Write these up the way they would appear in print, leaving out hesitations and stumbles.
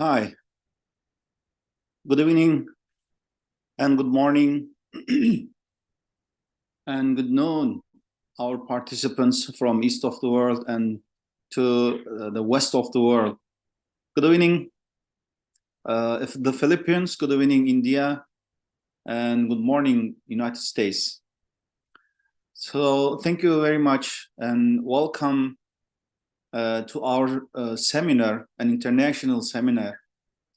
Hi, good evening and good morning and good noon, our participants from east of the world and to the west of the world. Good evening, if the Philippines, good evening, India, and good morning, United States. So thank you very much and welcome to our seminar, an international seminar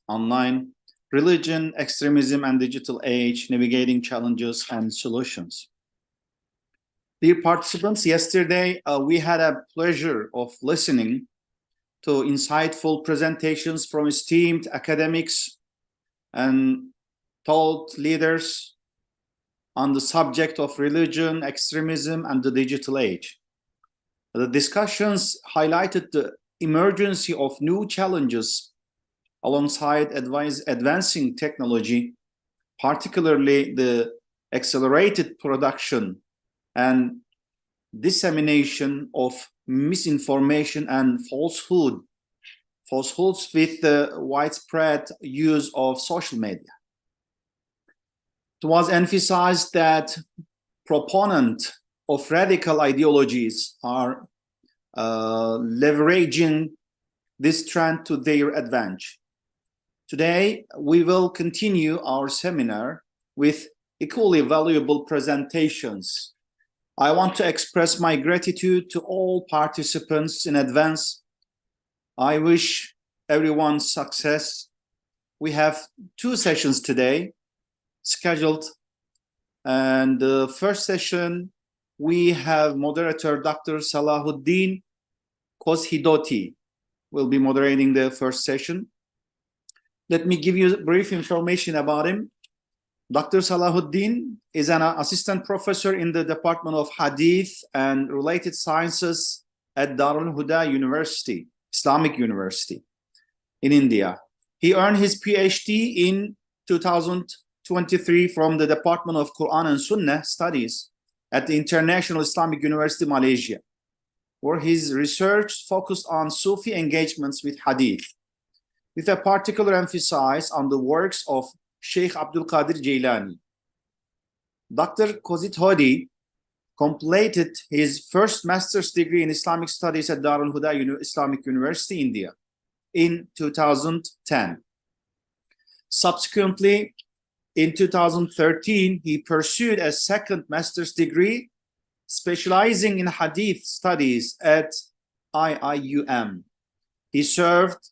online, Religion, Extremism and Digital Age, Navigating Challenges and Solutions. Dear participants, yesterday we had a pleasure of listening to insightful presentations from esteemed academics and thought leaders on the subject of religion, extremism, and the digital age. The discussions highlighted the emergence of new challenges alongside advancing technology, particularly the accelerated production and dissemination of misinformation and falsehoods with the widespread use of social media. It was emphasized that proponents of radical ideologies are leveraging this trend to their advantage. Today, we will continue our seminar with equally valuable presentations. I want to express my gratitude to all participants in advance. I wish everyone success. We have two sessions today scheduled. And the first session, we have moderator Dr. Salahuddin Koshidoti will be moderating the first session. Let me give you brief information about him. Dr. Salahuddin is an assistant professor in the Department of Hadith and Related Sciences at Darul Huda University, Islamic University in India. He earned his PhD in 2023 from the Department of Quran and Sunnah Studies at the International Islamic University, Malaysia, where his research focused on Sufi engagements with Hadith, with a particular emphasis on the works of Sheikh Abdul Qadir Jailani. Dr. Koshidoti completed his first master's degree in Islamic Studies at Darul Huda Islamic University, India, in 2010. Subsequently, in 2013, he pursued a second master's degree specializing in Hadith studies at IIUM. He served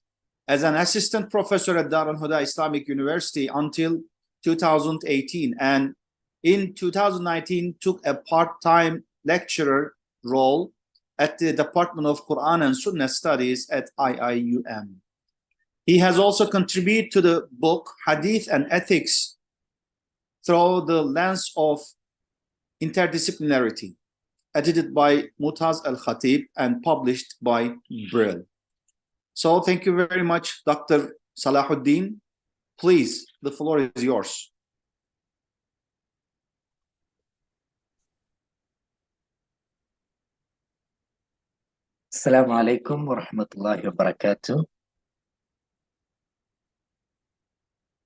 as an assistant professor at Darul Huda Islamic University until 2018, and in 2019 took a part-time lecturer role at the Department of Quran and Sunnah Studies at IIUM. He has also contributed to the book Hadith and Ethics through the lens of interdisciplinarity, edited by Mutaz Al-Khatib and published by Brill. So thank you very much, Dr. Salahuddin. Please, the floor is yours. Assalamu alaikum wa rahmatullahi wa barakatuh.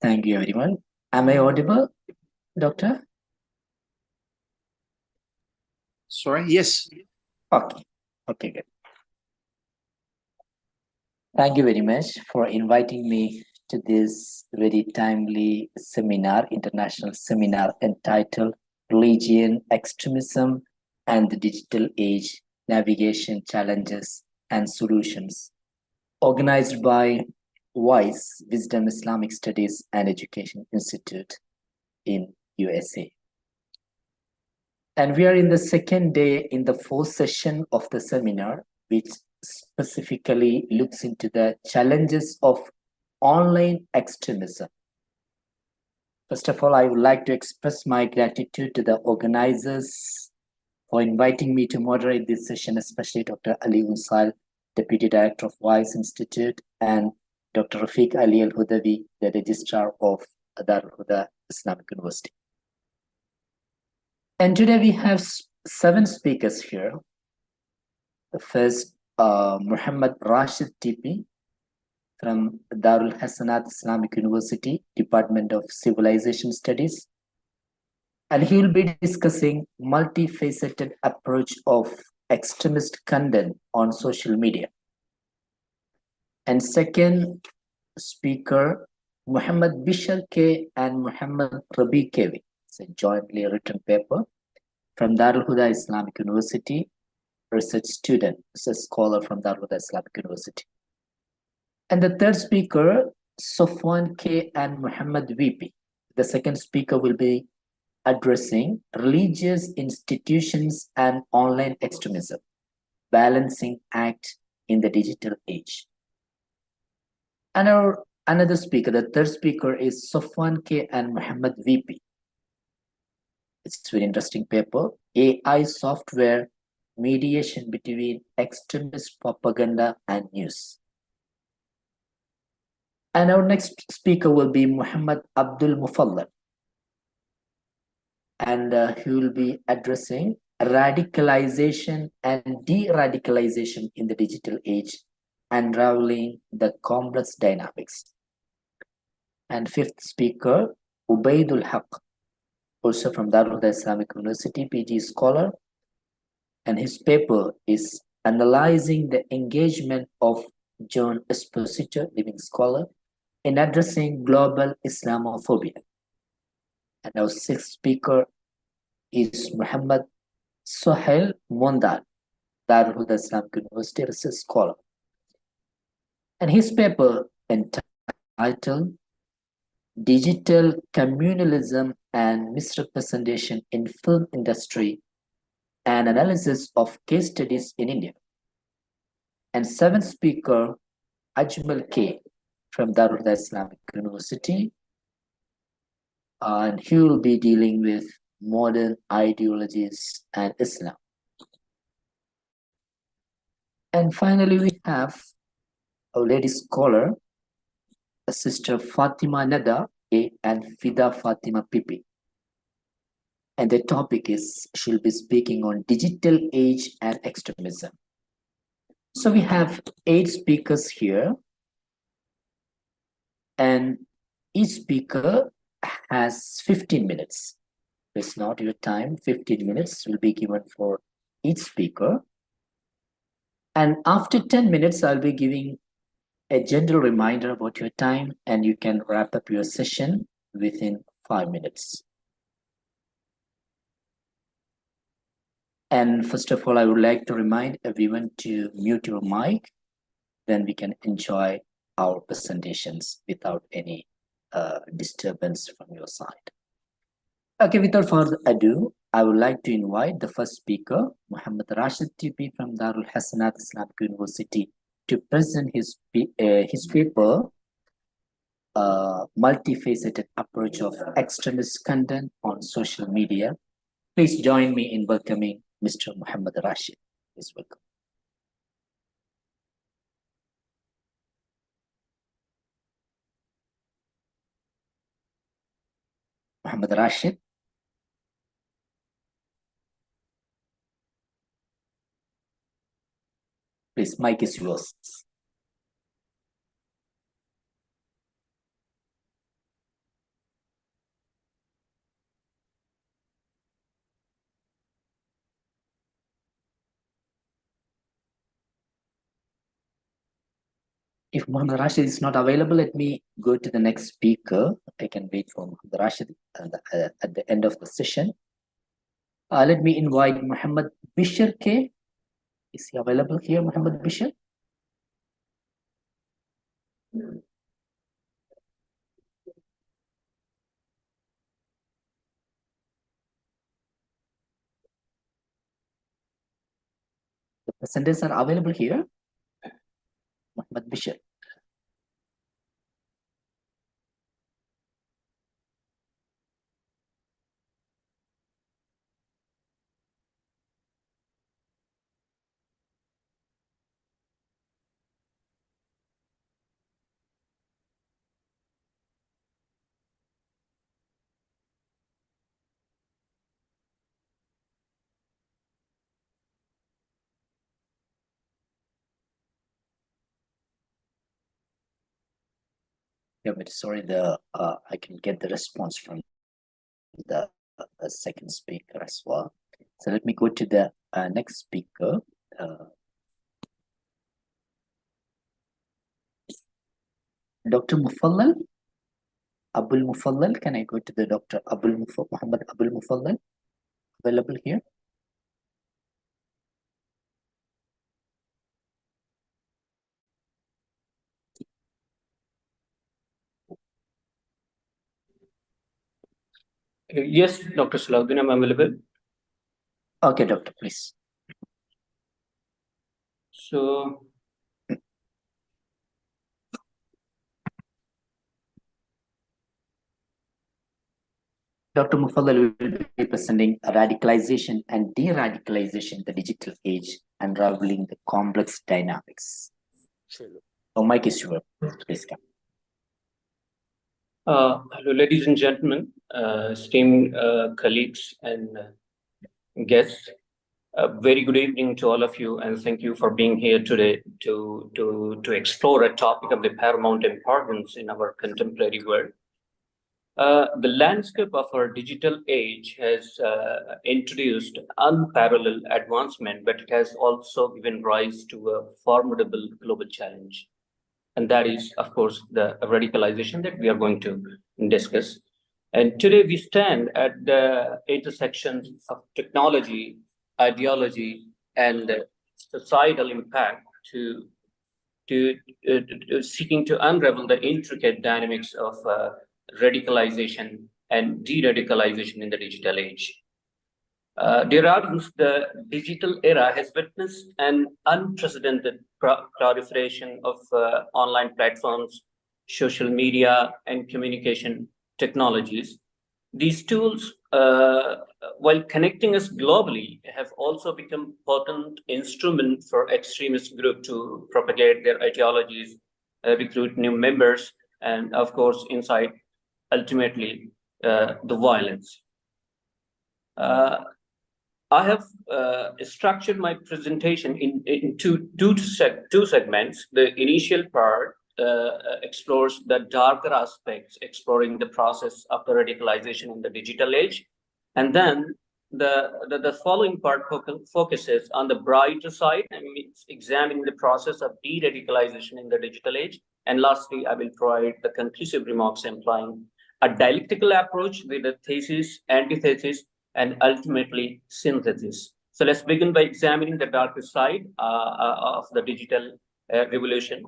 Thank you, everyone. Am I audible, Doctor? Sorry, yes. Okay, good. Thank you very much for inviting me to this very timely seminar, international seminar entitled Religion, Extremism, and the Digital Age, Navigation Challenges and Solutions, organized by WISE, Wisdom Islamic Studies and Education Institute in USA. And we are in the second day in the fourth session of the seminar, which specifically looks into the challenges of online extremism. First of all, I would like to express my gratitude to the organizers for inviting me to moderate this session, especially Dr. Ali Unsal, Deputy Director of WISE Institute, and Dr. Rafiq Ali Al-Hudavi, the Registrar of Darul Huda Islamic University. And today we have 7 speakers here. The first, Muhammad Rashid TP, from Darul Hasanat Islamic University, Department of Civilization Studies. And he will be discussing multifaceted approach of extremist content on social media. And second speaker, Muhammad Bishar K and Muhammad Rabi Kevi. It's a jointly written paper from Darul Huda Islamic University, research student, research scholar from Darul Huda Islamic University. And the third speaker, Sofwan K and Muhammad VP. The second speaker will be addressing religious institutions and online extremism, balancing act in the digital age. And another speaker, the third speaker is Sofwan K and Muhammad VP. It's a very interesting paper, AI software mediation between extremist propaganda and news. And our next speaker will be Muhammad Abdul Mufallal. And he will be addressing radicalization and de-radicalization in the digital age, unraveling the complex dynamics. And fifth speaker, Ubaidul Haq, also from Darul Huda Islamic University, PG scholar. And his paper is analyzing the engagement of John Esposito, living scholar, in addressing global Islamophobia. And our sixth speaker is Muhammad Sohail Mondal, Darul Huda Islamic University research scholar. And his paper entitled Digital Communalism and Misrepresentation in Film Industry, an analysis of case studies in India. And seventh speaker, Ajmal K from Darul Huda Islamic University. And he will be dealing with modern ideologies and Islam. And finally, we have a lady scholar, Sister Fatima Nada and Fida Fatima Pipi. And the topic is, she'll be speaking on digital age and extremism. So we have 8 speakers here, and each speaker has 15 minutes. It's not your time, 15 minutes will be given for each speaker. And after 10 minutes, I'll be giving a general reminder about your time, and you can wrap up your session within 5 minutes. And first of all, I would like to remind everyone to mute your mic, then we can enjoy our presentations without any disturbance from your side. Okay, without further ado, I would like to invite the first speaker, Muhammad Rashid TP from Darul Hasanat Islamic University, to present his paper, Multifaceted Approach of Extremist Content on Social Media. Please join me in welcoming Mr. Muhammad Rashid. Please welcome. Muhammad Rashid. Please, mic is yours. If Muhammad Rashid is not available, let me go to the next speaker. I can wait for Muhammad Rashid at the end of the session. Let me invite Muhammad Bishar K. Is he available here, Muhammad Bishar? The presenters are available here. Muhammad Bishar. Yeah, but sorry, I can get the response from the second speaker as well. So let me go to the next speaker. Dr. Mufallal, Abul Mufallal. Can I go to the Dr. Muhammad Abul Mufallal? Available here? Yes, Dr. Salahuddin, I'm available. Okay, doctor, please. So, Dr. Mufallal will be presenting radicalization and de-radicalization in the digital age, unraveling the complex dynamics. Oh, mic is yours. Please come. hello, ladies and gentlemen, esteemed colleagues and guests. Very good evening to all of you, and thank you for being here today to explore a topic of the paramount importance in our contemporary world. The landscape of our digital age has introduced unparalleled advancement, but it has also given rise to a formidable global challenge. And that is, of course, the radicalization that we are going to discuss. And today we stand at the intersections of technology, ideology, and societal impact to seeking to unravel the intricate dynamics of radicalization and de-radicalization in the digital age. Dear audience, the digital era has witnessed an unprecedented proliferation of online platforms, social media, and communication technologies. These tools, while connecting us globally, have also become potent instruments for extremist groups to propagate their ideologies, recruit new members, and of course, incite ultimately the violence. I have structured my presentation in two segments. The initial part explores the darker aspects, exploring the process of the radicalization in the digital age. And then the following part focuses on the brighter side, and it's examining the process of de-radicalization in the digital age. And lastly, I will provide the conclusive remarks implying a dialectical approach with the thesis, antithesis, and ultimately synthesis. So let's begin by examining the darker side of the digital revolution.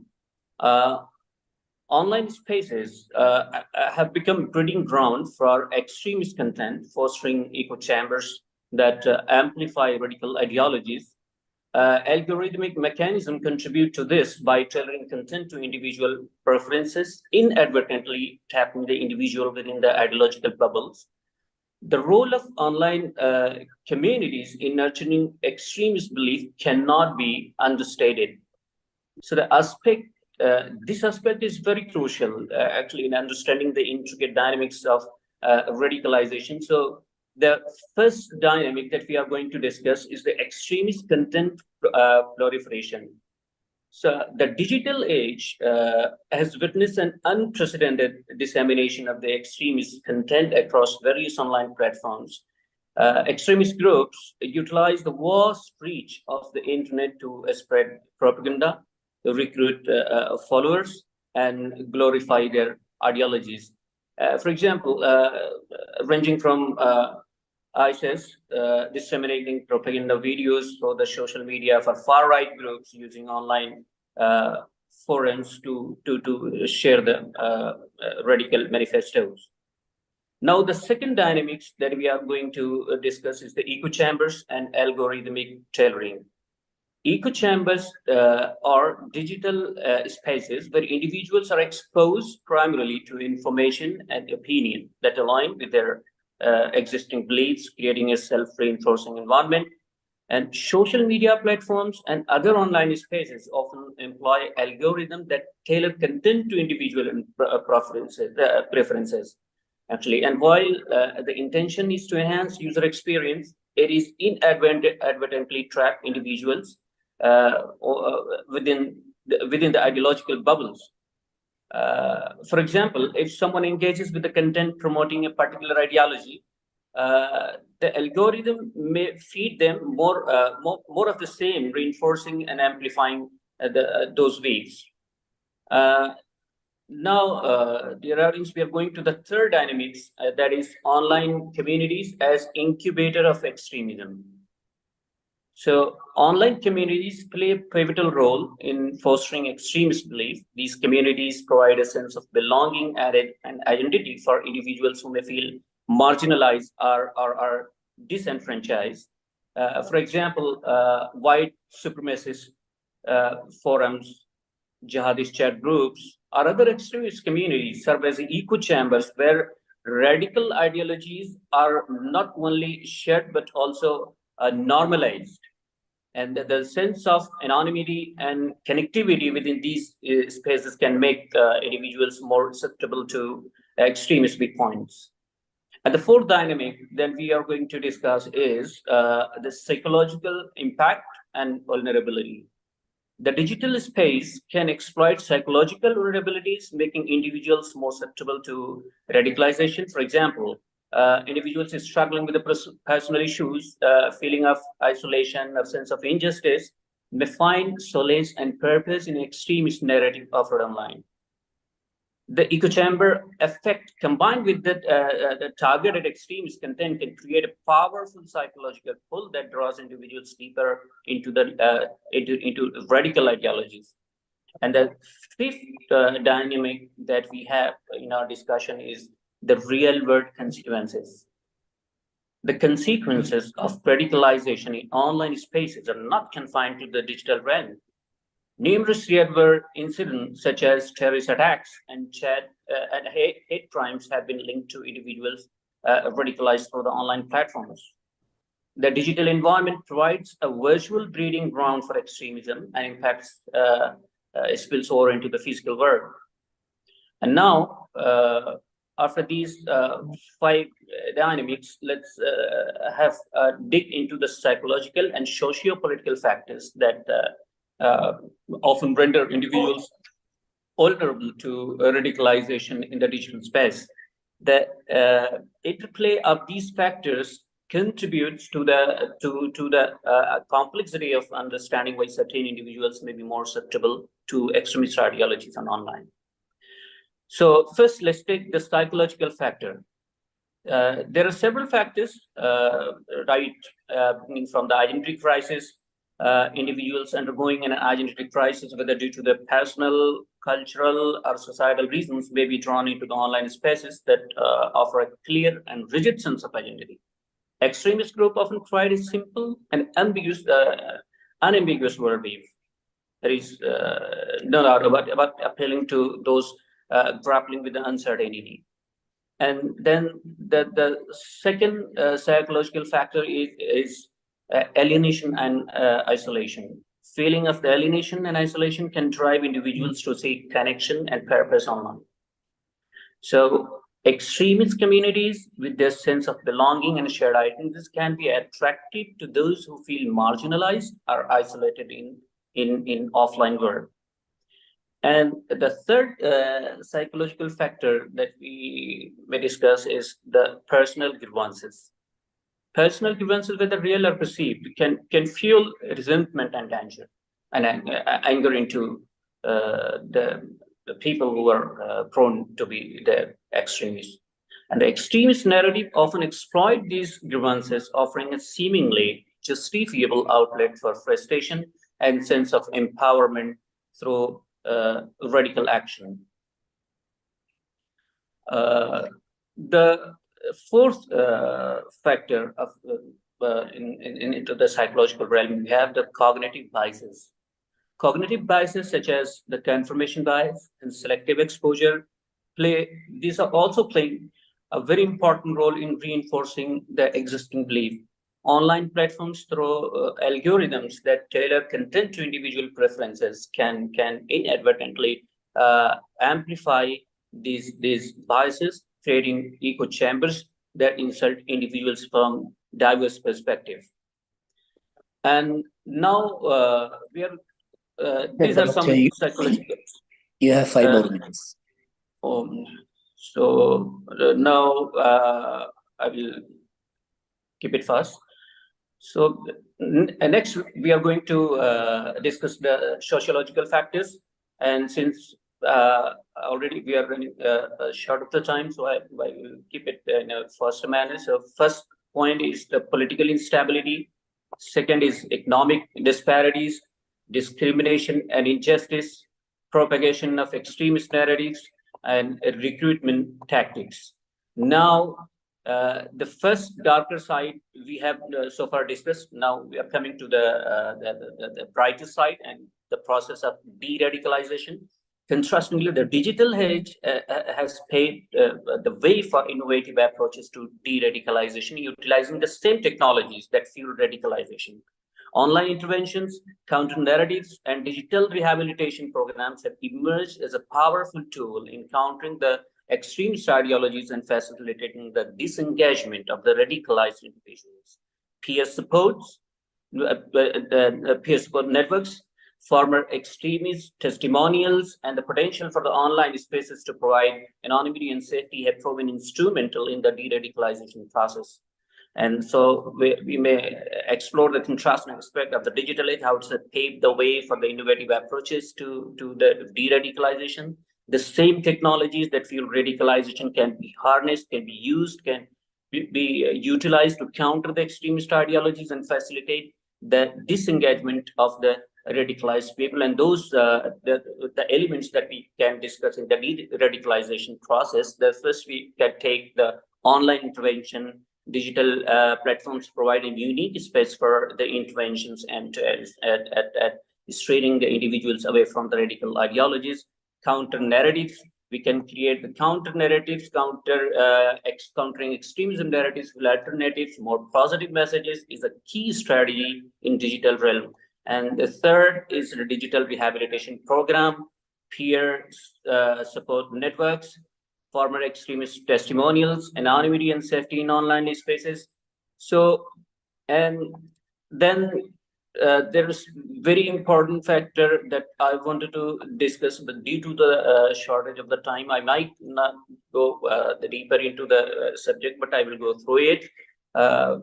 Online spaces have become breeding ground for extremist content, fostering echo chambers that amplify radical ideologies. Algorithmic mechanisms contribute to this by tailoring content to individual preferences, inadvertently tapping the individual within the ideological bubbles. The role of online communities in nurturing extremist belief cannot be understated. So this aspect is very crucial, actually, in understanding the intricate dynamics of radicalization. So the first dynamic that we are going to discuss is the extremist content proliferation. So the digital age has witnessed an unprecedented dissemination of the extremist content across various online platforms. Extremist groups utilize the vast reach of the internet to spread propaganda, to recruit followers, and glorify their ideologies. For example, ranging from ISIS disseminating propaganda videos for the social media for far-right groups using online forums to share the radical manifestos. Now, the second dynamics that we are going to discuss is the echo chambers and algorithmic tailoring. Echo chambers are digital spaces where individuals are exposed primarily to information and opinion that align with their existing beliefs, creating a self-reinforcing environment. And social media platforms and other online spaces often employ algorithms that tailor content to individual preferences, actually. And while the intention is to enhance user experience, it is inadvertently trap individuals within the ideological bubbles. For example, if someone engages with the content promoting a particular ideology, the algorithm may feed them more of the same, reinforcing and amplifying those waves. Now, dear audience, we are going to the third dynamics, that is online communities as incubator of extremism. So online communities play a pivotal role in fostering extremist belief. These communities provide a sense of belonging and identity for individuals who may feel marginalized or disenfranchised. For example, white supremacist forums, jihadist chat groups, or other extremist communities serve as echo chambers where radical ideologies are not only shared but also normalized. And the sense of anonymity and connectivity within these spaces can make individuals more susceptible to extremist viewpoints. And the fourth dynamic that we are going to discuss is the psychological impact and vulnerability. The digital space can exploit psychological vulnerabilities, making individuals more susceptible to radicalization. For example, individuals struggling with the personal issues, feeling of isolation, a sense of injustice, may find solace and purpose in extremist narrative offered online. The echo chamber effect, combined with the targeted extremist content, can create a powerful psychological pull that draws individuals deeper into into radical ideologies. And the fifth dynamic that we have in our discussion is the real-world consequences. The consequences of radicalization in online spaces are not confined to the digital realm. Numerous real-world incidents, such as terrorist attacks and hate crimes, have been linked to individuals radicalized through the online platforms. The digital environment provides a virtual breeding ground for extremism and impacts spills over into the physical world. And now, after these five dynamics, let's have dig into the psychological and socio-political factors that often render individuals vulnerable to radicalization in the digital space. The interplay of these factors contributes to the complexity of understanding why certain individuals may be more susceptible to extremist ideologies on online. So first, let's take the psychological factor. There are several factors, beginning from the identity crisis. Individuals undergoing an identity crisis, whether due to their personal, cultural, or societal reasons, may be drawn into the online spaces that offer a clear and rigid sense of identity. Extremist group often provide a simple and unambiguous worldview. There is no doubt about appealing to those grappling with the uncertainty. And then the second psychological factor is alienation and isolation. Feeling of the alienation and isolation can drive individuals to seek connection and purpose online. So extremist communities with their sense of belonging and shared identities can be attractive to those who feel marginalized or isolated in offline world. And the third psychological factor that we may discuss is the personal grievances. Personal grievances, whether real or perceived, can fuel resentment and anger into the people who are prone to be the extremists. And the extremist narrative often exploit these grievances, offering a seemingly justifiable outlet for frustration and sense of empowerment through radical action. The fourth factor of into the psychological realm, we have the cognitive biases. Cognitive biases such as the confirmation bias and selective exposure these are also playing a very important role in reinforcing the existing belief. Online platforms through algorithms that tailor content to individual preferences can inadvertently amplify these biases, creating echo chambers that insult individuals from diverse perspectives. And now we are these are some psychological. You have 5 more minutes. Now I will keep it fast. So next we are going to discuss the sociological factors, and since already we are running short of the time, so I will keep it in a faster manner. So first point is the political instability. Second is economic disparities, discrimination and injustice, propagation of extremist narratives, and recruitment tactics. Now, the first darker side we have so far discussed. Now we are coming to the brighter side and the process of de-radicalization. Contrastingly, the digital age has paved the way for innovative approaches to de-radicalization, utilizing the same technologies that fuel radicalization. Online interventions, counter-narratives, and digital rehabilitation programs have emerged as a powerful tool in countering the extremist ideologies and facilitating the disengagement of the radicalized individuals. Peer supports, peer support networks, former extremists, testimonials, and the potential for the online spaces to provide anonymity and safety have proven instrumental in the de-radicalization process. And so we may explore the contrasting aspect of the digital age, how it's paved the way for the innovative approaches to the de-radicalization. The same technologies that fuel radicalization can be harnessed, can be used, can be utilized to counter the extremist ideologies and facilitate the disengagement of the radicalized people. And those the elements that we can discuss in the de-radicalization process. The first, we can take the online intervention. Digital platforms provide a unique space for the interventions and at straining the individuals away from the radical ideologies. Counter narratives, we can create the counter narratives, countering extremism narratives with alternatives. More positive messages is a key strategy in digital realm. And the third is the digital rehabilitation program, peer support networks, former extremist testimonials, anonymity and safety in online spaces. So, and then there is very important factor that I wanted to discuss, but due to the shortage of the time, I might not go deeper into the subject, but I will go through it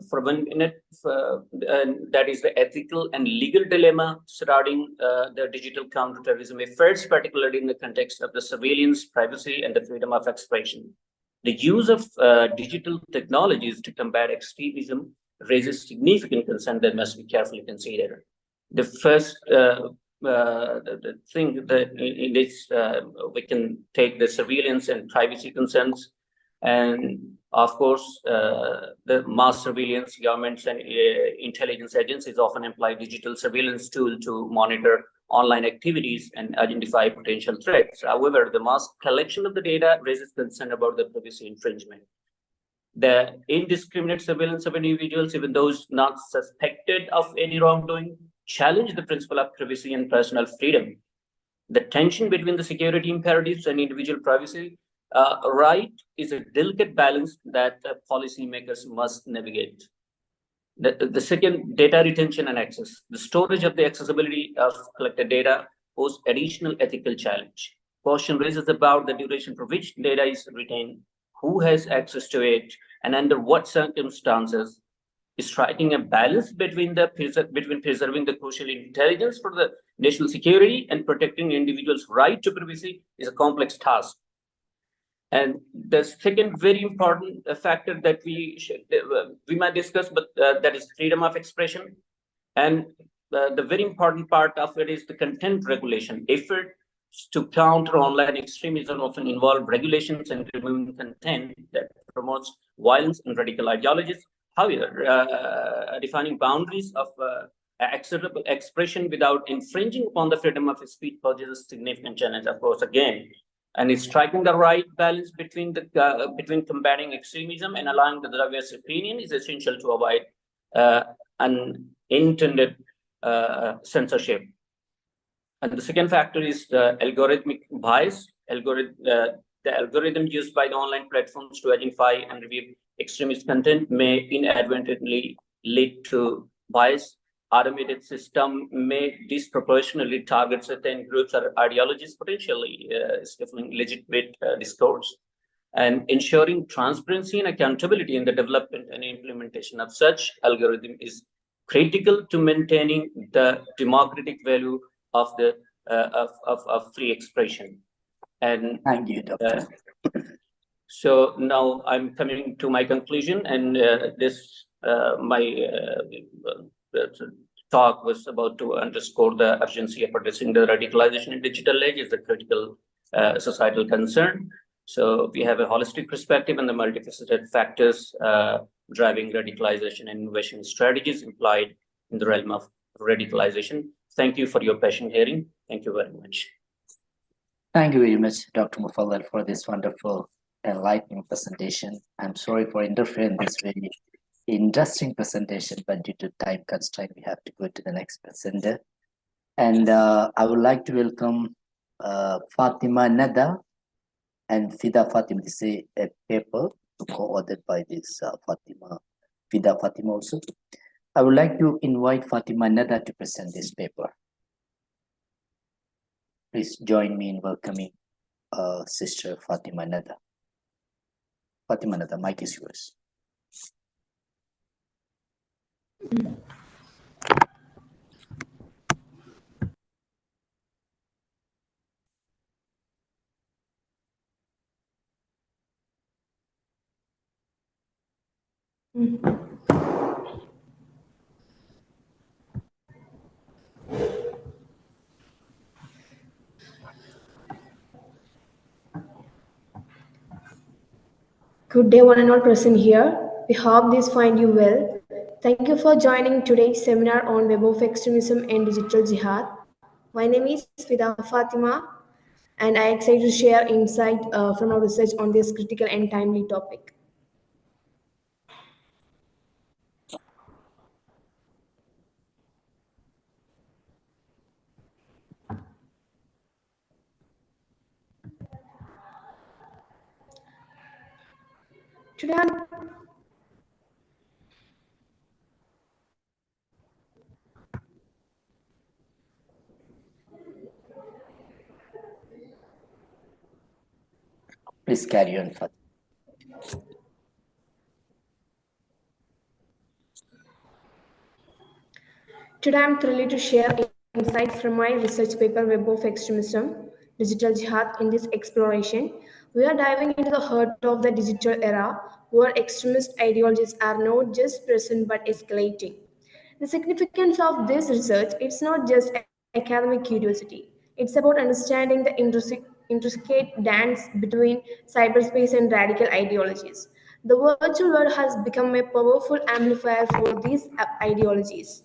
for 1 minute. And that is the ethical and legal dilemma surrounding the digital counterterrorism efforts, particularly in the context of the surveillance, privacy, and the freedom of expression. The use of digital technologies to combat extremism raises significant concern that must be carefully considered. The first the thing that in this we can take the surveillance and privacy concerns, and of course the mass surveillance. Governments and intelligence agencies often employ digital surveillance tool to monitor online activities and identify potential threats. However, the mass collection of the data raises concern about the privacy infringement. The indiscriminate surveillance of individuals, even those not suspected of any wrongdoing, challenge the principle of privacy and personal freedom. The tension between the security imperatives and individual privacy right is a delicate balance that policymakers must navigate. The second, data retention and access. The storage of the accessibility of collected data poses additional ethical challenge. Question raises about the duration for which data is retained, who has access to it, and under what circumstances. Striking a balance between preserving the crucial intelligence for the national security and protecting individuals' right to privacy is a complex task. And the second very important factor that we might discuss, but that is freedom of expression. And the very important part of it is the content regulation. Efforts to counter online extremism often involve regulations and removing content that promotes violence and radical ideologies. However, defining boundaries of acceptable expression without infringing upon the freedom of speech poses a significant challenge, of course, again. And it's striking the right balance between between combating extremism and allowing the diverse opinion is essential to avoid unintended censorship. And the second factor is the algorithmic bias. The algorithm used by the online platforms to identify and review extremist content may inadvertently lead to bias. automated system may disproportionately target certain groups or ideologies, potentially stifling legitimate discourse. And ensuring transparency and accountability in the development and implementation of such algorithm is critical to maintaining the democratic value of the of free expression. And thank you, Doctor. So now I'm coming to my conclusion, and this my talk was about to underscore the urgency of addressing the radicalization in digital age is a critical societal concern. So we have a holistic perspective and the multifaceted factors driving radicalization and innovation strategies implied in the realm of radicalization. Thank you for your patient hearing. Thank you very much. Thank you very much, Dr. Mufallal, for this wonderful enlightening presentation. I'm sorry for interfering in this very interesting presentation, but due to time constraint, we have to go to the next presenter. And I would like to welcome Fatima Nada and Fida Fatima. This is a paper co-authored by this Fida Fatima also. I would like to invite Fatima Nada to present this paper. Please join me in welcoming Sister Fatima Nada. Fatima Nada, mic is yours. Good day, one and all present here. We hope this find you well. Thank you for joining today's seminar on Web of Extremism and Digital Jihad. My name is Fida Fatima, and I am excited to share insight from our research on this critical and timely topic. Today, Please carry on, Fatima. Today, I'm thrilled to share insights from my research paper, Web of Extremism, Digital Jihad. In this exploration, we are diving into the heart of the digital era, where extremist ideologies are not just present but escalating. The significance of this research, it's not just academic curiosity. It's about understanding the intricate dance between cyberspace and radical ideologies. The virtual world has become a powerful amplifier for these ideologies,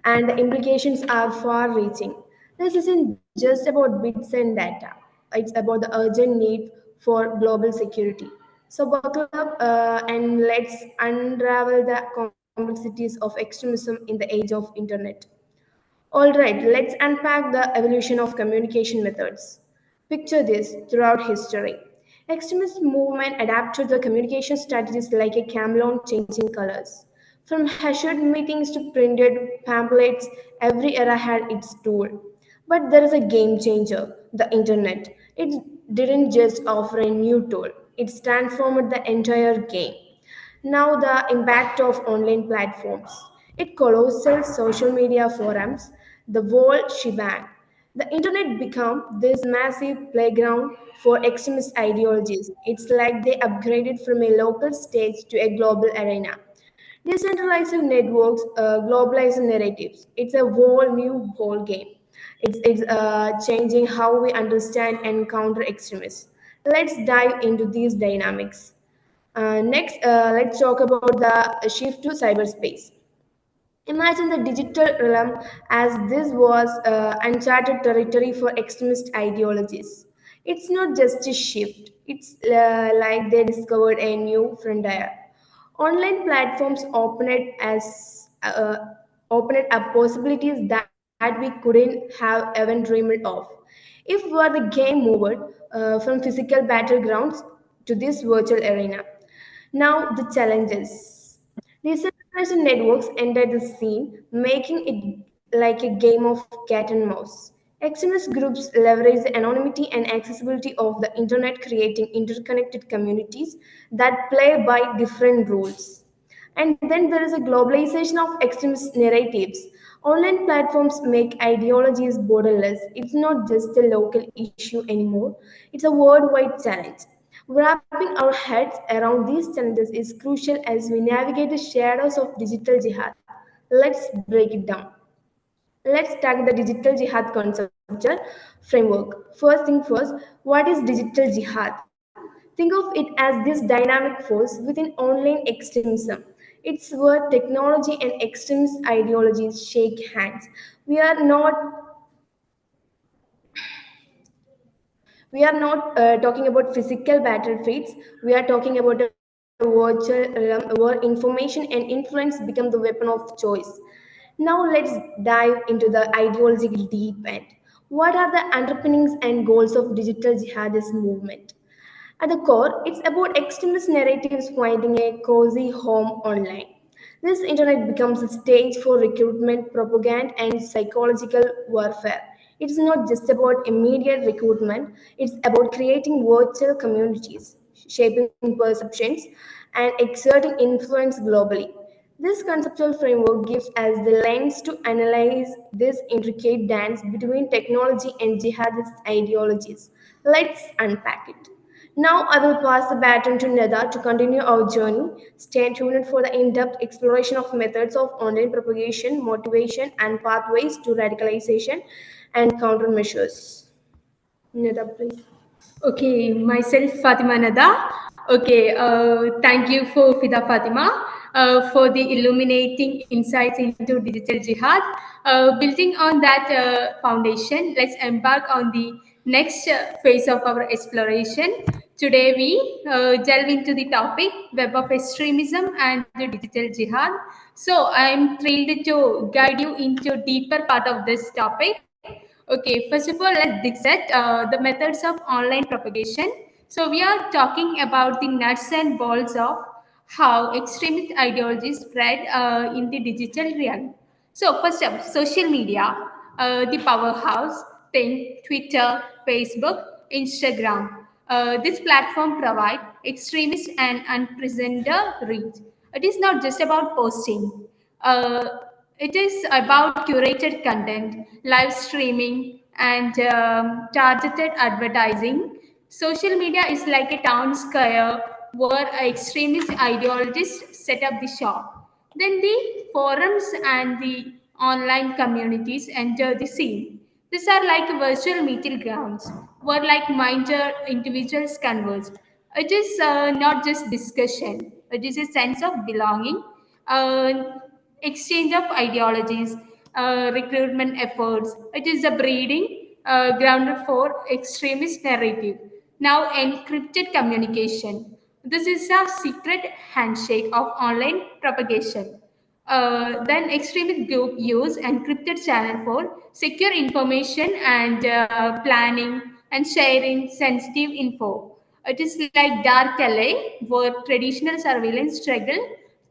and the implications are far reaching. This isn't just about bits and data, it's about the urgent need for global security. So, buckle up and let's unravel the complexities of extremism in the age of internet. All right, let's unpack the evolution of communication methods. Picture this throughout history. Extremist movement adapted the communication strategies like a chameleon changing colors. From hushed meetings to printed pamphlets, every era had its tool. But there is a game changer, the internet. It didn't just offer a new tool, it transformed the entire game. Now, the impact of online platforms. It colossal social media forums, the whole shebang. The internet became this massive playground for extremist ideologies. It's like they upgraded from a local stage to a global arena. Decentralized networks, globalized narratives. It's a whole new ball game. It's changing how we understand and counter extremists. Let's dive into these dynamics. Next, let's talk about the shift to cyberspace. Imagine the digital realm as this was uncharted territory for extremist ideologies. It's not just a shift, it's like they discovered a new frontier. Online platforms opened up possibilities that we couldn't have even dreamed of. If were the game moved from physical battlegrounds to this virtual arena. Now the challenges. Decentralized International networks entered the scene, making it like a game of cat and mouse. Extremist groups leverage the anonymity and accessibility of the internet, creating interconnected communities that play by different rules. And then there is a globalization of extremist narratives. Online platforms make ideologies borderless. It's not just a local issue anymore, it's a worldwide challenge. Wrapping our heads around these challenges is crucial as we navigate the shadows of digital jihad. Let's break it down. Let's tackle the digital jihad conceptual framework. First thing first, what is digital jihad? Think of it as this dynamic force within online extremism. It's where technology and extremist ideologies shake hands. We are not we are not talking about physical battlefields. We are talking about a virtual realm where information and influence become the weapon of choice. Now let's dive into the ideological deep end. What are the underpinnings and goals of digital jihadist movement? At the core, it's about extremist narratives finding a cozy home online. This internet becomes a stage for recruitment, propaganda, and psychological warfare. It's not just about immediate recruitment, it's about creating virtual communities, shaping perceptions, and exerting influence globally. This conceptual framework gives us the lens to analyze this intricate dance between technology and jihadist ideologies. Let's unpack it. Now I will pass the baton to Neda to continue our journey. Stay tuned for the in-depth exploration of methods of online propagation, motivation, and pathways to radicalization and countermeasures. Neda, please. Okay, myself Fatima Nada. Okay, thank you for Fida Fatima for the illuminating insights into digital jihad. Building on that foundation, let's embark on the next phase of our exploration. Today we delve into the topic web of extremism and the digital jihad. So I'm thrilled to guide you into deeper part of this topic. Okay, first of all, let's dissect the methods of online propagation. So, we are talking about the nuts and bolts of how extremist ideologies spread in the digital realm. So, first up, social media, the powerhouse, think Twitter, Facebook, Instagram. This platform provide extremists an unprecedented reach. It is not just about posting. Uh, it is about curated content, live streaming, and targeted advertising. Social media is like a town square where extremist ideologists set up the shop. Then the forums and the online communities enter the scene. These are like virtual meeting grounds where like-minded individuals converge. It is not just discussion. It is a sense of belonging, uh, exchange of ideologies, recruitment efforts. It is a breeding ground for extremist narrative. Now, encrypted communication. This is a secret handshake of online propagation. Then extremist group use encrypted channel for secure information and planning and sharing sensitive info. It is like dark alley where traditional surveillance struggle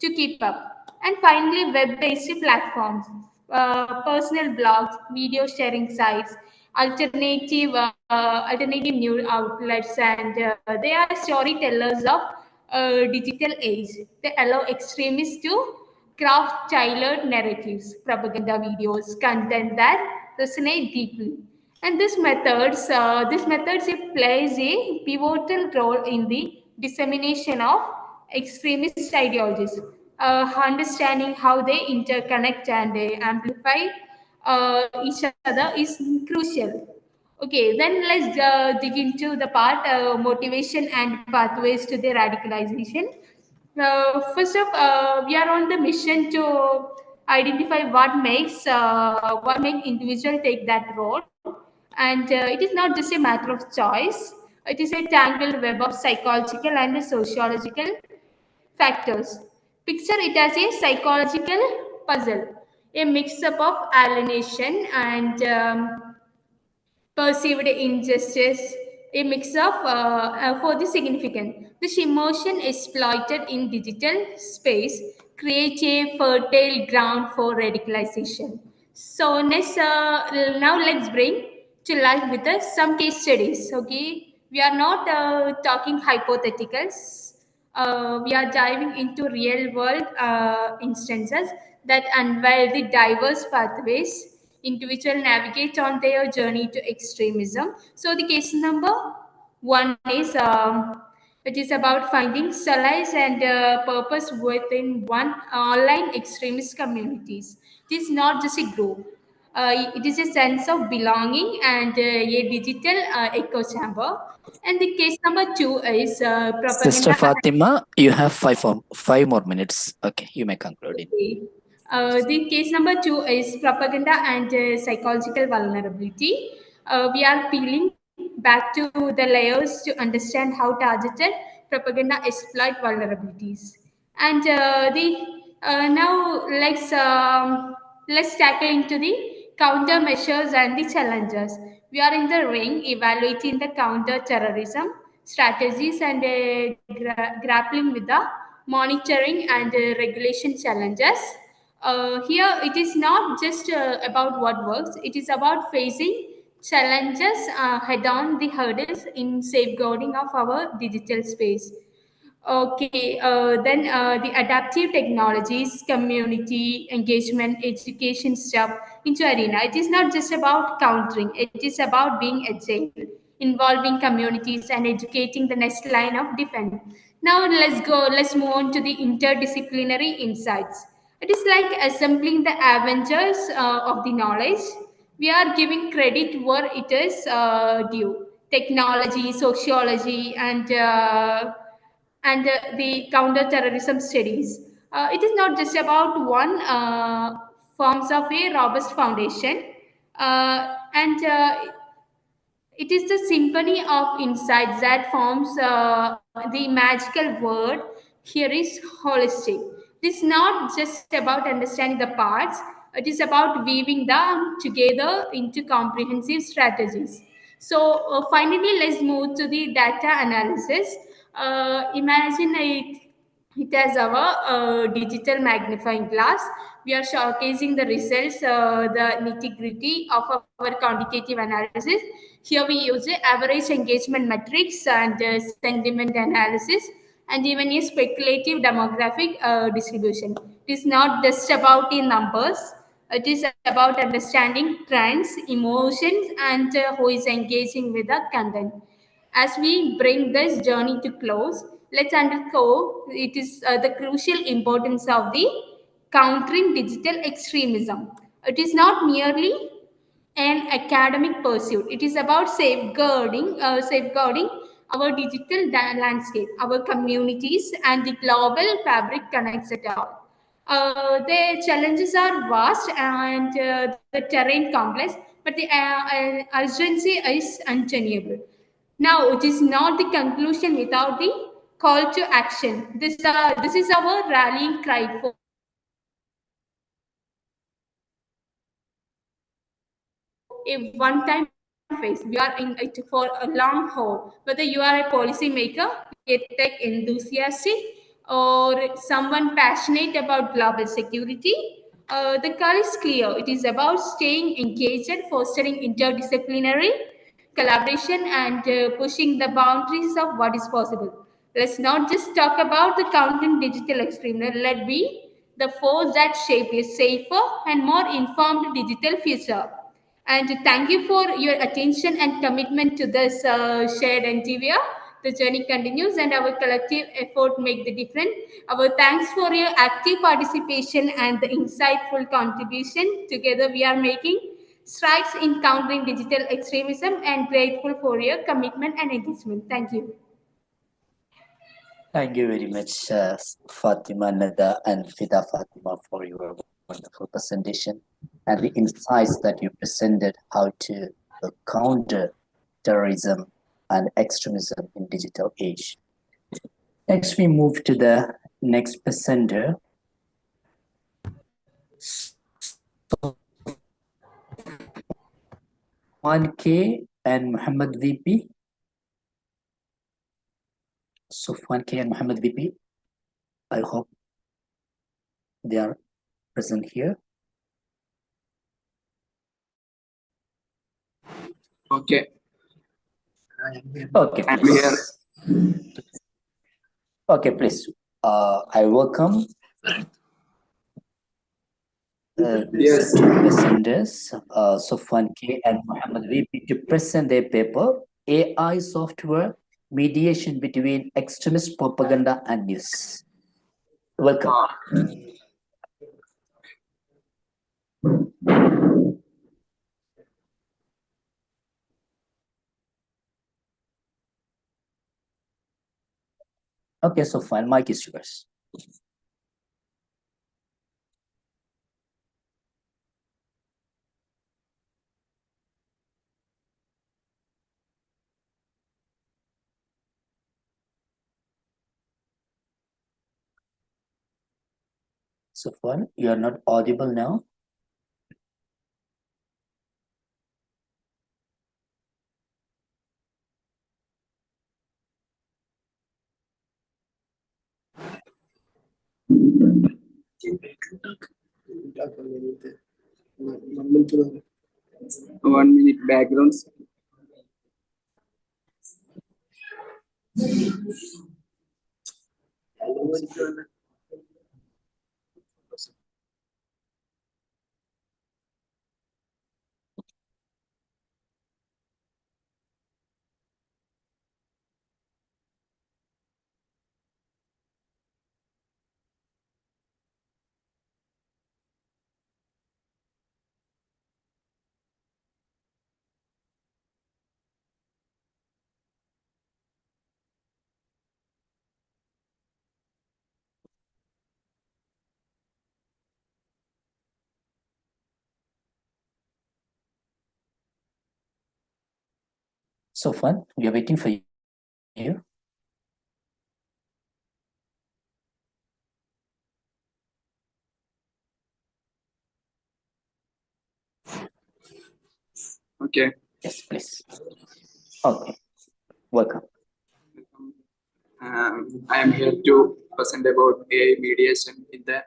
to keep up. And finally, web-based platforms, personal blogs, video sharing sites, alternative news outlets, and they are storytellers of digital age. They allow extremists to craft tailored narratives, propaganda videos, content that resonate deeply. And this methods it plays a pivotal role in the dissemination of extremist ideologies. Understanding how they interconnect and amplify each other is crucial. Okay, then let's dig into the part motivation and pathways to the radicalization. First up, we are on the mission to identify what make individual take that role, and it is not just a matter of choice. It is a tangled web of psychological and sociological factors. Picture it as a psychological puzzle, a mix-up of alienation and perceived injustice, a mix of for the significant. This emotion exploited in digital space create a fertile ground for radicalization. So now let's bring to life with us some case studies. Okay, we are not talking hypotheticals. We are diving into real world instances that unveil the diverse pathways individuals navigate on their journey to extremism. So the case number one is it is about finding solace and purpose within one online extremist communities. It is not just a group. It is a sense of belonging and a digital echo chamber. And the case number two is Sister propaganda. Fatima, you have 5 more minutes. Okay, you may conclude it. The case number two is propaganda and psychological vulnerability. We are peeling back to the layers to understand how targeted propaganda exploit vulnerabilities. And now let's tackle into the countermeasures and the challenges. We are in the ring evaluating the counter-terrorism strategies and grappling with the monitoring and regulation challenges. Here, it is not just about what works, it is about facing challenges head on, the hurdles in safeguarding of our digital space. Okay, then the adaptive technologies, community engagement, education stuff into arena. It is not just about countering, it is about being agile, involving communities and educating the next line of defense. Now let's move on to the interdisciplinary insights. It is like assembling the Avengers of the knowledge. We are giving credit where it is due. Technology, sociology, and the counter-terrorism studies. It is not just about one forms of a robust foundation, and it is the symphony of insights that forms the magical word here is holistic. It is not just about understanding the parts, it is about weaving them together into comprehensive strategies. So, finally, let's move to the data analysis. Imagine it as our digital magnifying glass. We are showcasing the results, the nitty gritty of our quantitative analysis. Here we use the average engagement metrics and sentiment analysis and even a speculative demographic distribution. It is not just about the numbers, it is about understanding trends, emotions, and who is engaging with the content. As we bring this journey to close, let's underscore it is the crucial importance of the countering digital extremism. It is not merely an academic pursuit. It is about safeguarding our digital landscape, our communities, and the global fabric connects it all. The challenges are vast and the terrain complex, but the urgency is undeniable. Now, it is not the conclusion without the call to action. This is our rallying cry for a one-time phase. We are in it for a long haul. Whether you are a policymaker, a tech enthusiast, or someone passionate about global security, the call is clear. It is about staying engaged, fostering interdisciplinary collaboration, and pushing the boundaries of what is possible. Let's not just talk about the countering digital extremism. Let be the force that shape a safer and more informed digital future. And thank you for your attention and commitment to this shared endeavor. The journey continues and our collective effort make the difference. Our thanks for your active participation and the insightful contribution. Together we are making strides in countering digital extremism and grateful for your commitment and engagement. Thank you. Thank you very much, Fatima Nada and Fida Fatima, for your wonderful presentation and the insights that you presented how to counter terrorism and extremism in digital age. Next, we move to the next presenter. Sufwan K and Muhammad VP. Sufwan K and Muhammad VP. I hope they are present here? Okay. Okay, I'm please. here. Okay, please. I welcome Yes. presenters, Sofwan K and Muhammad Ribi, to present their paper, AI Software Mediation Between Extremist Propaganda and News. Welcome. Okay, Sofwan, mic is yours. Sofwan, you are not audible now. One minute backgrounds. Sofwan, we are waiting for you. Okay. Yes, please. Okay, welcome. I am here to present about AI mediation in the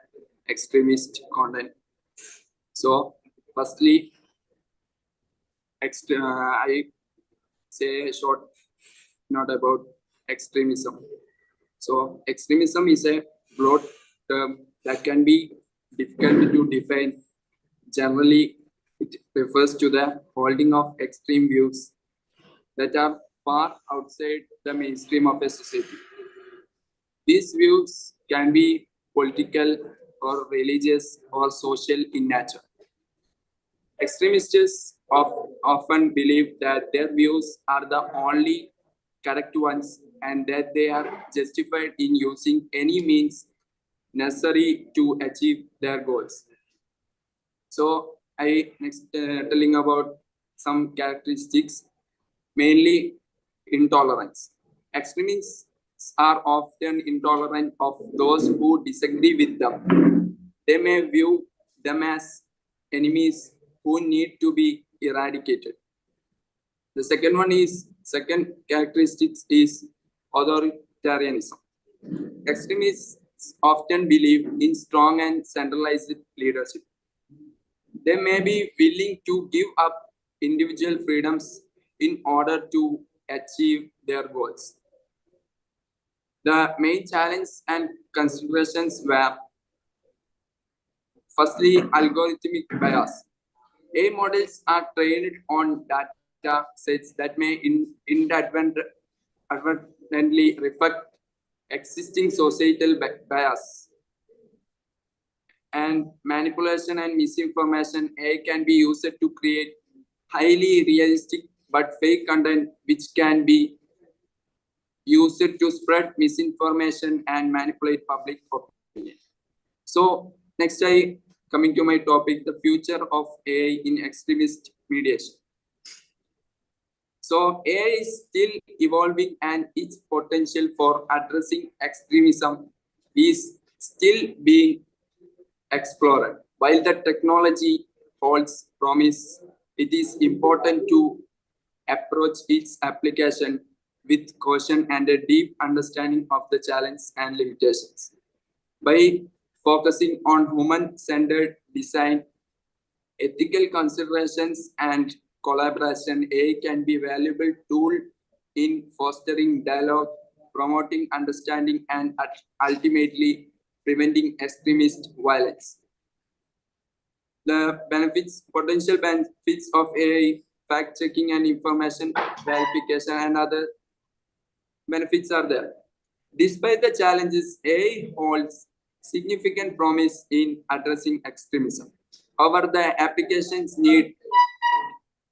extremist content. So, firstly, I say a short note about extremism. So, extremism is a broad term that can be difficult to define. Generally, it refers to the holding of extreme views that are far outside the mainstream of a society. These views can be political or religious or social in nature. Extremists often believe that their views are the only correct ones and that they are justified in using any means necessary to achieve their goals. So I next telling about some characteristics, mainly intolerance. Extremists are often intolerant of those who disagree with them. They may view them as enemies who need to be eradicated. The second characteristics is authoritarianism. Extremists often believe in strong and centralized leadership. They may be willing to give up individual freedoms in order to achieve their goals. The main challenge and considerations were firstly algorithmic bias. AI models are trained on data sets that may inadvertently reflect existing societal bias. And manipulation and misinformation, AI can be used to create highly realistic but fake content which can be used to spread misinformation and manipulate public opinion. So next coming to my topic, the future of AI in extremist mediation. So AI is still evolving and its potential for addressing extremism is still being explored. While the technology holds promise, it is important to approach its application with caution and a deep understanding of the challenges and limitations. By focusing on human-centered design, ethical considerations, and collaboration. AI can be a valuable tool in fostering dialogue, promoting understanding, and ultimately preventing extremist violence. The potential benefits of AI, fact-checking and information verification, and other benefits are there. Despite the challenges, AI holds significant promise in addressing extremism. However, the applications need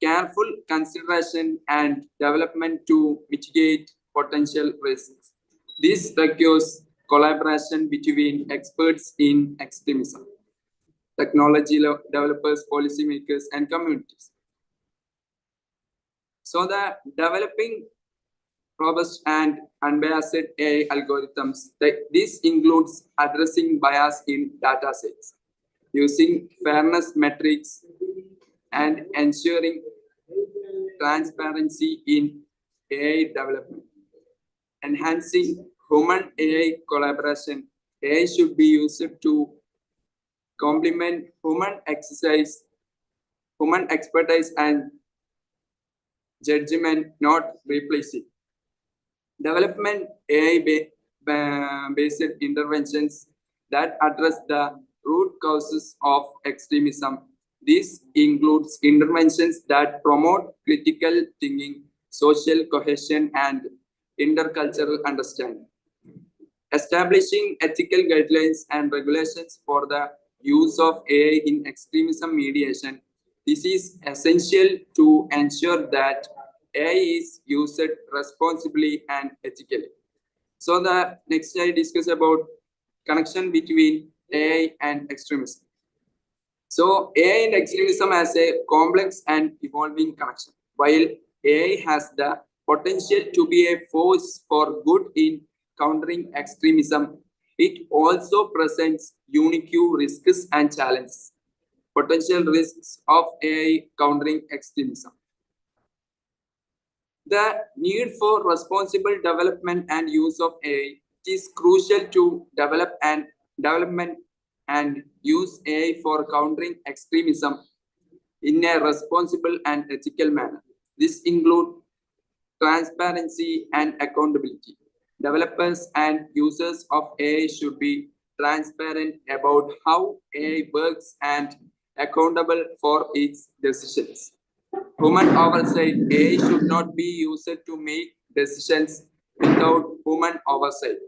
careful consideration and development to mitigate potential risks. This requires collaboration between experts in extremism, technology developers, policymakers, and communities. So the developing robust and unbiased AI algorithms. This includes addressing bias in data sets, using fairness metrics, and ensuring transparency in AI development. Enhancing human AI collaboration. AI should be used to complement human expertise and judgment, not replace it. Development AI-based interventions that address the root causes of extremism. This includes interventions that promote critical thinking, social cohesion, and intercultural understanding. Establishing ethical guidelines and regulations for the use of AI in extremism mediation. This is essential to ensure that AI is used responsibly and ethically. So the next slide discuss about connection between AI and extremism. So AI and extremism has a complex and evolving connection. While AI has the potential to be a force for good in countering extremism, it also presents unique risks and challenges. Potential risks of AI countering extremism. The need for responsible development and use of AI is crucial to development and use AI for countering extremism in a responsible and ethical manner. This includes transparency and accountability. Developers and users of AI should be transparent about how AI works and accountable for its decisions. Human oversight. AI should not be used to make decisions without human oversight.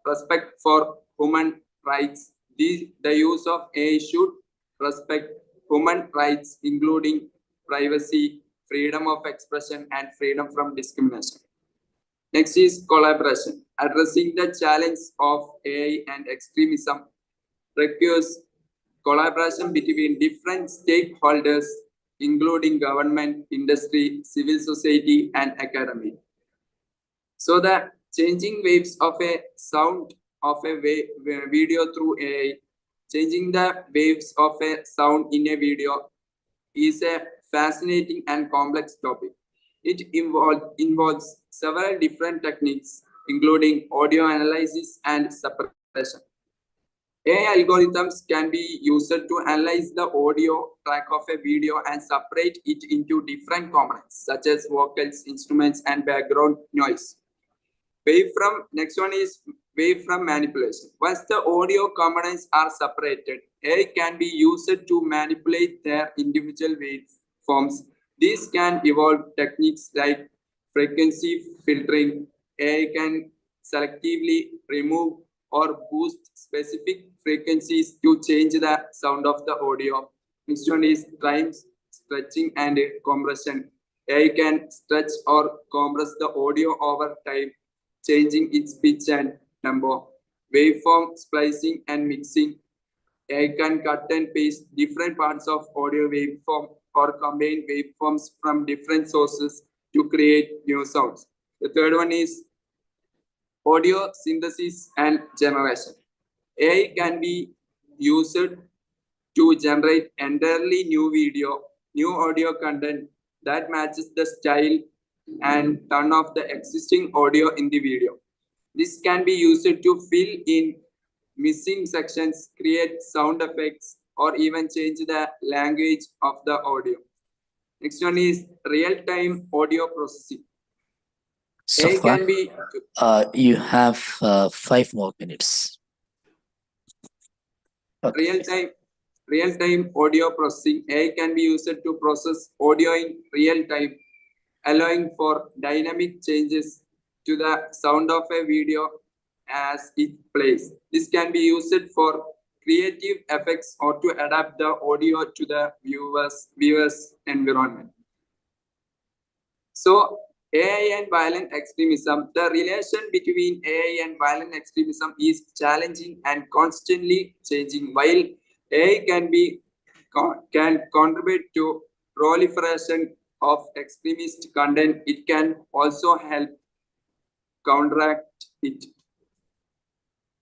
Respect for human rights. The use of AI should respect human rights, including privacy, freedom of expression, and freedom from discrimination. Next is collaboration. Addressing the challenge of AI and extremism requires collaboration between different stakeholders, including government, industry, civil society, and academy. So the changing waves of a sound of a video through AI, changing the waves of a sound in a video is a fascinating and complex topic. It involves several different techniques, including audio analysis and suppression. AI algorithms can be used to analyze the audio track of a video and separate it into different components, such as vocals, instruments, and background noise. Next one is wavefront manipulation. Once the audio components are separated, AI can be used to manipulate their individual waveforms. These can involve techniques like frequency filtering. AI can selectively remove or boost specific frequencies to change the sound of the audio. Next one is time stretching and compression. AI can stretch or compress the audio over time, changing its pitch and tempo. Waveform splicing and mixing. AI can cut and paste different parts of audio waveform or combine waveforms from different sources to create new sounds. The third one is audio synthesis and generation. AI can be used to generate entirely new audio content that matches the style and tone of the existing audio in the video. This can be used to fill in missing sections, create sound effects, or even change the language of the audio. Next one is real-time audio processing. So AI far, can be you have 5 more minutes. Okay. real-time audio processing. AI can be used to process audio in real time, allowing for dynamic changes to the sound of a video as it plays. This can be used for creative effects or to adapt the audio to the viewer's environment. So AI and violent extremism, the relation between AI and violent extremism is challenging and constantly changing. While AI can contribute to proliferation of extremist content, it can also help counteract it.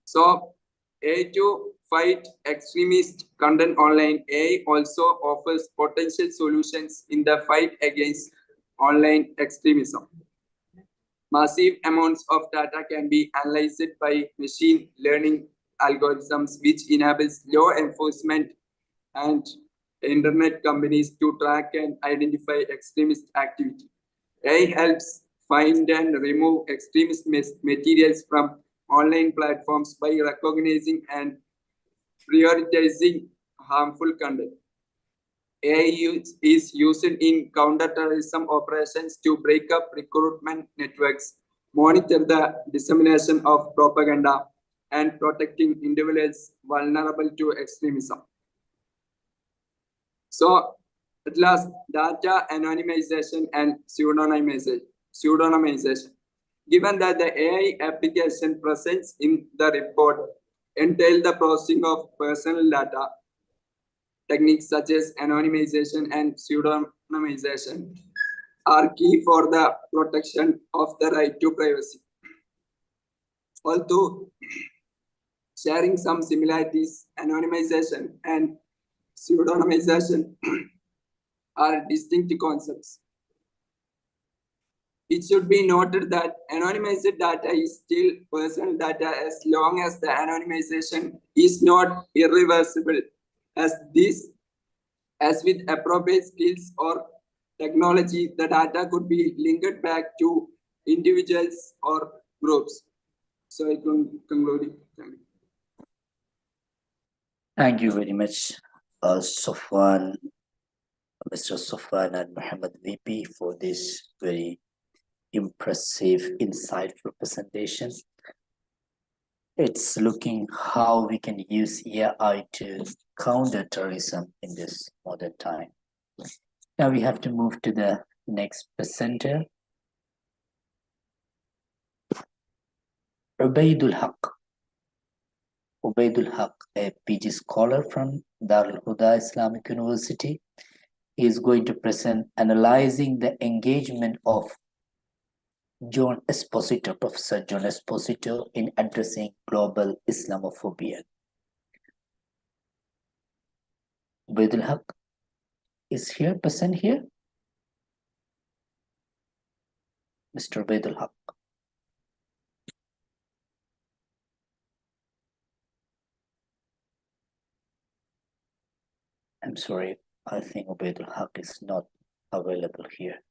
So AI to fight extremist content online, AI also offers potential solutions in the fight against online extremism. Massive amounts of data can be analyzed by machine learning algorithms, which enables law enforcement and internet companies to track and identify extremist activity. AI helps find and remove extremist materials from online platforms by recognizing and prioritizing harmful content. AI is used in counterterrorism operations to break up recruitment networks, monitor the dissemination of propaganda, and protecting individuals vulnerable to extremism. So, at last, data anonymization and pseudonymization. Given that the AI application presents in the report entail the processing of personal data, techniques such as anonymization and pseudonymization are key for the protection of the right to privacy. Although sharing some similarities, anonymization and pseudonymization are distinct concepts. It should be noted that anonymized data is still personal data as long as the anonymization is not irreversible, as with appropriate skills or technology, the data could be linked back to individuals or groups. So I can conclude. Thank you very much, Sofwan, Mr. Sofwan and Muhammad VP, for this very impressive, insightful presentation. It's looking how we can use AI to counter terrorism in this modern time. Now we have to move to the next presenter, Ubaidul Haq. Ubaidul Haq, a PG scholar from Darul Huda Islamic University, is going to present analyzing the engagement of John Esposito, Professor John Esposito, in addressing global Islamophobia. Ubaidul Haq is here, present here. Mr. Ubaidul Haq. I'm sorry, I think Ubaidul Haq is not available here.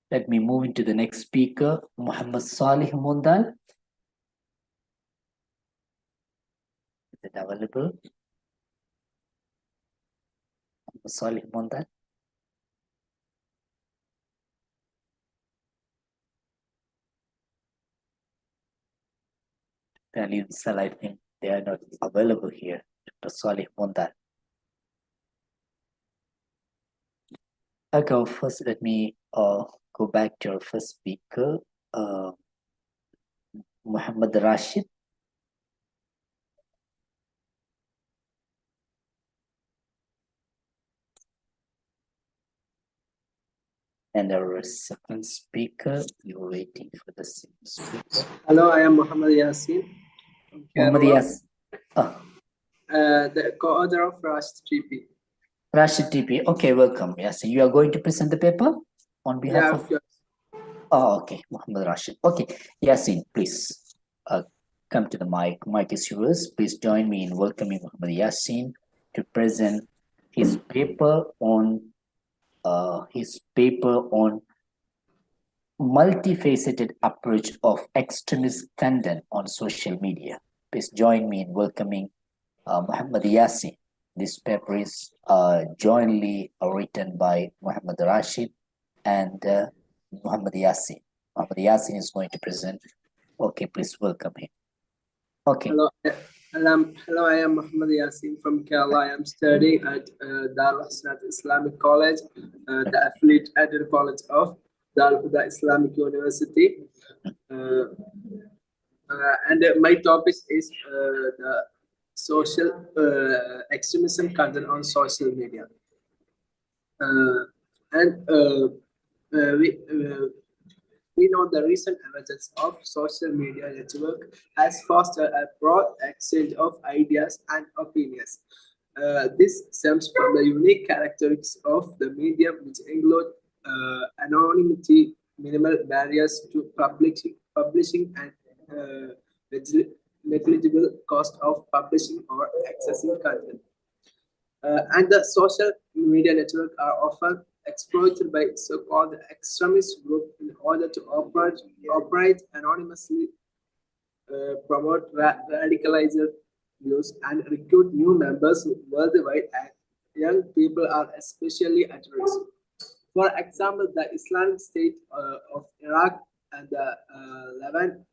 Let me move into the next speaker, Muhammad Salih Mundal. Is it available? Muhammad Salih Mundal. I think they are not available here. Dr. Salih Mundal. Okay, first let me go back to our first speaker, Muhammad Rashid. And our second speaker, we were waiting for the second speaker. Hello, I am Muhammad Yasin. Muhammad Yasin. The co-author of Rashid TP. Rashid TP. Okay, welcome. Yasin, you are going to present the paper on behalf of. Course. Oh, okay, Muhammad Rashid. Okay, Yasin, please come to the mic. Mic is yours. Please join me in welcoming Muhammad Yassin to present his paper on multifaceted approach of extremist content on social media. Please join me in welcoming Muhammad Yassin. This paper is jointly written by Muhammad Rashid and Muhammad Yassin. Muhammad Yassin is going to present. Okay, please welcome him. Okay. Hello, I am Muhammad Yassin from Kerala. I am studying at Darul Hasanat Islamic College, the affiliated college of Darul Huda Islamic University. And my topic is the social extremism content on social media. We know the recent emergence of social media network has fostered a broad exchange of ideas and opinions. This stems from the unique characteristics of the medium, which include anonymity, minimal barriers to publishing and negligible cost of publishing or accessing content. And the social media network are often exploited by so-called extremist groups in order to operate anonymously, promote radicalized views, and recruit new members worldwide. And young people are especially at risk. For example, the Islamic State of Iraq and the Levant,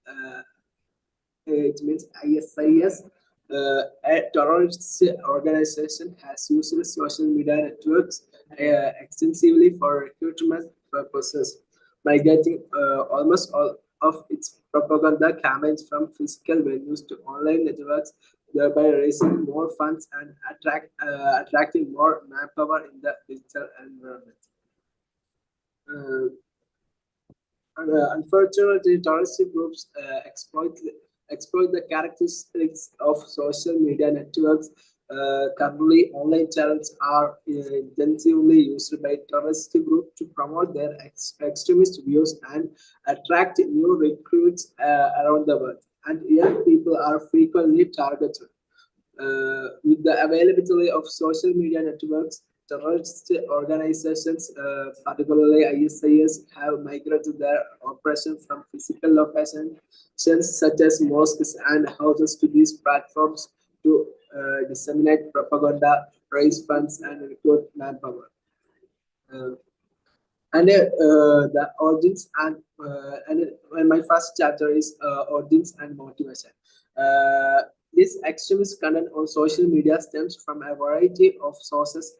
it means ISIS, a terrorist organization, has used social media networks extensively for recruitment purposes by getting almost all of its propaganda campaigns from physical venues to online networks, thereby raising more funds and attracting more manpower in the digital environment. Unfortunately, terrorist groups exploit the characteristics of social media networks. Currently, online channels are intensively used by terrorist groups to promote their extremist views and attract new recruits around the world. And young people are frequently targeted. With the availability of social media networks, terrorist organizations, particularly ISIS, have migrated their operation from physical locations such as mosques and houses to these platforms to disseminate propaganda, raise funds, and recruit manpower. The origins and my first chapter is origins and motivation. This extremist content on social media stems from a variety of sources,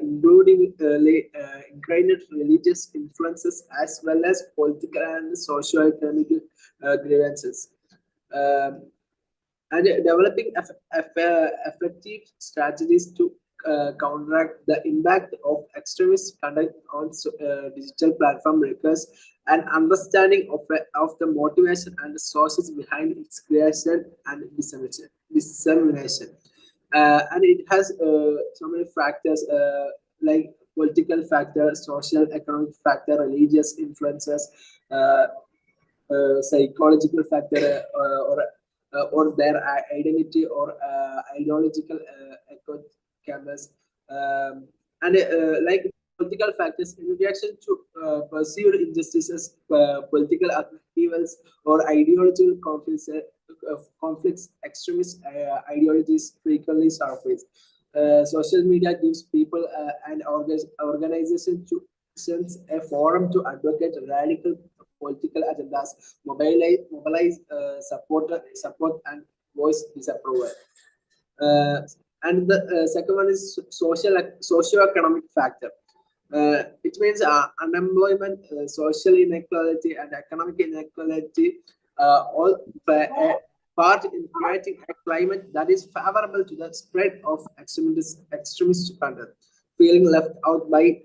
including ingrained religious influences as well as political and socio-economic grievances. And developing effective strategies to counteract the impact of extremist content on digital platform requires an understanding of the motivation and the sources behind its creation and dissemination. And it has so many factors like political factor, social, economic factor, religious influences, psychological factor, or their identity or ideological echo chambers, and like political factors in reaction to perceived injustices, political upheavals, or ideological conflicts, extremist ideologies frequently surface. Social media gives people and organizations a forum to advocate radical political agendas, mobilize support and voice disapproval. And the second one is socio-economic factor. It means unemployment, social inequality, and economic inequality all play a part in creating a climate that is favorable to the spread of extremist content. Feeling left out by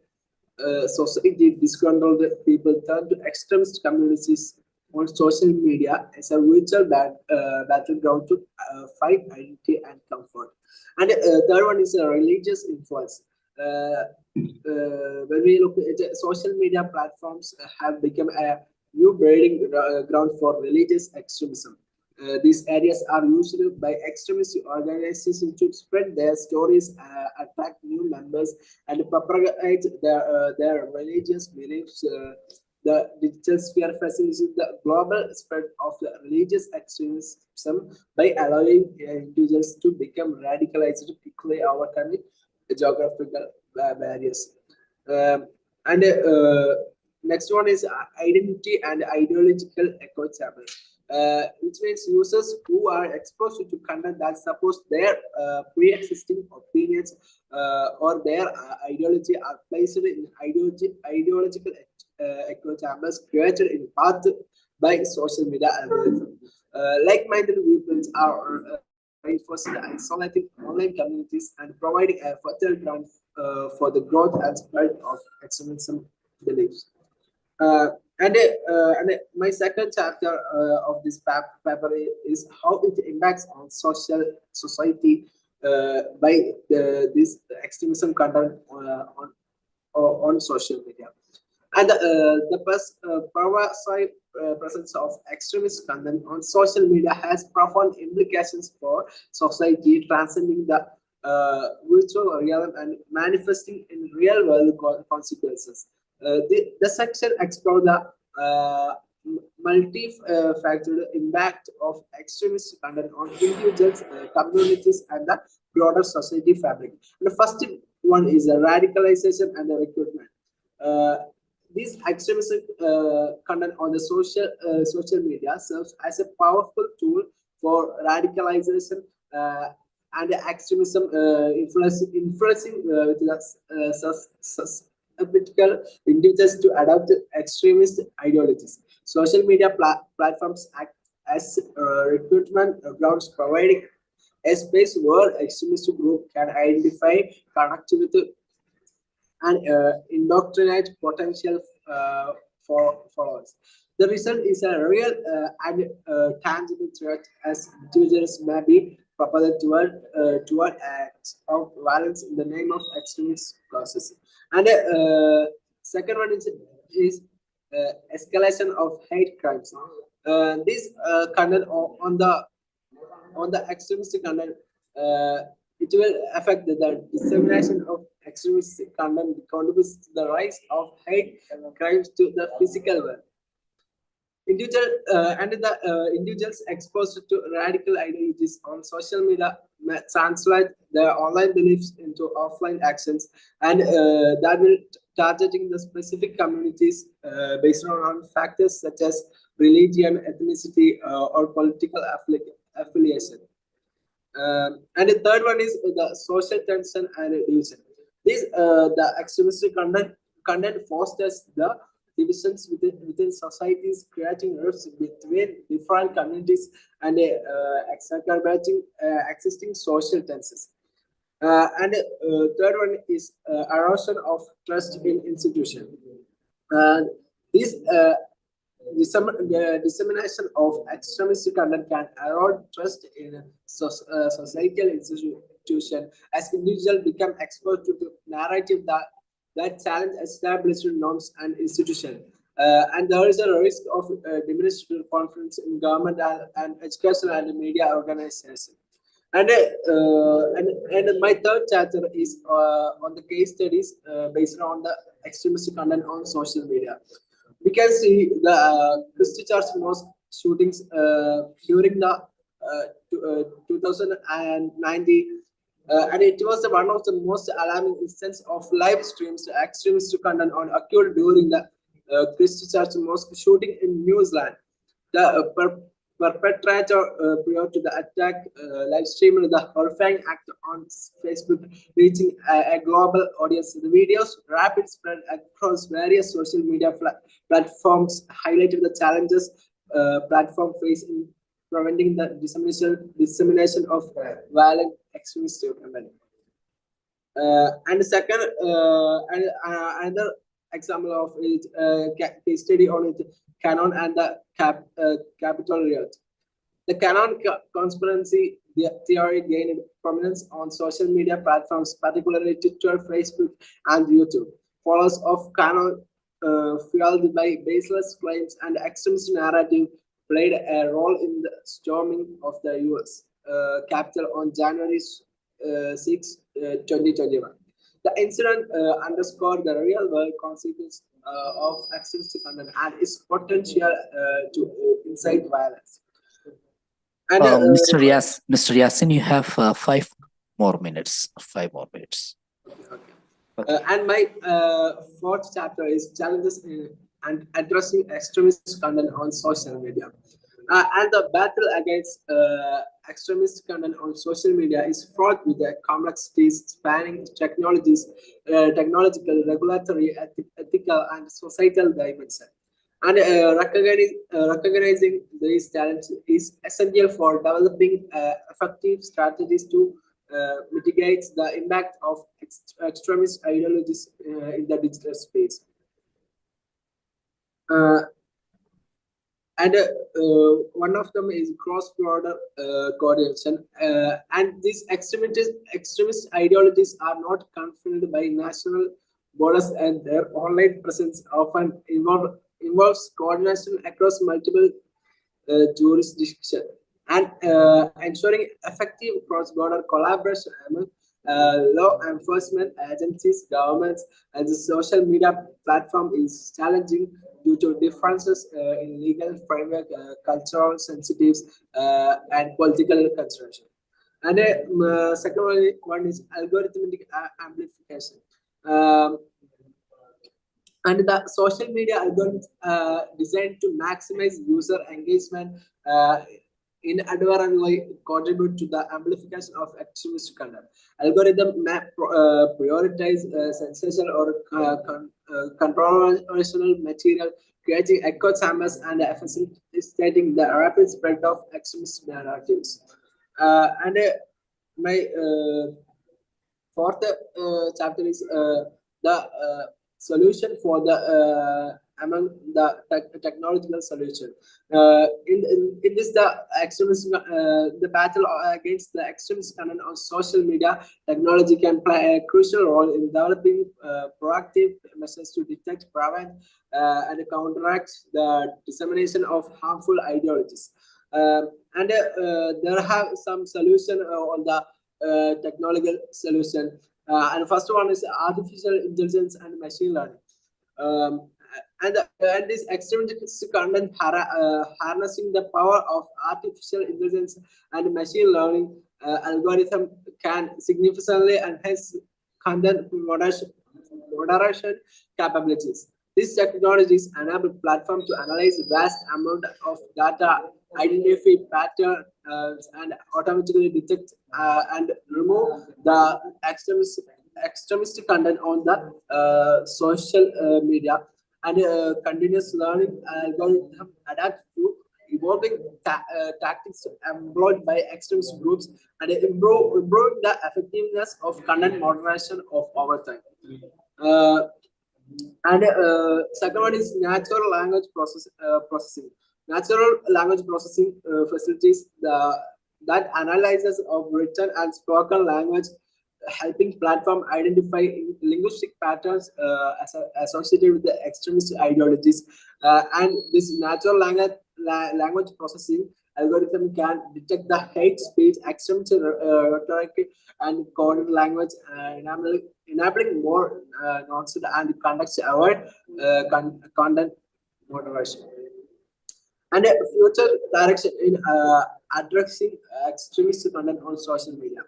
society, disgruntled people turn to extremist communities on social media as a virtual battleground to fight identity and comfort. And third one is a religious influence. When we look at it, social media platforms have become a new breeding ground for religious extremism. These areas are used by extremist organizations to spread their stories, attract new members, and propagate their religious beliefs. The digital sphere facilitates the global spread of the religious extremism by allowing individuals to become radicalized quickly, overcoming geographical barriers. Um, and Next one is identity and ideological echo chamber, which means users who are exposed to content that supports their pre-existing opinions or their ideology are placed in ideological echo chambers created in part by social media algorithms. Like-minded viewpoints are reinforcing the isolating online communities and providing a fertile ground for the growth and spread of extremism beliefs. And my second chapter of this paper is how it impacts on society by this extremism content on social media. And the pervasive presence of extremist content on social media has profound implications for society, transcending the virtual realm and manifesting in real world consequences. The section explores the multi-factorial impact of extremist content on individuals, communities, and the broader society fabric. The first one is the radicalization and the recruitment. This extremist content on the social media serves as a powerful tool for radicalization and extremism, influencing susceptible individuals to adopt extremist ideologies. Social media platforms act as recruitment grounds, providing a space where extremist group can identify, connect with, and indoctrinate potential for followers. The result is a real and tangible threat, as individuals may be propelled toward acts of violence in the name of extremist causes. And second one is escalation of hate crimes. This content on the extremist content, it will affect the dissemination of extremist content, contributes to the rise of hate crimes to the physical world. Individuals exposed to radical ideologies on social media may translate their online beliefs into offline actions, and that will targeting the specific communities based on factors such as religion, ethnicity, or political affiliation. And the third one is the social tension and division. This the extremistic content fosters the divisions within societies, creating rifts between different communities and exacerbating existing social tensions. Third one is erosion of trust in institutions. This the dissemination of extremist content can erode trust in societal institution, as individuals become exposed to the narrative that challenge established norms and institutions. And there is a risk of diminished confidence in government and educational and media organizations. And my third chapter is on the case studies based on the extremist content on social media. We can see the Christchurch mosque shootings during the 2019, and it was one of the most alarming instances of live streams extremist content on occurred during the Christchurch mosque shooting in New Zealand. The perpetrator prior to the attack live streamed the horrifying act on Facebook, reaching a global audience. The video's rapid spread across various social media platforms highlighted the challenges platform face in preventing the dissemination of violent extremist content. And the second, another example of it, case study on it, Canon and the Capitol Riot. The Canon conspiracy theory gained prominence on social media platforms, particularly Twitter, Facebook, and YouTube. Followers of Canon, fueled by baseless claims and extremist narrative, played a role in the storming of the US Capitol on January 6, 2021. The incident underscored the real-world consequences of extremist content and its potential to incite violence. And Mr. Yasin, you have 5 more minutes. 5 more minutes. And my fourth chapter is challenges in and addressing extremist content on social media. And the battle against extremist content on social media is fraught with the complexities spanning technologies, technological, regulatory, ethical, and societal dimensions. And recognizing these challenges is essential for developing effective strategies to mitigate the impact of extremist ideologies in the digital space. And one of them is cross-border coordination. And these extremist ideologies are not confined by national borders, and their online presence often involves coordination across multiple jurisdictions and ensuring effective cross-border collaboration among law enforcement agencies, governments, and the social media platform is challenging due to differences in legal framework, cultural sensitives, and political consideration. And second one is algorithmic amplification. And the social media algorithms designed to maximize user engagement inadvertently contribute to the amplification of extremist content. Algorithm prioritize sensational or controversial material, creating echo chambers and facilitating the rapid spread of extremist narratives. And my fourth chapter is the solution for the among the technological solution. In this, the extremism, the battle against the extremist content on social media, technology can play a crucial role in developing proactive measures to detect, prevent, and counteract the dissemination of harmful ideologies. And there have some solution on the technological solution. And first one is artificial intelligence and machine learning. And this extremist content harnessing the power of artificial intelligence and machine learning algorithm can significantly enhance content moderation capabilities. These technologies enable platforms to analyze vast amount of data, identify patterns, and automatically detect and remove the extremist content on the social media. And continuous learning algorithm adapt to evolving tactics employed by extremist groups and improving the effectiveness of content moderation of over time. And second one is natural language processing. Natural language processing facilities that analyzes of written and spoken language, helping platform identify linguistic patterns associated with the extremist ideologies. And this natural language processing algorithm can detect the hate speech, extremist rhetoric, and coded language, enabling more nuanced and context-aware content moderation. And a future direction in addressing extremist content on social media.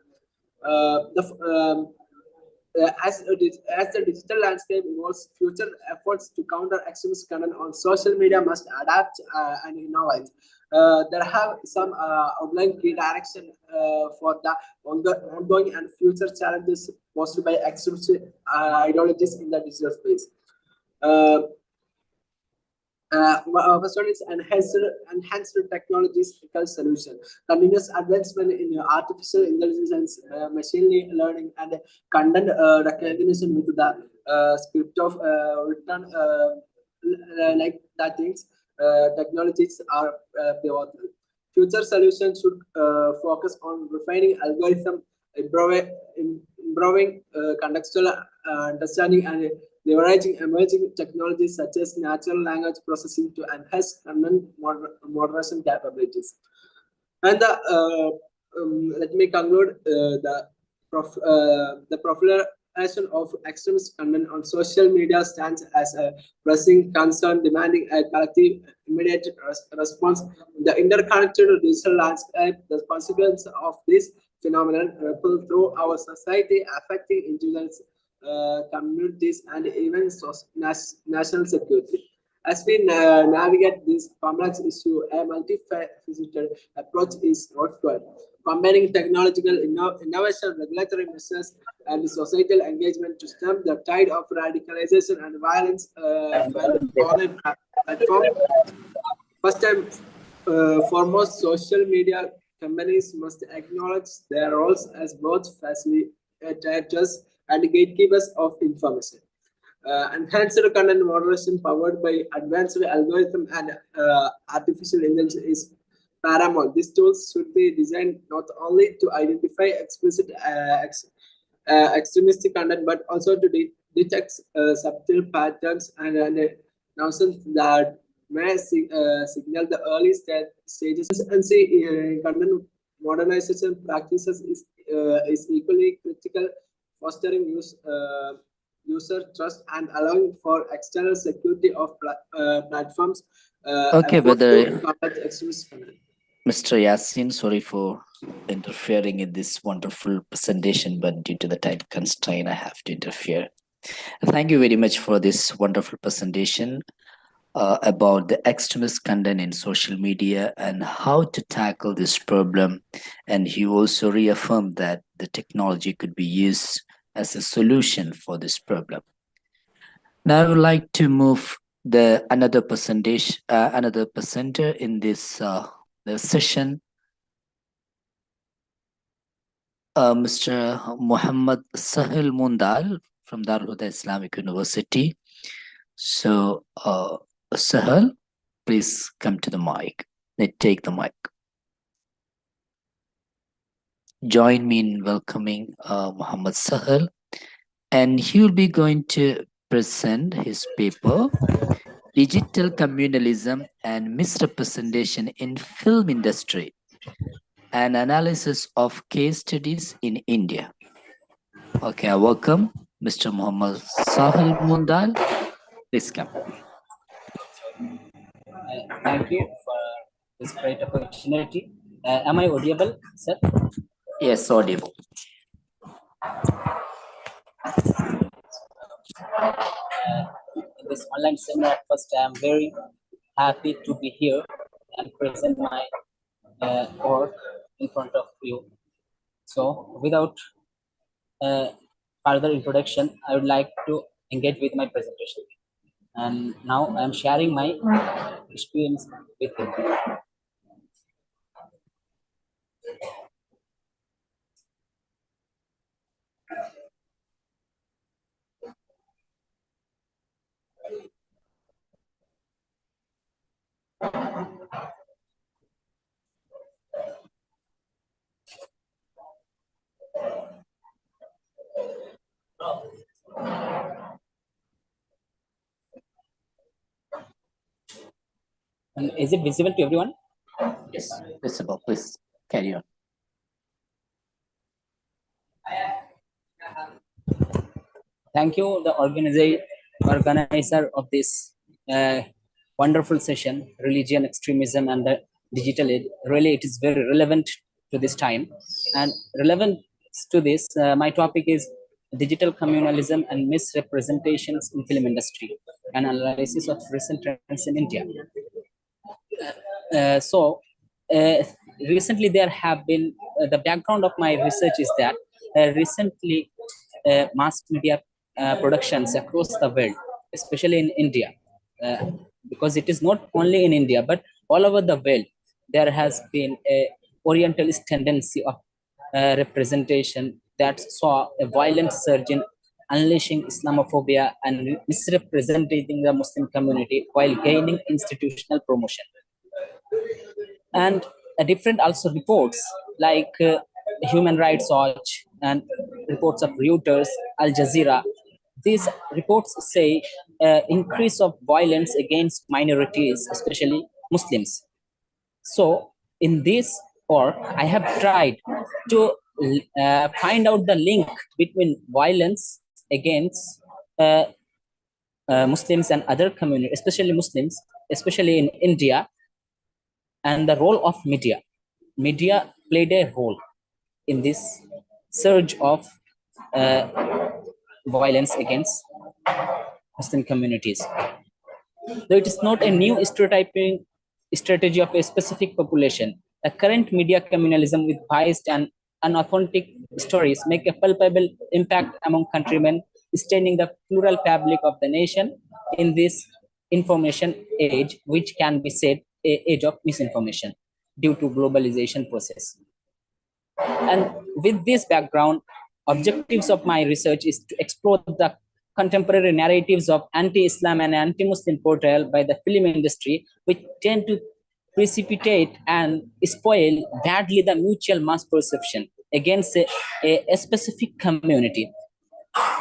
As the digital landscape evolves, future efforts to counter extremist content on social media must adapt and innovate. There have some outline key direction for the ongoing and future challenges posed by extremist ideologies in the digital space. First one is enhanced technologies solution. Continuous advancement in artificial intelligence, machine learning, and content recognition with the script of written like that things. Technologies are pivotal. Future solutions should focus on refining algorithm, improving contextual understanding, and leveraging emerging technologies such as natural language processing to enhance content moderation capabilities. And let me conclude the proliferation of extremist content on social media stands as a pressing concern demanding a collective immediate response. The interconnected digital landscape, the consequence of this phenomenon ripple through our society, affecting individuals, communities, and even national security. As we navigate this complex issue, a multifaceted approach is required, combining technological innovation, regulatory measures, and societal engagement to stem the tide of radicalization and violence on a platform. First and foremost, social media companies must acknowledge their roles as both facilitators and gatekeepers of information. Enhanced content moderation powered by advanced algorithm and artificial intelligence is paramount. These tools should be designed not only to identify explicit extremistic content, but also to detect subtle patterns and nonsense that may signal the early stages. And see, content modernization practices is equally critical, fostering user trust and allowing for external security of platforms. Okay, brother. Combat extremist content. Mr. Yasin, sorry for interfering in this wonderful presentation, but due to the time constraint, I have to interfere. Thank you very much for this wonderful presentation about the extremist content in social media and how to tackle this problem. And he also reaffirmed that the technology could be used as a solution for this problem. Now I would like to move another presenter in this the session, Mr. Muhammad Sahil Mundal from Darul Huda Islamic University. So, Sahil, please come to the mic. Take the mic. Join me in welcoming Muhammad Sahil, and he will be going to present his paper, Digital Communalism and Misrepresentation in Film Industry, an analysis of case studies in India. Okay, I welcome Mr. Muhammad Sahil Mundal. Please come. Thank you for this great opportunity. Am I audible, sir? Yes, audible. In this online seminar, first I am very happy to be here and present my work in front of you. So without further introduction, I would like to engage with my presentation. And now I am sharing my experience with you. And is it visible to everyone? Yes, visible. Please carry on. Thank you, the organizer of this wonderful session, Religion, Extremism, and the Digital Age. Really, it is very relevant to this time. And relevant to this, my topic is Digital Communalism and Misrepresentations in Film Industry, an analysis of recent trends in India. Recently there have been, the background of my research is that recently mass media productions across the world, especially in India, because it is not only in India, but all over the world, there has been a Orientalist tendency of representation that saw a violent surge in unleashing Islamophobia and misrepresenting the Muslim community while gaining institutional promotion. And different also reports like Human Rights Watch and reports of Reuters, Al Jazeera these reports say increase of violence against minorities, especially Muslims. So in this work, I have tried to find out the link between violence against Muslims and other communities, especially Muslims, especially in India, and the role of media. Media played a role in this surge of violence against Muslim communities. Though it is not a new stereotyping strategy of a specific population, the current media communalism with biased and unauthentic stories make a palpable impact among countrymen, staining the plural fabric of the nation in this information age, which can be said a age of misinformation due to globalization process. And with this background, objectives of my research is to explore the contemporary narratives of anti-Islam and anti-Muslim portrayal by the film industry, which tend to precipitate and spoil badly the mutual mass perception against a specific community.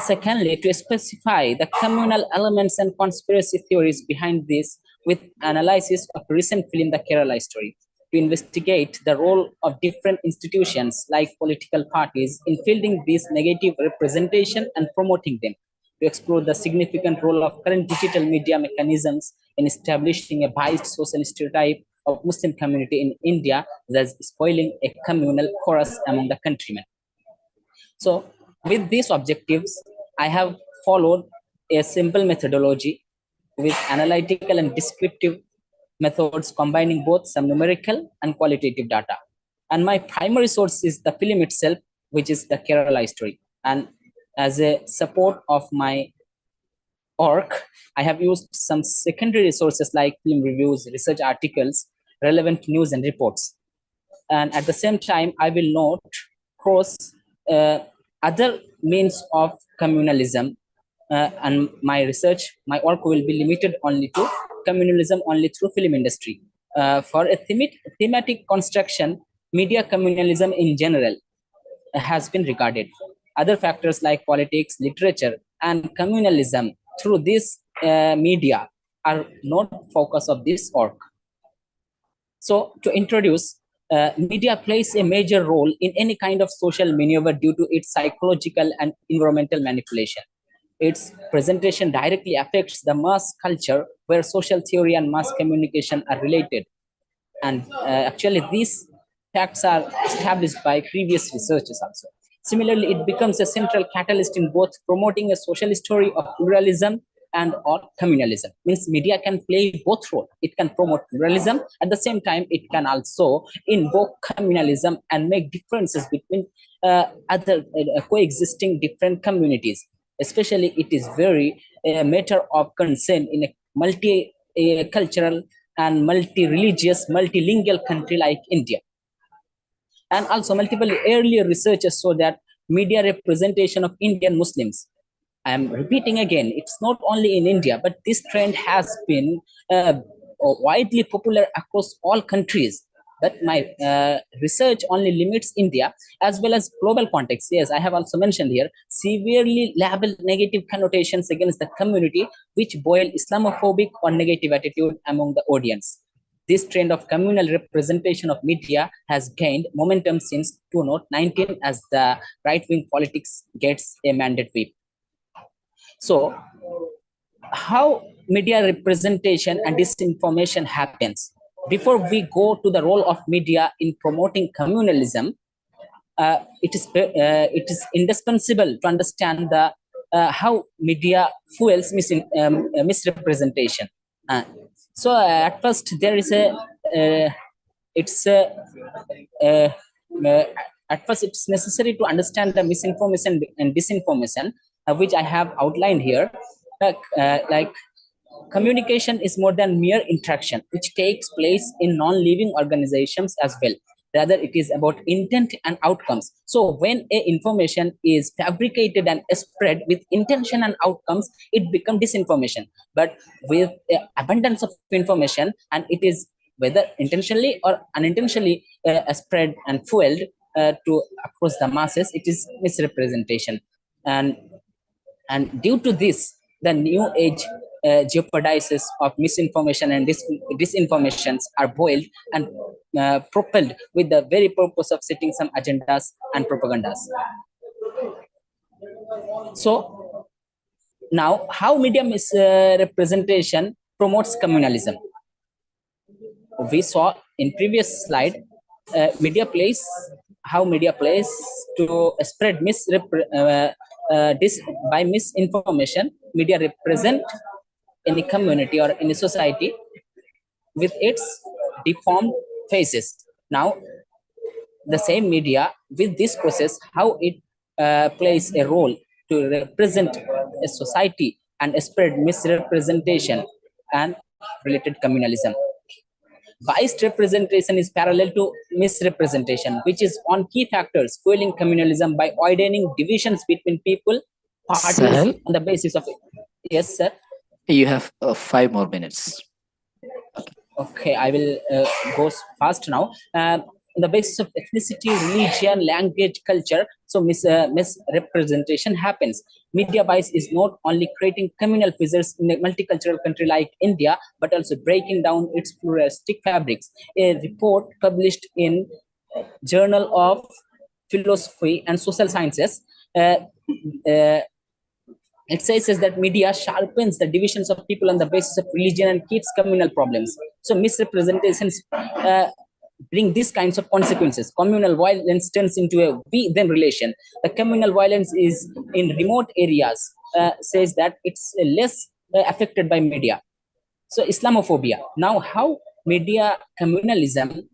Secondly, to specify the communal elements and conspiracy theories behind this with analysis of recent film, The Kerala Story, to investigate the role of different institutions like political parties in fielding this negative representation and promoting them, to explore the significant role of current digital media mechanisms in establishing a biased social stereotype of Muslim community in India, thus spoiling a communal chorus among the countrymen. So with these objectives, I have followed a simple methodology with analytical and descriptive methods combining both some numerical and qualitative data. And my primary source is the film itself, which is the Kerala Story. And as a support of my work, I have used some secondary resources like film reviews, research articles, relevant news and reports. And at the same time, I will not cross other means of communalism, and my research, my work will be limited only to communalism only through film industry. For a thematic construction, media communalism in general has been regarded. Other factors like politics, literature, and communalism through this media are not focus of this work. So to introduce, media plays a major role in any kind of social maneuver due to its psychological and environmental manipulation. Its presentation directly affects the mass culture where social theory and mass communication are related. And actually, these facts are established by previous researchers also. Similarly, it becomes a central catalyst in both promoting a social story of pluralism and or communalism. Means media can play both roles. It can promote pluralism, at the same time it can also invoke communalism and make differences between other coexisting different communities. Especially it is very matter of concern in a multi-cultural and multi-religious, multilingual country like India. And also multiple earlier researchers show that media representation of Indian Muslims, I am repeating again, it's not only in India, but this trend has been widely popular across all countries. But my research only limits India as well as global context. Yes, I have also mentioned here, severely labeled negative connotations against the community, which boil Islamophobic or negative attitude among the audience. This trend of communal representation of media has gained momentum since 2019 as the right-wing politics gets a mandate whip. So how media representation and disinformation happens? Before we go to the role of media in promoting communalism, it is indispensable to understand the how media fuels misrepresentation. So at first there is a at first it's necessary to understand the misinformation and disinformation, which I have outlined here. Like communication is more than mere interaction, which takes place in non-living organizations as well. Rather, it is about intent and outcomes. So when a information is fabricated and spread with intention and outcomes, it becomes disinformation. But with abundance of information, and it is whether intentionally or unintentionally spread and fueled to across the masses, it is misrepresentation. And And due to this, the new age jeopardizes of misinformation and disinformations are boiled and propelled with the very purpose of setting some agendas and propagandas. So now, how media misrepresentation promotes communalism? We saw in previous slide, how media plays to spread by misinformation. Media represent any community or any society with its deformed faces. Now, the same media with this process, how it plays a role to represent a society and spread misrepresentation and related communalism. Biased representation is parallel to misrepresentation, which is on key factors fueling communalism by widening divisions between people, parties, Sahel? on the basis of it. Yes, sir. You have 5 more minutes. Okay, I will go fast now. On the basis of ethnicity, religion, language, culture, so misrepresentation happens. Media bias is not only creating communal fissures in a multicultural country like India, but also breaking down its pluralistic fabrics. A report published in Journal of Philosophy and Social Sciences it says is that media sharpens the divisions of people on the basis of religion and keeps communal problems. So misrepresentations bring these kinds of consequences. Communal violence turns into a we-them relation. The communal violence is in remote areas, says that it's less affected by media. So Islamophobia. Now, how media communalism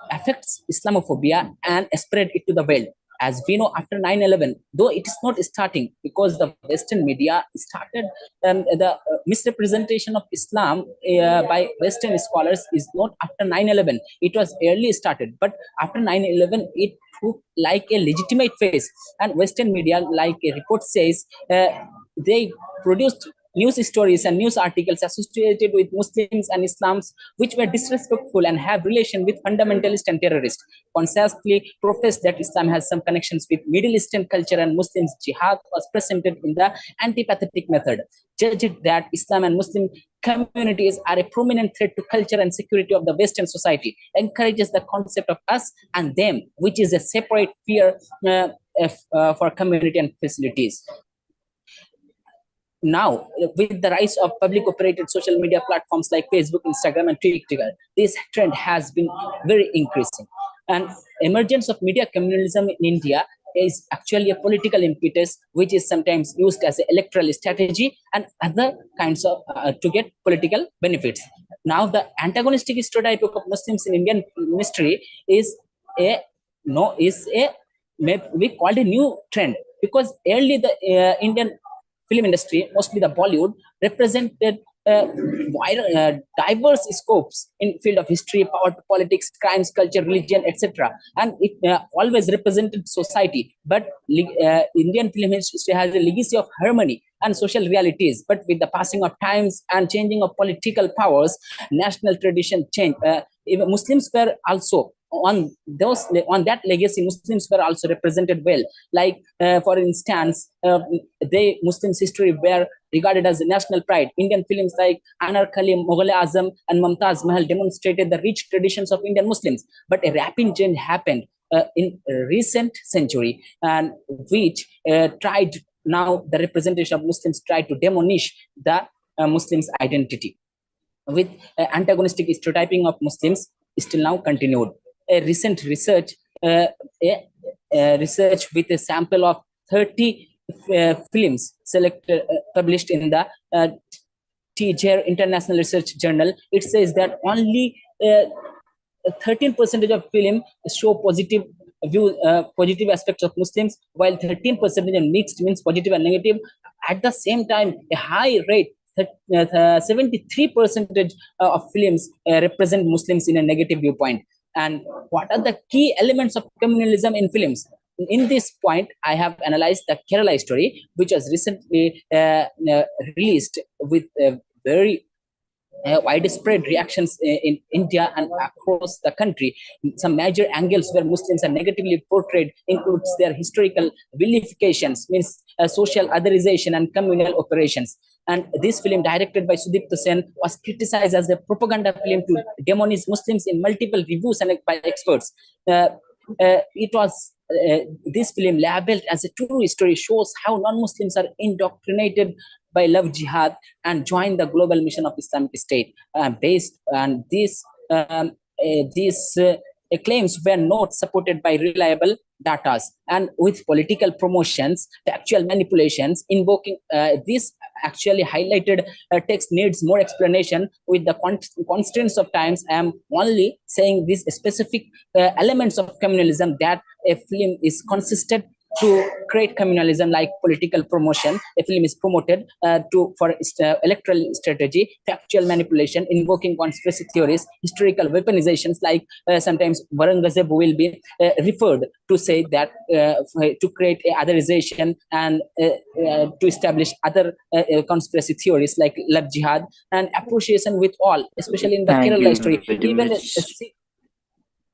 affects Islamophobia and spread it to the world. As we know, after 9/11, though it is not starting because the Western media started the misrepresentation of Islam by Western scholars is not after 9/11. It was early started, but after 9/11, it took like a legitimate phase. And Western media, like a report says, they produced news stories and news articles associated with Muslims and Islams which were disrespectful and have relation with fundamentalists and terrorists, consistently professed that Islam has some connections with Middle Eastern culture and Muslims. Jihad was presented in the antipathetic method, judged that Islam and Muslim communities are a prominent threat to culture and security of the Western society, encourages the concept of us and them, which is a separate fear for community and facilities. Now, with the rise of public operated social media platforms like Facebook, Instagram, and Twitter, this trend has been very increasing. And emergence of media communalism in India is actually a political impetus, which is sometimes used as an electoral strategy and other kinds of to get political benefits. Now, the antagonistic stereotype of Muslims in Indian history is we called a new trend, because early the Indian film industry, mostly the Bollywood, represented diverse scopes in field of history, power, politics, crimes, culture, religion, etc. And it always represented society. But Indian film history has a legacy of harmony and social realities. But with the passing of times and changing of political powers, national tradition changed. Even Muslims were also on that legacy. Muslims were also represented well. Like for instance, Muslims history were regarded as a national pride. Indian films like Anarkali, Mughal-e-Azam, and Mumtaz Mahal demonstrated the rich traditions of Indian Muslims. But a rapid change happened in recent century, and which tried now the representation of Muslims tried to demolish the Muslims' identity. With antagonistic stereotyping of Muslims still now continued. A recent research research with a sample of 30 films published in the TJR International Research Journal, it says that only 13% of film show positive aspects of Muslims, while 13% mixed, means positive and negative. At the same time, a high rate, 73% of films represent Muslims in a negative viewpoint. And what are the key elements of communalism in films? In this point, I have analyzed the Kerala story, which was recently released with a very widespread reactions in India and across the country. Some major angles where Muslims are negatively portrayed includes their historical vilifications, means social otherization and communal operations. And this film, directed by Sudipta Sen, was criticized as a propaganda film to demonize Muslims in multiple reviews and by experts. It was this film, labeled as a true story, shows how non-Muslims are indoctrinated by love jihad and join the global mission of Islamic State. Based on these claims were not supported by reliable data, and with political promotions, the actual manipulations invoking this actually highlighted text needs more explanation. With the constraints of times, I am only saying these specific elements of communalism that a film is consistent to create communalism, like political promotion. A film is promoted for electoral strategy, factual manipulation, invoking conspiracy theories, historical weaponizations, like sometimes Varangazeb will be referred to say that to create a otherization and to establish other conspiracy theories like love jihad and appreciation with all, especially in the Thank Kerala you story. very Even much.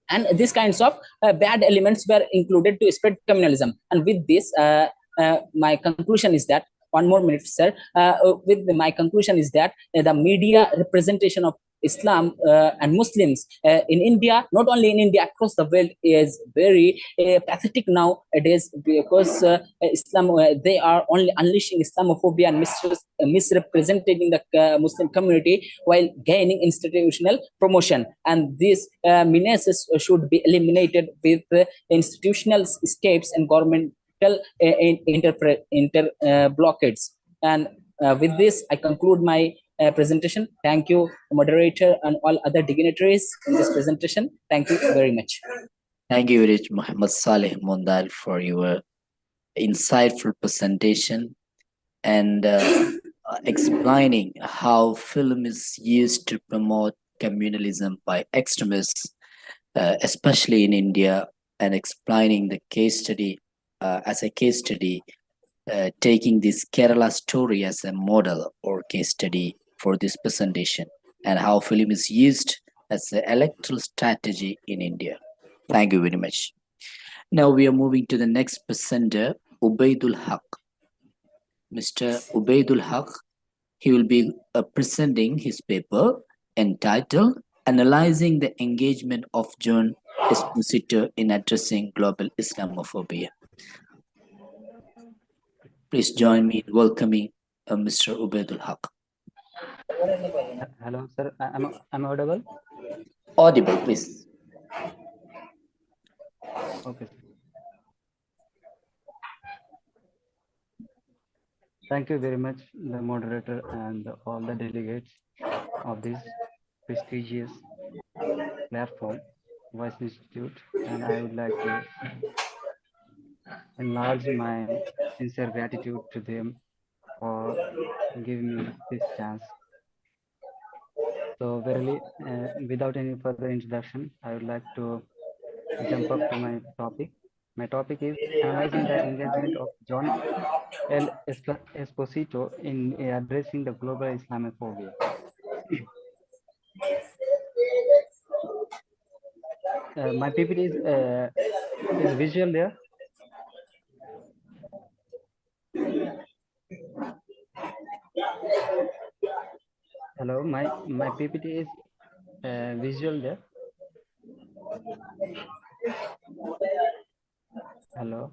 and these kinds of bad elements were included to spread communalism. And with this, my conclusion is that, one more minute, sir. My conclusion is that the media representation of Islam and Muslims in India, not only in India, across the world, is very pathetic nowadays, because Islam, they are only unleashing Islamophobia and misrepresenting the Muslim community while gaining institutional promotion. And these menaces should be eliminated with institutional escapes and governmental blockades. And with this, I conclude my presentation. Thank you, moderator, and all other dignitaries in this presentation. Thank you very much. Thank you very much, Muhammad Saleh Mondal, for your insightful presentation and explaining how film is used to promote communalism by extremists, especially in India, and explaining the case study as a case study, taking this Kerala story as a model or case study for this presentation, and how film is used as an electoral strategy in India. Thank you very much. Now we are moving to the next presenter, Ubaidul Haq. Mr. Ubaidul Haq, he will be presenting his paper entitled Analyzing the Engagement of John Esposito in Addressing Global Islamophobia. Please join me in welcoming Mr. Ubaidul Haq. Hello, sir. I'm audible? Audible, please. Okay. Thank you very much, the moderator and all the delegates of this prestigious platform, Voice Institute, and I would like to enlarge my sincere gratitude to them for giving me this chance. So verily, without any further introduction, I would like to jump up to my topic. My topic is analyzing the engagement of John L. Esposito in addressing the global Islamophobia. My PPT is visual there. Hello, my PPT is visual there. Hello.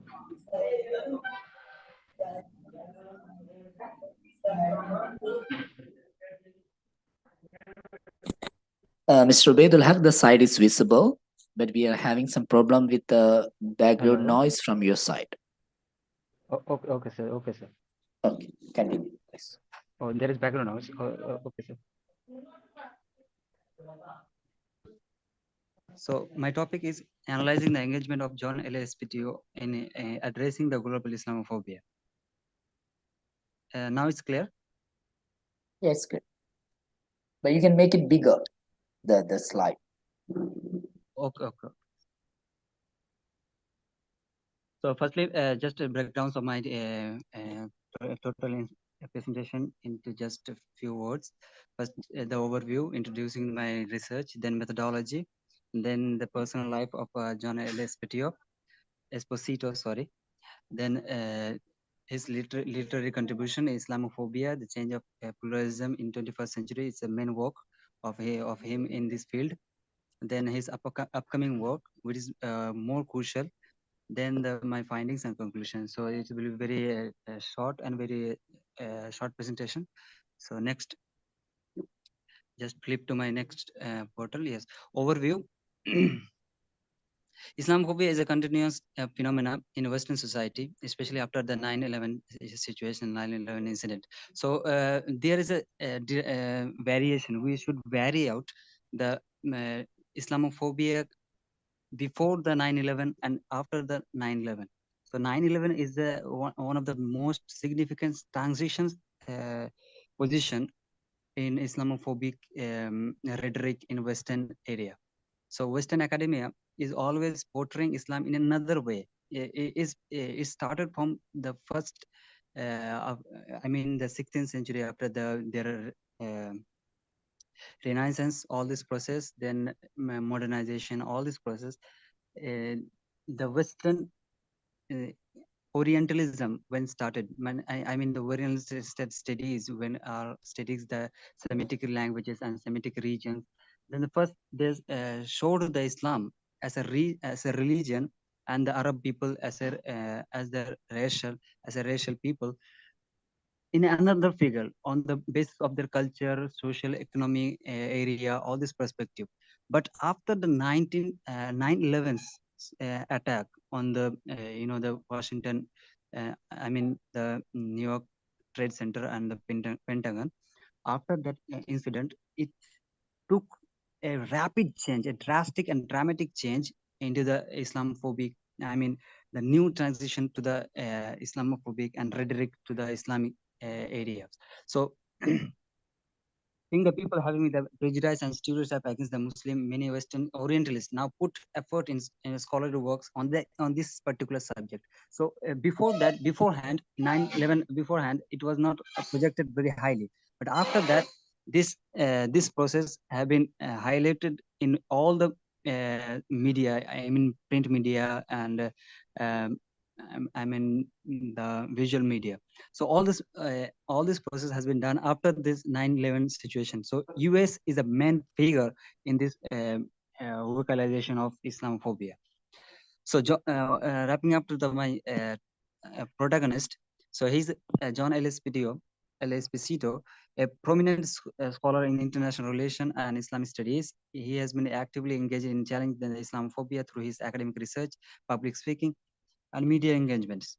Mr. Ubaidul Haq, the side is visible, but we are having some problem with the background Hello. noise from your side. Okay, sir. Okay, sir. Okay, continue, please. Oh, there is background noise. Okay, sir. So my topic is analyzing the engagement of John L. Esposito in addressing the global Islamophobia. Now it's clear? Yes, good. But you can make it bigger, the slide. Okay. So firstly, just a breakdown of my total presentation into just a few words. First, the overview, introducing my research, then methodology, then the personal life of John L. Esposito, sorry. Then his literary contribution, Islamophobia, the change of pluralism in 21st century. It's a main work of him in this field. Then his upcoming work, which is more crucial, then my findings and conclusions. So it will be very short and very short presentation. So next, just flip to my next portal. Yes, overview. Islamophobia is a continuous phenomena in Western society, especially after the 9/11 situation, 9/11 incident. So there is a variation. We should vary out the Islamophobia before the 9/11 and after the 9/11. So 9/11 is one of the most significant transitions position in Islamophobic rhetoric in Western area. So Western academia is always portraying Islam in another way. It started from the first, I mean, the 16th century after their Renaissance, all this process, then modernization, all this process. The Western Orientalism when started, I mean the Oriental studies when studies the Semitic languages and Semitic regions. Then the first they showed the Islam as a religion and the Arab people as a racial people in another figure on the basis of their culture, social, economy area, all this perspective. But after the 9/11 attack on the the Washington, I mean the New York Trade Center and the Pentagon, after that incident, it took a rapid change, a drastic and dramatic change into the Islamophobic, I mean, the new transition to the Islamophobic and rhetoric to the Islamic areas. So, think the people having the prejudice and stereotype against the Muslim, many Western Orientalists now put effort in scholarly works on this particular subject. So before that, beforehand, 9/11 beforehand, it was not projected very highly. But after that, this process have been highlighted in all the media. I mean, print media and I mean the visual media. So all this process has been done after this 9/11 situation. So US is a main figure in this vocalization of Islamophobia. So wrapping up to my protagonist. So he's John L. Esposito, a prominent scholar in international relations and Islamic studies. He has been actively engaged in challenging the Islamophobia through his academic research, public speaking, and media engagements.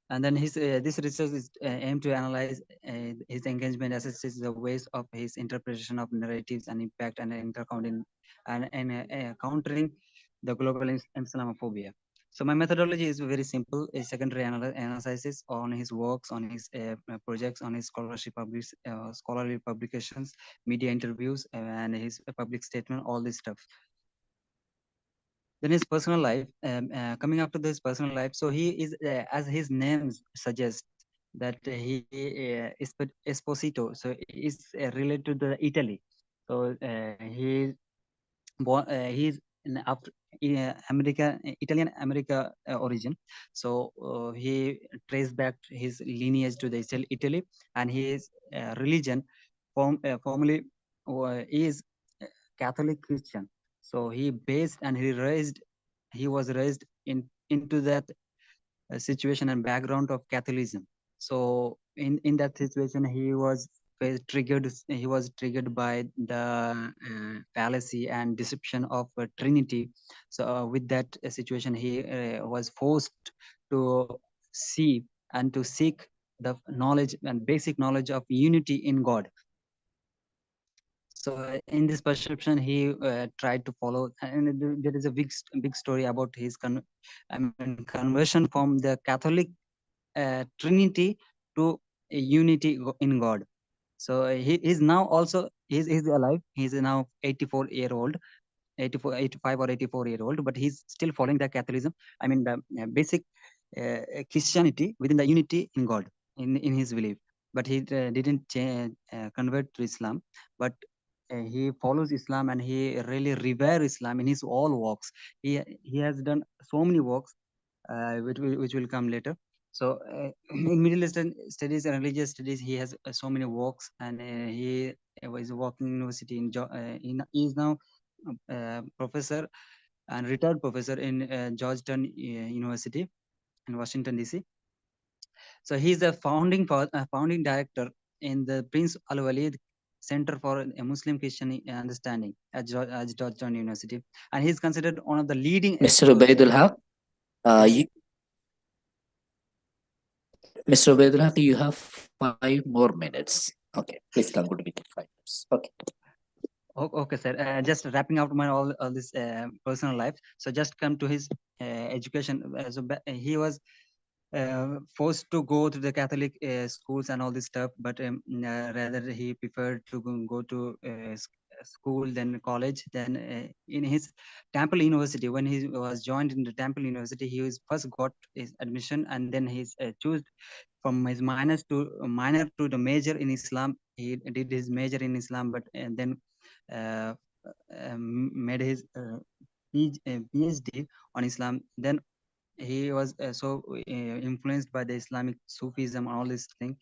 And then this research is aimed to analyze his engagement, assesses the ways of his interpretation of narratives and impact and countering the global Islamophobia. So my methodology is very simple: a secondary analysis on his works, on his projects, on his scholarly publications, media interviews, and his public statement, all this stuff. Then his personal life, coming after this personal life. So he is, as his name suggests, that he is Esposito. So is related to Italy. So he's in Italian America origin. So he traced back his lineage to the Italy, and his religion formally is Catholic Christian. So he was raised into that situation and background of Catholicism. So in that situation, he was triggered by the fallacy and deception of Trinity. So with that situation, he was forced to see and to seek the knowledge and basic knowledge of unity in God. So in this perception, he tried to follow, and there is a big story about his conversion from the Catholic Trinity to a unity in God. So he is now also he's alive. He's now 84-year-old, 85 or 84-year-old, but he's still following the Catholicism. I mean the basic Christianity within the unity in God. in his belief, but he didn't convert to Islam, but he follows Islam and he really revere Islam in his all walks. He has done so many walks, which will come later. So in Middle Eastern studies and religious studies, he has so many walks, and he was working university he is now professor and retired professor in Georgetown University in Washington DC. So he's a founding director in the Prince Al Walid Center for a Muslim Christian Understanding at Georgetown University, and he's considered one of the leading Mr. experts. Ubaidullah, Mr. Ubaidullah, you have 5 more minutes. Okay, please conclude with 5 minutes. Okay. Okay, sir. Just wrapping up my all this personal life. So just come to his education. He was forced to go to the Catholic schools and all this stuff, but rather he preferred to go to school, then college. Then in his Temple University, when he was joined in the Temple University, he was first got his admission, and then he's chose from his minor to the major in Islam. He did his major in Islam, but then made his PhD on Islam. Then he was so influenced by the Islamic Sufism and all this thing.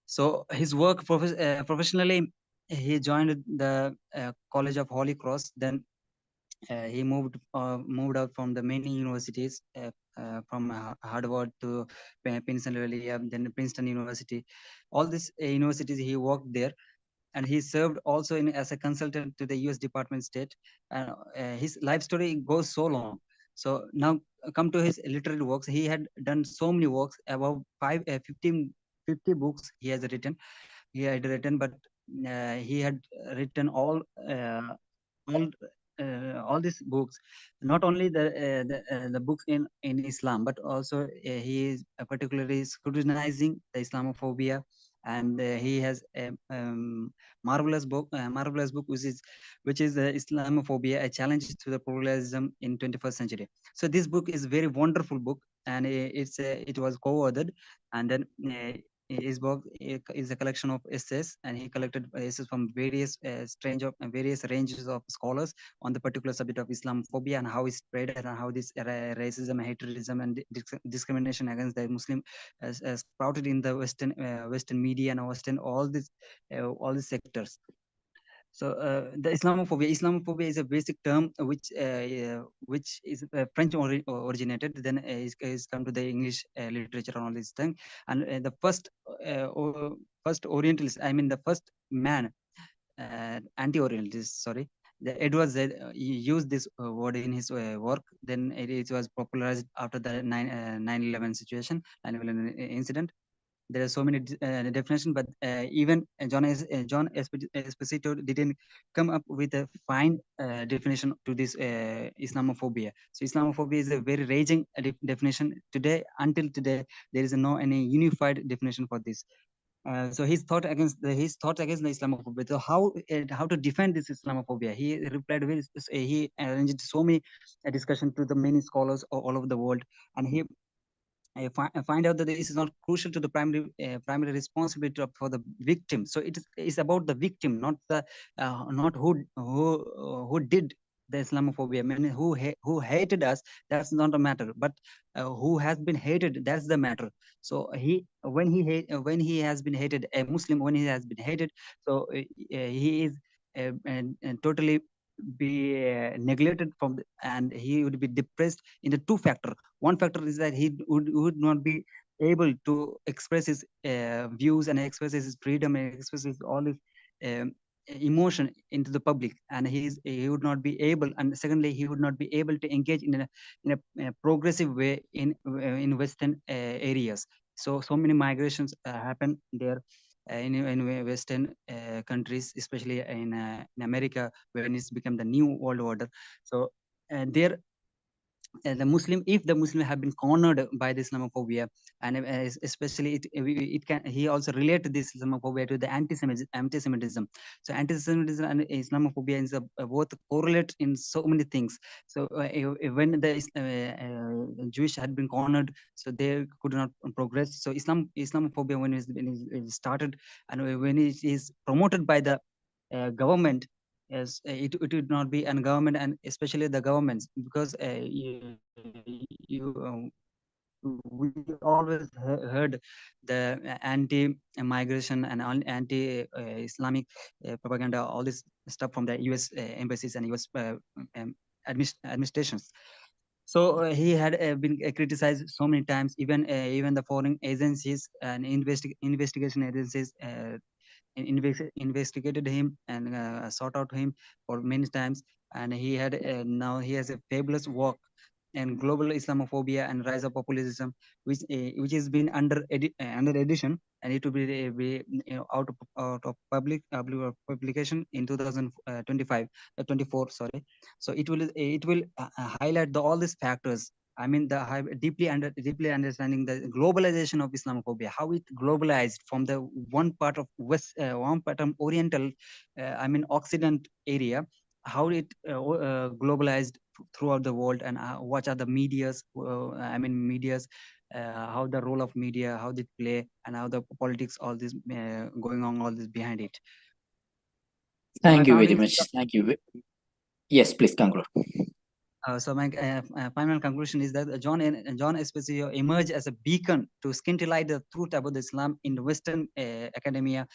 So his work professionally, he joined the College of Holy Cross. Then he moved out from the many universities, from Harvard to Pennsylvania, then Princeton University. All these universities he worked there, and he served also as a consultant to the U.S. Department of State. And his life story goes so long. So now come to his literary works. He had done so many works, about 50 books he has written. He had written, but he had written all these books, not only the books in Islam, but also he is particularly scrutinizing the Islamophobia, and he has a marvelous book, which is Islamophobia: A Challenge to the Pluralism in 21st Century. So this book is very wonderful book, and it was co-authored, and then his book is a collection of essays, and he collected essays from various various ranges of scholars on the particular subject of Islamophobia and how it's spread, and how this racism, hatredism, and discrimination against the Muslim sprouted in the Western media and Western all these sectors. So the Islamophobia is a basic term which is French originated, then is come to the English literature and all this thing. And the first Orientalist, I mean the first man, anti-Orientalist, sorry, Edward Said used this word in his work. Then it was popularized after the 9/11 situation, 9/11 incident. There are so many definitions, but even John Esposito didn't come up with a fine definition to this Islamophobia. So Islamophobia is a very raging definition today. Until today, there is no any unified definition for this. So his thought against the Islamophobia. So how to defend this Islamophobia? He replied he arranged so many discussion to the many scholars all over the world, and he find out that this is not crucial to the primary responsibility for the victim. So it is about the victim, not the not who did the Islamophobia. I mean, who hated us, that's not a matter, but who has been hated, that's the matter. So when he has been hated, a Muslim, when he has been hated, so he is totally be neglected from and he would be depressed in the two factor. One factor is that he would not be able to express his views and express his freedom and express his all his emotion into the public, and he would not be able. And secondly, he would not be able to engage in a progressive way in Western areas. So many migrations happen there in Western countries, especially in America, when it's become the new world order. So there the Muslim, if the Muslim have been cornered by the Islamophobia, and especially it can, he also relate this Islamophobia to the anti-Semitism. So anti-Semitism and Islamophobia is both correlate in so many things. So when the Jewish had been cornered, so they could not progress. So Islamophobia, when it started, and when it is promoted by the government, as it would not be an government, and especially the governments, because we always heard the anti-migration and anti-Islamic propaganda, all this stuff from the US embassies and US administrations. So he had been criticized so many times. Even the foreign agencies and investigation agencies investigated him and sought out him for many times. And he had now he has a fabulous work and global Islamophobia and rise of populism, which has been under edition, and it will be out of publication in 2025 24, sorry. So it will highlight all these factors. I mean, deeply understanding the globalization of Islamophobia, how it globalized from the one part of one part of Oriental, I mean Occident area, how it globalized throughout the world, and what are the medias, how the role of media, how they play, and how the politics, all this going on, all this behind it. So Thank you very much. Thank you. Yes, please conclude. So my final conclusion is that John Esposito emerged as a beacon to scintillate the truth about Islam in the Western academia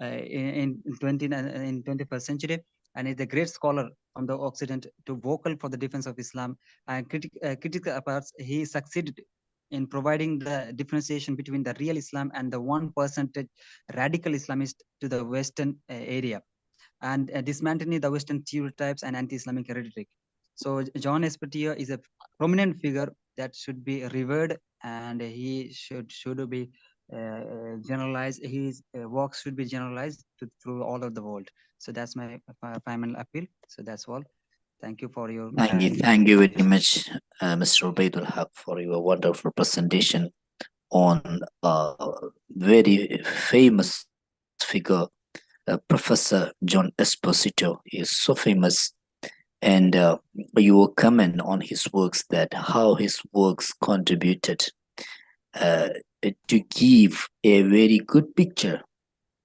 in 21st century, and is a great scholar from the Occident to vocal for the defense of Islam. And critical apart, he succeeded in providing the differentiation between the real Islam and the 1% radical Islamist to the Western area, and dismantling the Western stereotypes and anti-Islamic rhetoric. So John Esposito is a prominent figure that should be revered, and he should be generalized. His works should be generalized through all of the world. So that's my final appeal. So that's all. Thank you for your. Thank you very much, Mr. Ubaidul Haq, for your wonderful presentation on a very famous figure, Professor John Esposito. He is so famous, and you will comment on his works, that how his works contributed to give a very good picture,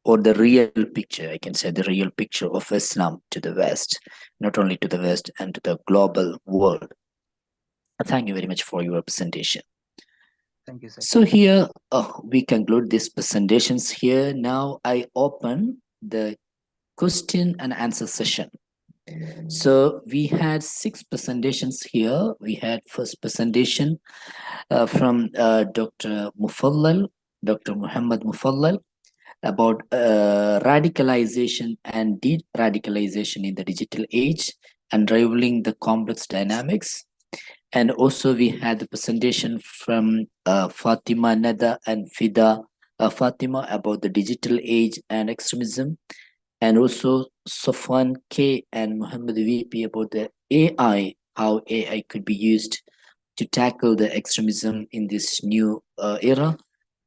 or the real picture, I can say the real picture of Islam to the West, not only to the West and to the global world. Thank you very much for your presentation. Thank you, sir. So here we conclude these presentations here. Now I open the question and answer session. So we had 6 presentations here. We had first presentation from Dr. Mufallal, Dr. Muhammad Mufallal, about radicalization and de-radicalization in the digital age, unraveling the complex dynamics. And also we had the presentation from Fatima Nada and Fida Fatima about the digital age and extremism, and also Sofwan K and Muhammad VP about the AI, how AI could be used to tackle the extremism in this new era,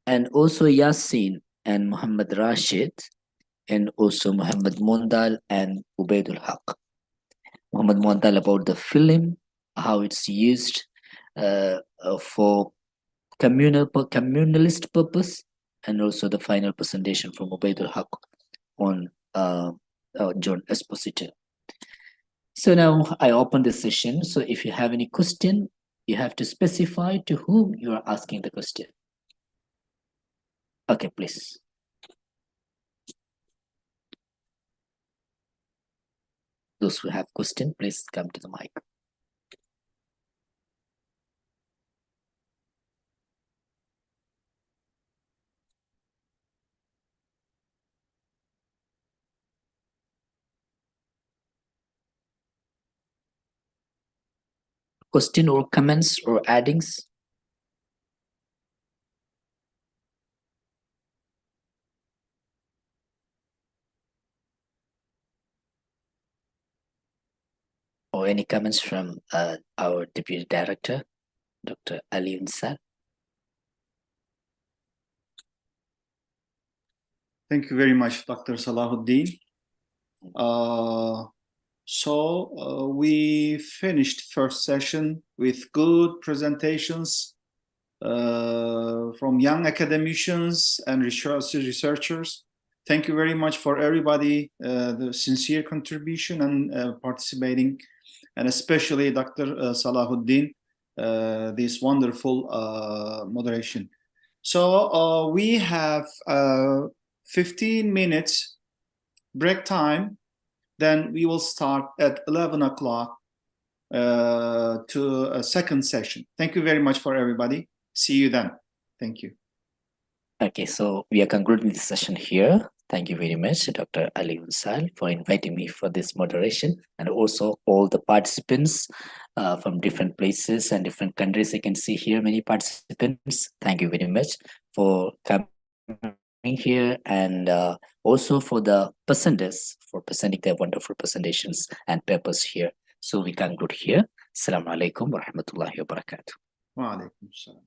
and also Yasin and Muhammad Rashid, and also Muhammad Mondal and Ubaidul Haq. Muhammad Mondal about the film, how it's used for communalist purpose, and also the final presentation from Ubaidul Haq on John Esposito. So now I open the session. So if you have any question, you have to specify to whom you are asking the question. Okay, please. Those who have question, please come to the mic. Question or comments or addings? or any comments from our Deputy Director, Dr. Ali Unsal? Thank you very much, Dr. Salahuddin. We finished first session with good presentations from young academicians and researchers. Thank you very much for everybody, the sincere contribution and participating, and especially Dr. Salahuddin, this wonderful moderation. So we have 15 minutes break time. Then we will start at 11 o'clock to a second session. Thank you very much for everybody. See you then. Thank you. Okay, so we are concluding this session here. Thank you very much, Dr. Ali Unsal, for inviting me for this moderation, and also all the participants from different places and different countries. I can see here many participants. Thank you very much for coming here, and also for the presenters for presenting their wonderful presentations and papers here. So we conclude here. Assalamu alaikum wa rahmatullahi wa barakatuh. Wa alaikum salam.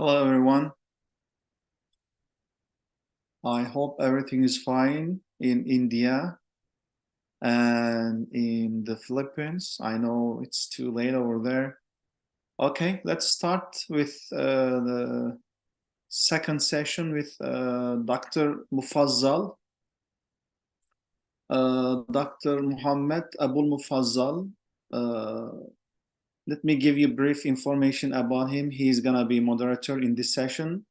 Hello, everyone. I hope everything is fine in India and in the Philippines. I know it's too late over there. Okay, let's start with the second session with Dr. Mufazzal. Dr. Muhammad Abul Mufazzal. Let me give you brief information about him. He's gonna be moderator in this session.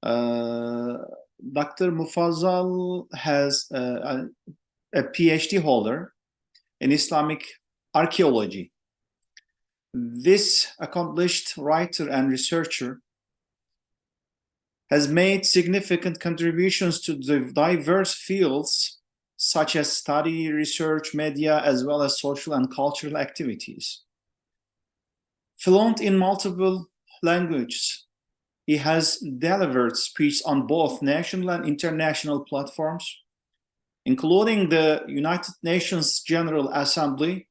Dr. Mufazzal has a PhD holder in Islamic archaeology. This accomplished writer and researcher has made significant contributions to the diverse fields such as study, research, media, as well as social and cultural activities. Fluent in multiple languages, he has delivered speeches on both national and international platforms, including the United Nations General Assembly,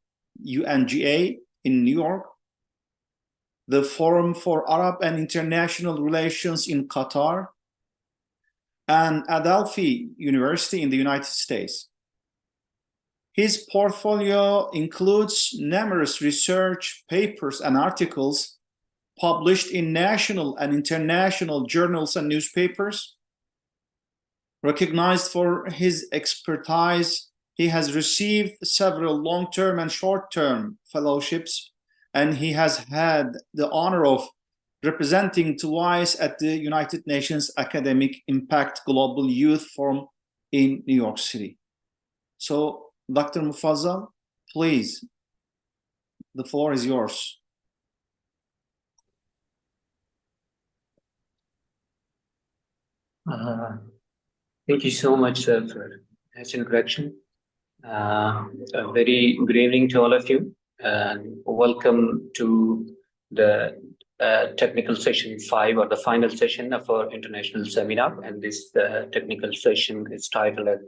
UNGA, in New York, the Forum for Arab and International Relations in Qatar, and Adelphi University in the United States. His portfolio includes numerous research papers and articles published in national and international journals and newspapers. Recognized for his expertise, he has received several long-term and short-term fellowships, and he has had the honor of representing twice at the United Nations Academic Impact Global Youth Forum in New York City. So, Dr. Mufazzal, please, the floor is yours. Thank you so much, sir, for that introduction. A very good evening to all of you, and welcome to the technical session 5, or the final session of our international seminar. And this technical session is titled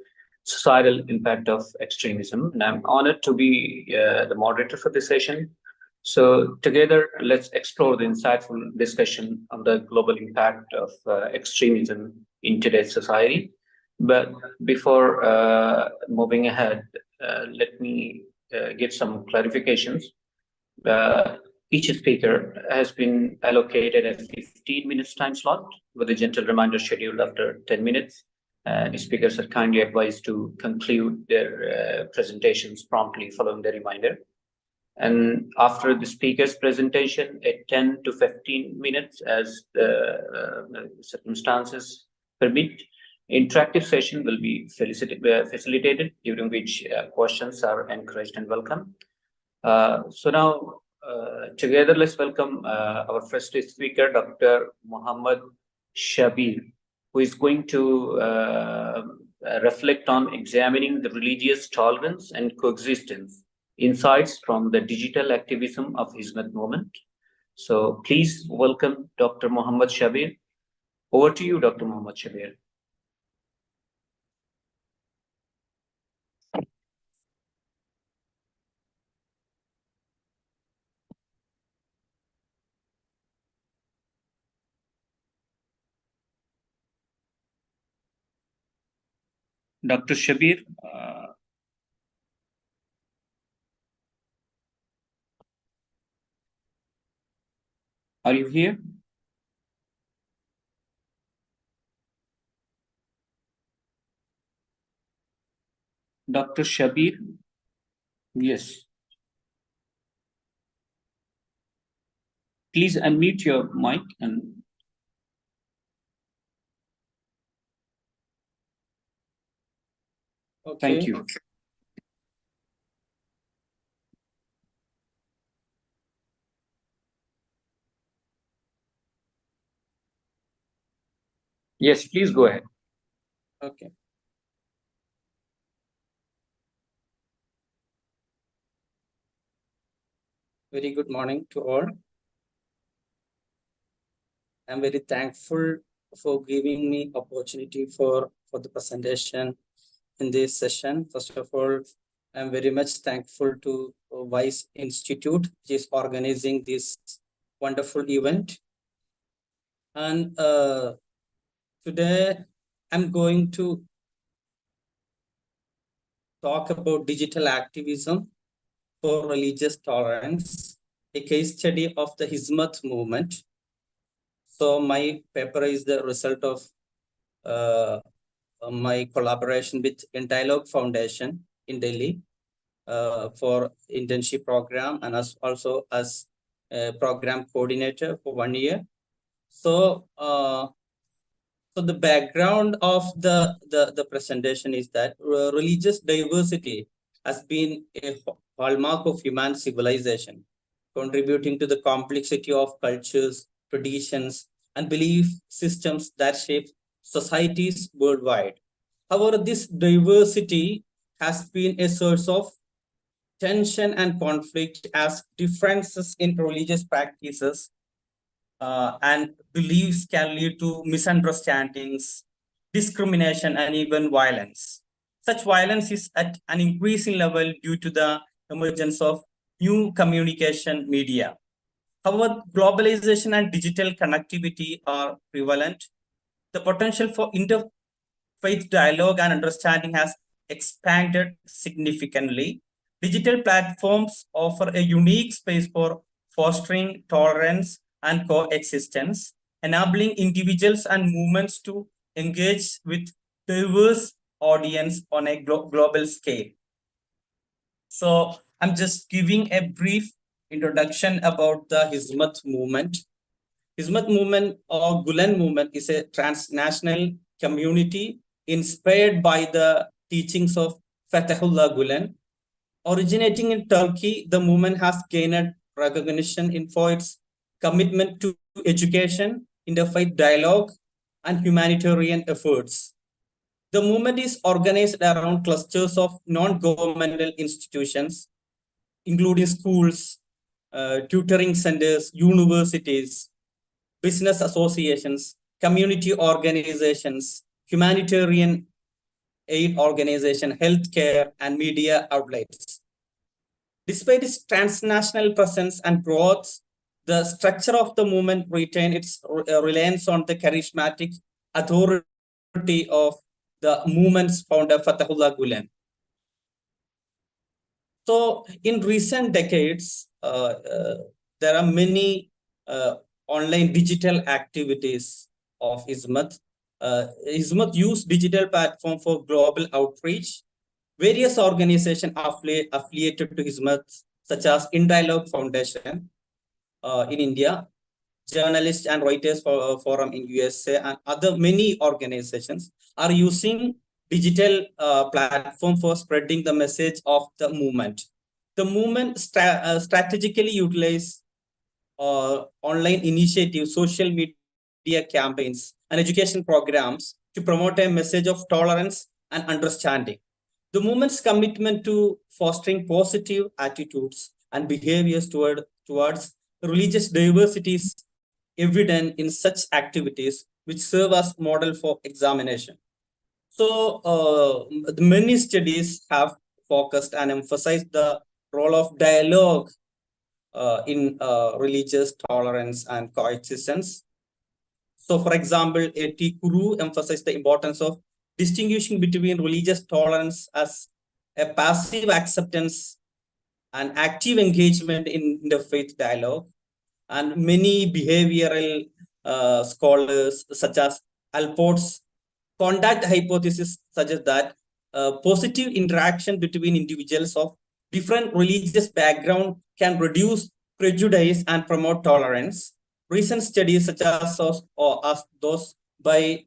Societal Impact of Extremism. And I'm honored to be the moderator for this session. So together, let's explore the insightful discussion on the global impact of extremism in today's society. But before moving ahead, let me give some clarifications. Each speaker has been allocated a 15-minute time slot with a gentle reminder scheduled after 10 minutes. The speakers are kindly advised to conclude their presentations promptly following the reminder. And after the speaker's presentation, at 10 to 15 minutes, as the circumstances permit, interactive session will be facilitated, during which questions are encouraged and welcome. So now, together, let's welcome our first speaker, Dr. Muhammad Shabir, who is going to reflect on examining the religious tolerance and coexistence insights from the digital activism of Hizmet movement. So please welcome Dr. Muhammad Shabir. Over to you, Dr. Muhammad Shabir. Dr. Shabir, are you here? Dr. Shabir? Yes. Please unmute your mic and okay. Thank you. Yes, please go ahead. Okay. Very good morning to all. I'm very thankful for giving me opportunity for the presentation in this session. First of all, I'm very much thankful to Vice Institute, which is organizing this wonderful event. And today I'm going to talk about digital activism for religious tolerance, a case study of the Hizmat movement. So my paper is the result of my collaboration with In Dialogue Foundation in Delhi for internship program, and also as a program coordinator for 1 year. So so the background of the presentation is that religious diversity has been a hallmark of human civilization, contributing to the complexity of cultures, traditions, and belief systems that shape societies worldwide. However, this diversity has been a source of tension and conflict as differences in religious practices and beliefs can lead to misunderstandings, discrimination, and even violence. Such violence is at an increasing level due to the emergence of new communication media. However, globalization and digital connectivity are prevalent. The potential for interfaith dialogue and understanding has expanded significantly. Digital platforms offer a unique space for fostering tolerance and coexistence, enabling individuals and movements to engage with diverse audience on a global scale. So I'm just giving a brief introduction about the Hizmat movement. Hizmat movement or Gulen movement is a transnational community inspired by the teachings of Fethullah Gulen. Originating in Turkey, the movement has gained recognition for its commitment to education, interfaith dialogue, and humanitarian efforts. The movement is organized around clusters of non-governmental institutions, including schools, tutoring centers, universities, business associations, community organizations, humanitarian aid organization, healthcare, and media outlets. Despite its transnational presence and growth, the structure of the movement retained its reliance on the charismatic authority of the movement's founder, Fethullah Gulen. So in recent decades, there are many online digital activities of Hizmat. Hizmat use digital platform for global outreach. Various organizations affiliated to Hizmat, such as In Dialogue Foundation in India, Journalists and Writers Forum in USA, and other many organizations are using digital platform for spreading the message of the movement. The movement strategically utilize online initiatives, social media campaigns, and education programs to promote a message of tolerance and understanding. The movement's commitment to fostering positive attitudes and behaviors towards religious diversity is evident in such activities, which serve as model for examination. So many studies have focused and emphasized the role of dialogue in religious tolerance and coexistence. So, for example, A.T. Kuru emphasized the importance of distinguishing between religious tolerance as a passive acceptance and active engagement in the faith dialogue. And many behavioral scholars, such as Alport's contact hypothesis, suggests that positive interaction between individuals of different religious background can reduce prejudice and promote tolerance. Recent studies such as those by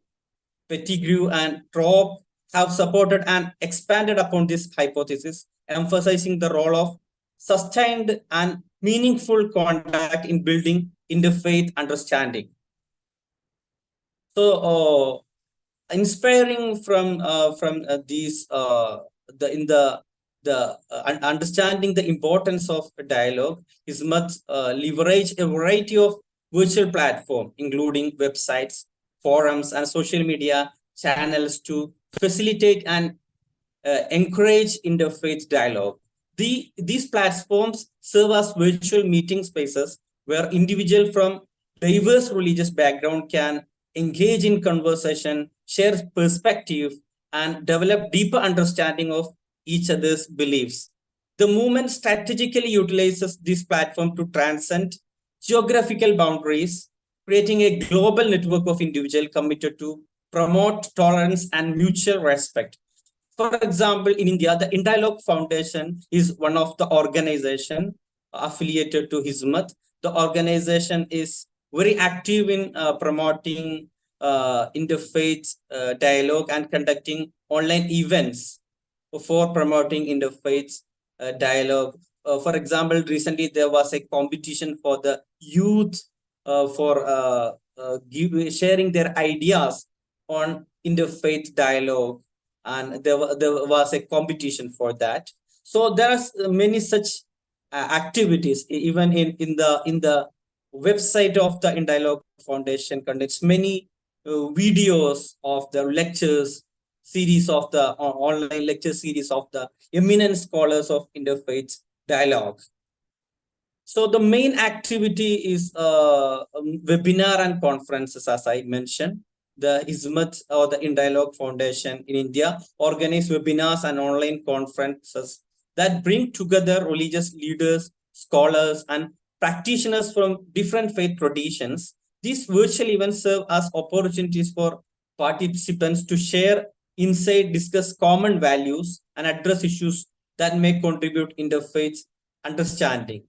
Pettigrew and Traub have supported and expanded upon this hypothesis, emphasizing the role of sustained and meaningful contact in building interfaith understanding. So, inspiring from these, understanding the importance of dialogue, Hizmat leverage a variety of virtual platforms, including websites, forums, and social media channels to facilitate and encourage interfaith dialogue. These platforms serve as virtual meeting spaces where individuals from diverse religious background can engage in conversation, share perspective, and develop deeper understanding of each other's beliefs. The movement strategically utilizes this platform to transcend geographical boundaries, creating a global network of individuals committed to promote tolerance and mutual respect. For example, in India, the Indialogue Foundation is one of the organization affiliated to Hizmat. The organization is very active in promoting interfaith dialogue and conducting online events for promoting interfaith dialogue. For example, recently there was a competition for the youth for sharing their ideas on interfaith dialogue, and there was a competition for that. So there are many such activities. Even in the website of the Indialogue Foundation contains many videos of the lectures series of the online lecture series of the eminent scholars of interfaith dialogue. So the main activity is webinar and conferences, as I mentioned. The Hizmat or the Indialogue Foundation in India organize webinars and online conferences that bring together religious leaders, scholars, and practitioners from different faith traditions. These virtual events serve as opportunities for participants to share insight, discuss common values, and address issues that may contribute interfaith understanding.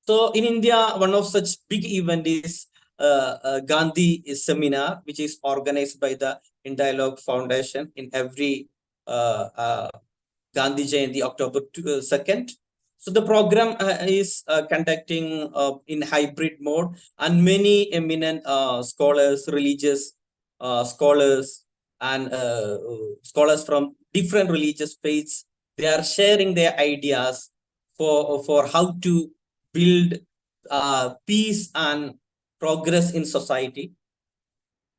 So in India, one of such big event is Gandhi seminar, which is organized by the Indialogue Foundation in every Gandhi Jayanti, October 2nd. So the program is conducting in hybrid mode, and many eminent scholars, religious scholars, and scholars from different religious faiths, they are sharing their ideas for how to build peace and progress in society.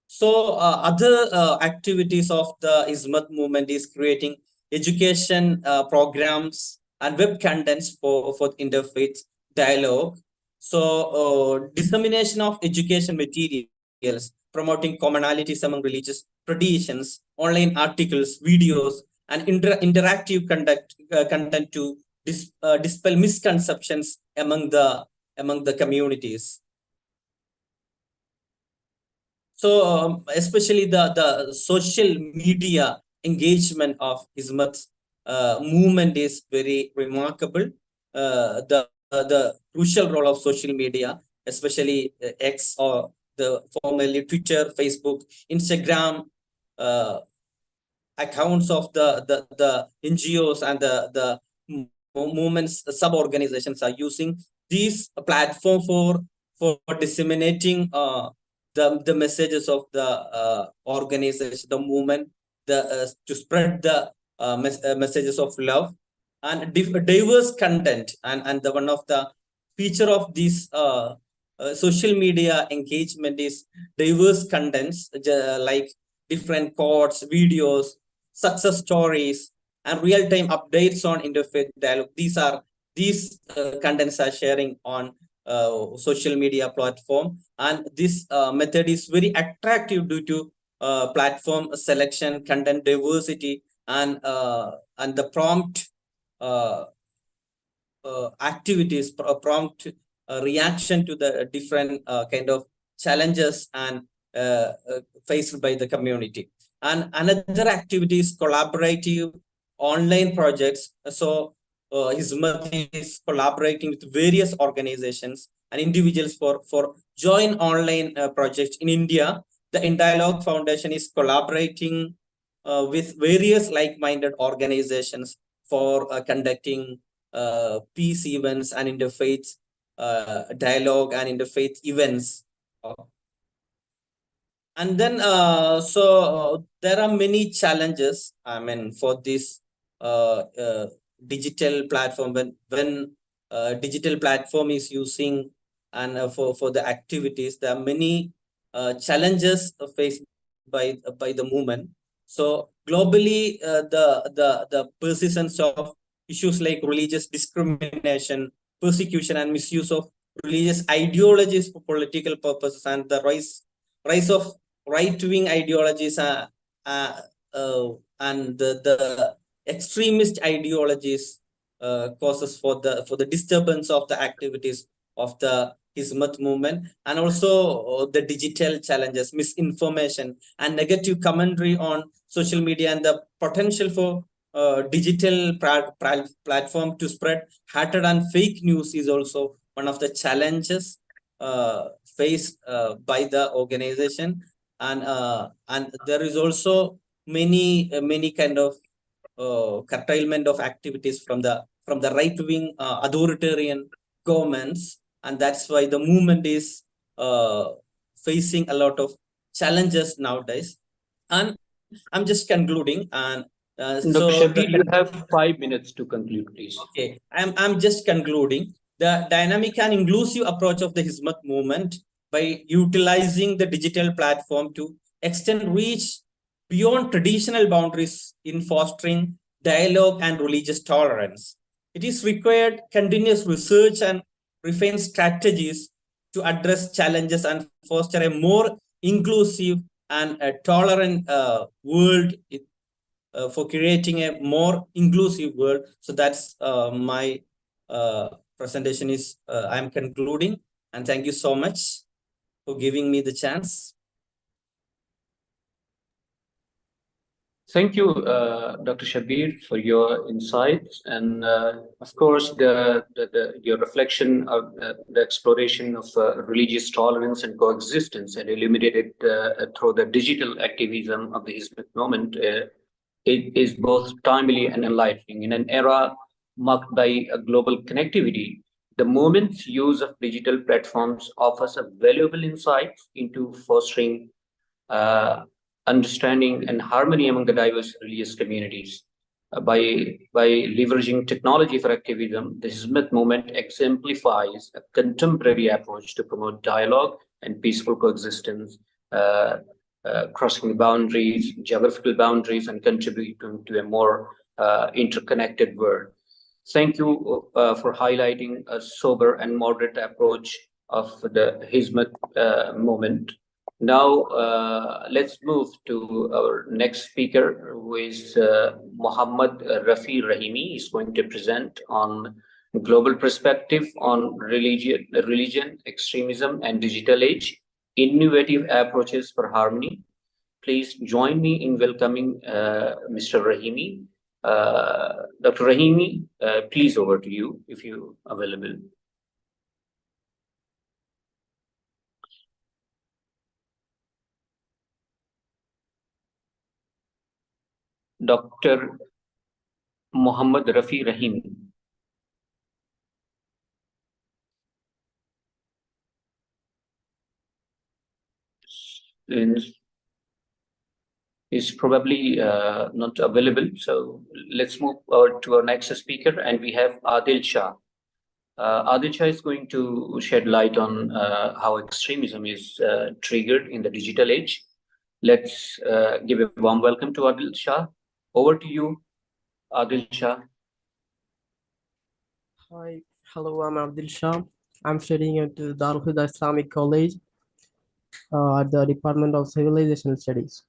So other activities of the Hizmat movement is creating education programs and web contents for interfaith dialogue. So dissemination of education materials, promoting commonalities among religious traditions, online articles, videos, and interactive content to dispel misconceptions among the communities. So especially the social media engagement of Hizmat movement is very remarkable. The crucial role of social media, especially X, or the formerly Twitter, Facebook, Instagram, accounts of the NGOs and the movements, sub-organizations are using these platform for disseminating the messages of the organization, the movement, to spread the messages of love and diverse content. And the one of the feature of this social media engagement is diverse contents, like different quotes, videos, success stories, and real-time updates on interfaith dialogue. These contents are sharing on social media platform, and this method is very attractive due to platform selection, content diversity, and the prompt activities, prompt reaction to the different kind of challenges and faced by the community. And another activity is collaborative online projects. So Hizmat is collaborating with various organizations and individuals for joint online projects. In India, the Indialogue Foundation is collaborating with various like-minded organizations for conducting peace events and interfaith dialogue and interfaith events. And then so there are many challenges, I mean, for this digital platform. When digital platform is using and for the activities, there are many challenges faced by the movement. So globally, the persistence of issues like religious discrimination, persecution, and misuse of religious ideologies for political purposes, and the rise of right-wing ideologies and the extremist ideologies causes for the disturbance of the activities of the Hizmat movement, and also the digital challenges, misinformation, and negative commentary on social media, and the potential for digital platform to spread hatred and fake news is also one of the challenges faced by the organization. And there is also many kind of curtailment of activities from the right-wing authoritarian governments, and that's why the movement is facing a lot of challenges nowadays. And I'm just concluding, and Dr. Shabir, you have 5 minutes to conclude, please. Okay, I'm just concluding. The dynamic and inclusive approach of the Hizmat movement by utilizing the digital platform to extend reach beyond traditional boundaries in fostering dialogue and religious tolerance. It is required continuous research and refined strategies to address challenges and foster a more inclusive and a tolerant world, for creating a more inclusive world. So that's my presentation is I'm concluding, and thank you so much for giving me the chance. Thank you, Dr. Shabir, for your insights, and of course, your reflection of the exploration of religious tolerance and coexistence, and illuminated through the digital activism of the Hizmet movement. It is both timely and enlightening. In an era marked by a global connectivity, the movement's use of digital platforms offers a valuable insight into fostering understanding and harmony among the diverse religious communities. By leveraging technology for activism, the Hizmet movement exemplifies a contemporary approach to promote dialogue and peaceful coexistence, crossing boundaries, geographical boundaries, and contributing to a more interconnected world. Thank you for highlighting a sober and moderate approach of the Hizmet movement. Now, let's move to our next speaker, who is Muhammad Rafi Rahimi. He's going to present on global perspective on religion, extremism, and digital age, innovative approaches for harmony. Please join me in welcoming Mr. Rahimi. Dr. Rahimi, please, over to you if you're available. Dr. Muhammad Rafi Rahimi. Is probably not available. So let's move to our next speaker, and we have Adil Shah. Adil Shah is going to shed light on how extremism is triggered in the digital age. Let's give a warm welcome to Adil Shah. Over to you, Adil Shah. Hi, hello, I'm Adil Shah. I'm studying at Darul Huda Islamic College at the Department of Civilization Studies.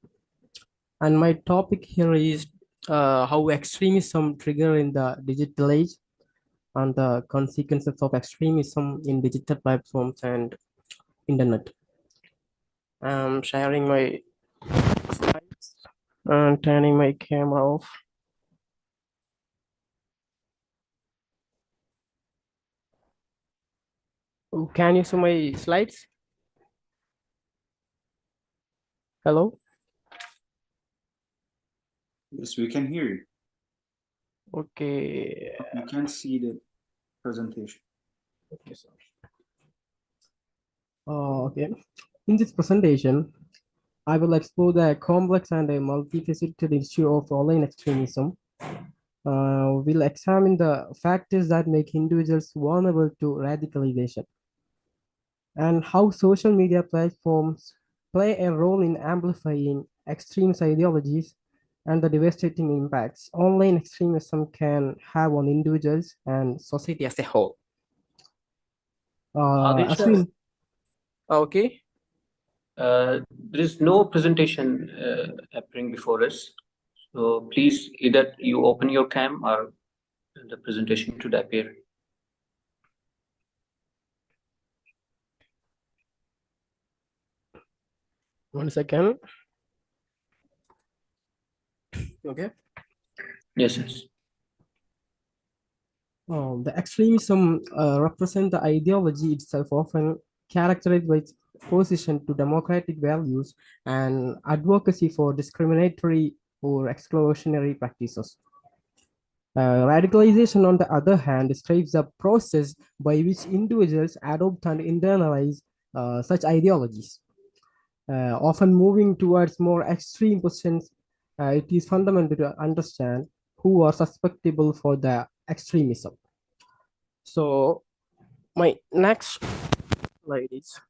And my topic here is how extremism trigger in the digital age and the consequences of extremism in digital platforms and internet. I'm sharing my slides and turning my camera off. Can you see my slides? Hello? Yes, we can hear you. Okay. You can't see the presentation. Okay, sorry. Okay. In this presentation, I will explore the complex and a multifaceted issue of online extremism. We'll examine the factors that make individuals vulnerable to radicalization and how social media platforms play a role in amplifying extremist ideologies and the devastating impacts online extremism can have on individuals and society as a whole. Adil Shah, Ashwin. Okay. there is no presentation appearing before us. So please either you open your cam or the presentation should appear. 1 second. Okay. Yes, yes. The extremism represent the ideology itself, often characterized by its opposition to democratic values and advocacy for discriminatory or exclusionary practices. Radicalization, on the other hand, describes a process by which individuals adopt and internalize such ideologies, often moving towards more extreme positions. It is fundamental to understand who are susceptible for the extremism. So my next slide is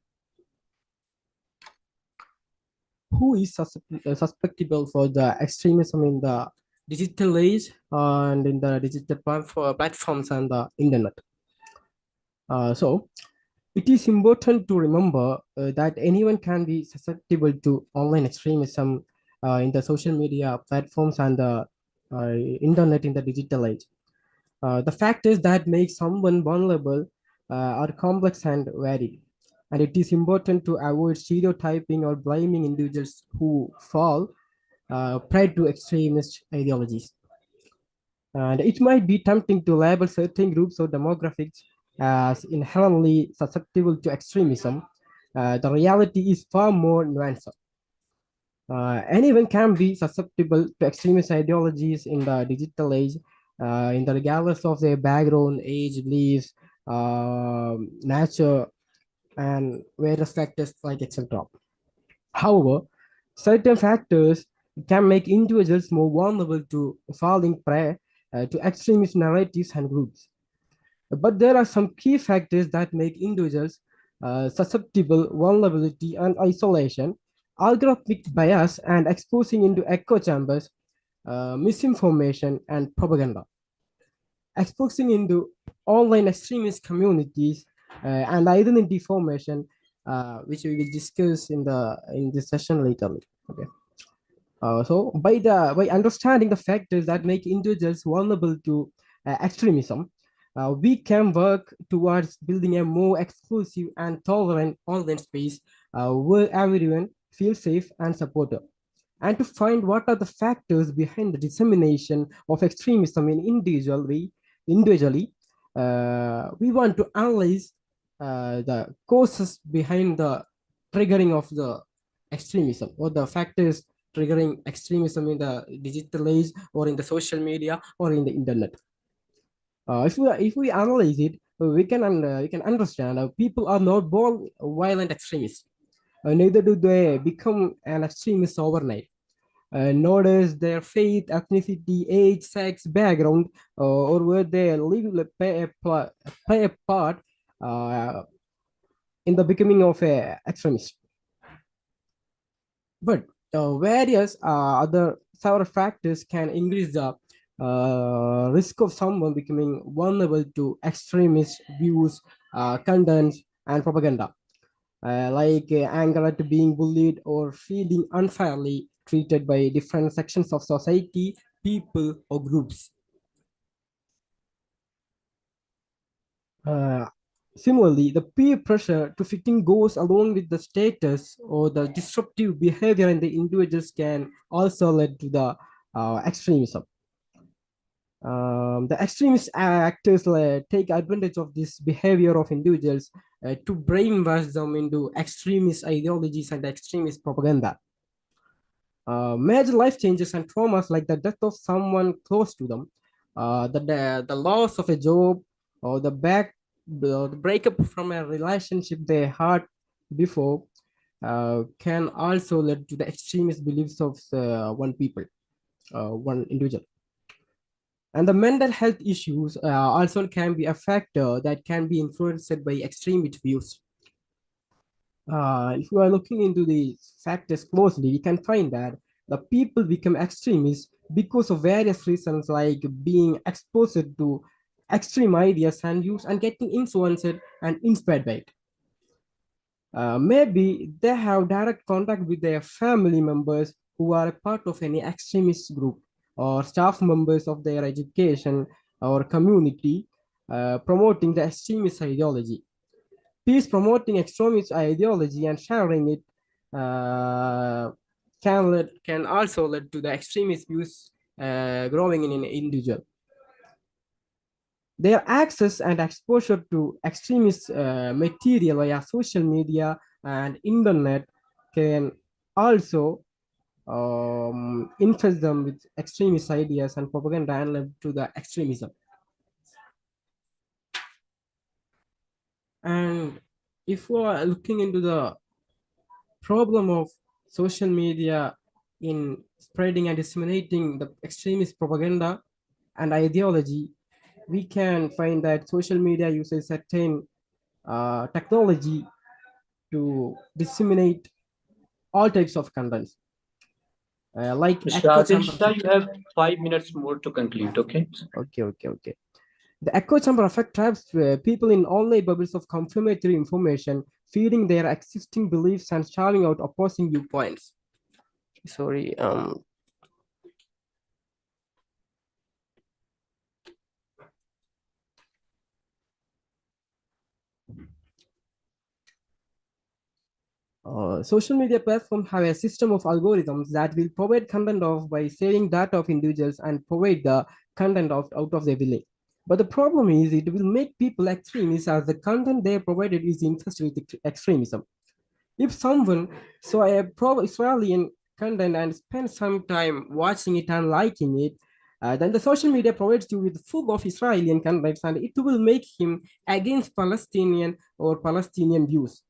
who is susceptible for the extremism in the digital age and in the digital platforms and the internet. So it is important to remember that anyone can be susceptible to online extremism in the social media platforms and the internet in the digital age. The factors that make someone vulnerable are complex and varied, and it is important to avoid stereotyping or blaming individuals who fall prey to extremist ideologies. And it might be tempting to label certain groups or demographics as inherently susceptible to extremism. The reality is far more nuanced. Anyone can be susceptible to extremist ideologies in the digital age, in the regardless of their background, age, beliefs, nature, and various factors like etc. However, certain factors can make individuals more vulnerable to falling prey to extremist narratives and groups. But there are some key factors that make individuals susceptible: vulnerability and isolation, algorithmic bias and exposing into echo chambers, misinformation and propaganda. Exposing into online extremist communities and identity formation, which we will discuss in this session later. Okay. So by understanding the factors that make individuals vulnerable to extremism, we can work towards building a more exclusive and tolerant online space where everyone feels safe and supported. And to find what are the factors behind the dissemination of extremism in individually, we want to analyze the causes behind the triggering of the extremism, or the factors triggering extremism in the digital age or in the social media or in the internet. If we analyze it, we can understand people are not born violent extremists. Neither do they become an extremist overnight. Nor does their faith, ethnicity, age, sex, background, or where they live play a part in the becoming of a extremist. But various other several factors can increase the risk of someone becoming vulnerable to extremist views, contents, and propaganda, like anger at being bullied or feeling unfairly treated by different sections of society, people, or groups. Similarly, the peer pressure to fitting goes along with the status or the disruptive behavior in the individuals can also lead to the extremism. The extremist actors take advantage of this behavior of individuals to brainwash them into extremist ideologies and extremist propaganda. Major life changes and traumas like the death of someone close to them, the loss of a job, or the breakup from a relationship they had before can also lead to the extremist beliefs of one individual. And the mental health issues also can be a factor that can be influenced by extremist views. If you are looking into the factors closely, we can find that the people become extremists because of various reasons, like being exposed to extreme ideas and views and getting influenced and inspired by it. Maybe they have direct contact with their family members who are a part of any extremist group, or staff members of their education or community promoting the extremist ideology. Peace promoting extremist ideology and sharing it can also lead to the extremist views growing in an individual. Their access and exposure to extremist material via social media and internet can also infest them with extremist ideas and propaganda and lead to the extremism. And if we are looking into the problem of social media in spreading and disseminating the extremist propaganda and ideology, we can find that social media uses certain technology to disseminate all types of contents. Like Mr. Adil Shah, you have 5 minutes more to conclude, okay? Okay. The echo chamber effect traps people in online bubbles of confirmatory information, feeding their existing beliefs and shouting out opposing viewpoints. Sorry. Social media platforms have a system of algorithms that will provide content of by saving data of individuals and provide the content out of their village. But the problem is it will make people extremists as the content they provided is infested with extremism. If someone saw a pro-Israeli content and spent some time watching it and liking it, then the social media provides you with full of Israeli contents and it will make him against Palestinian or Palestinian views.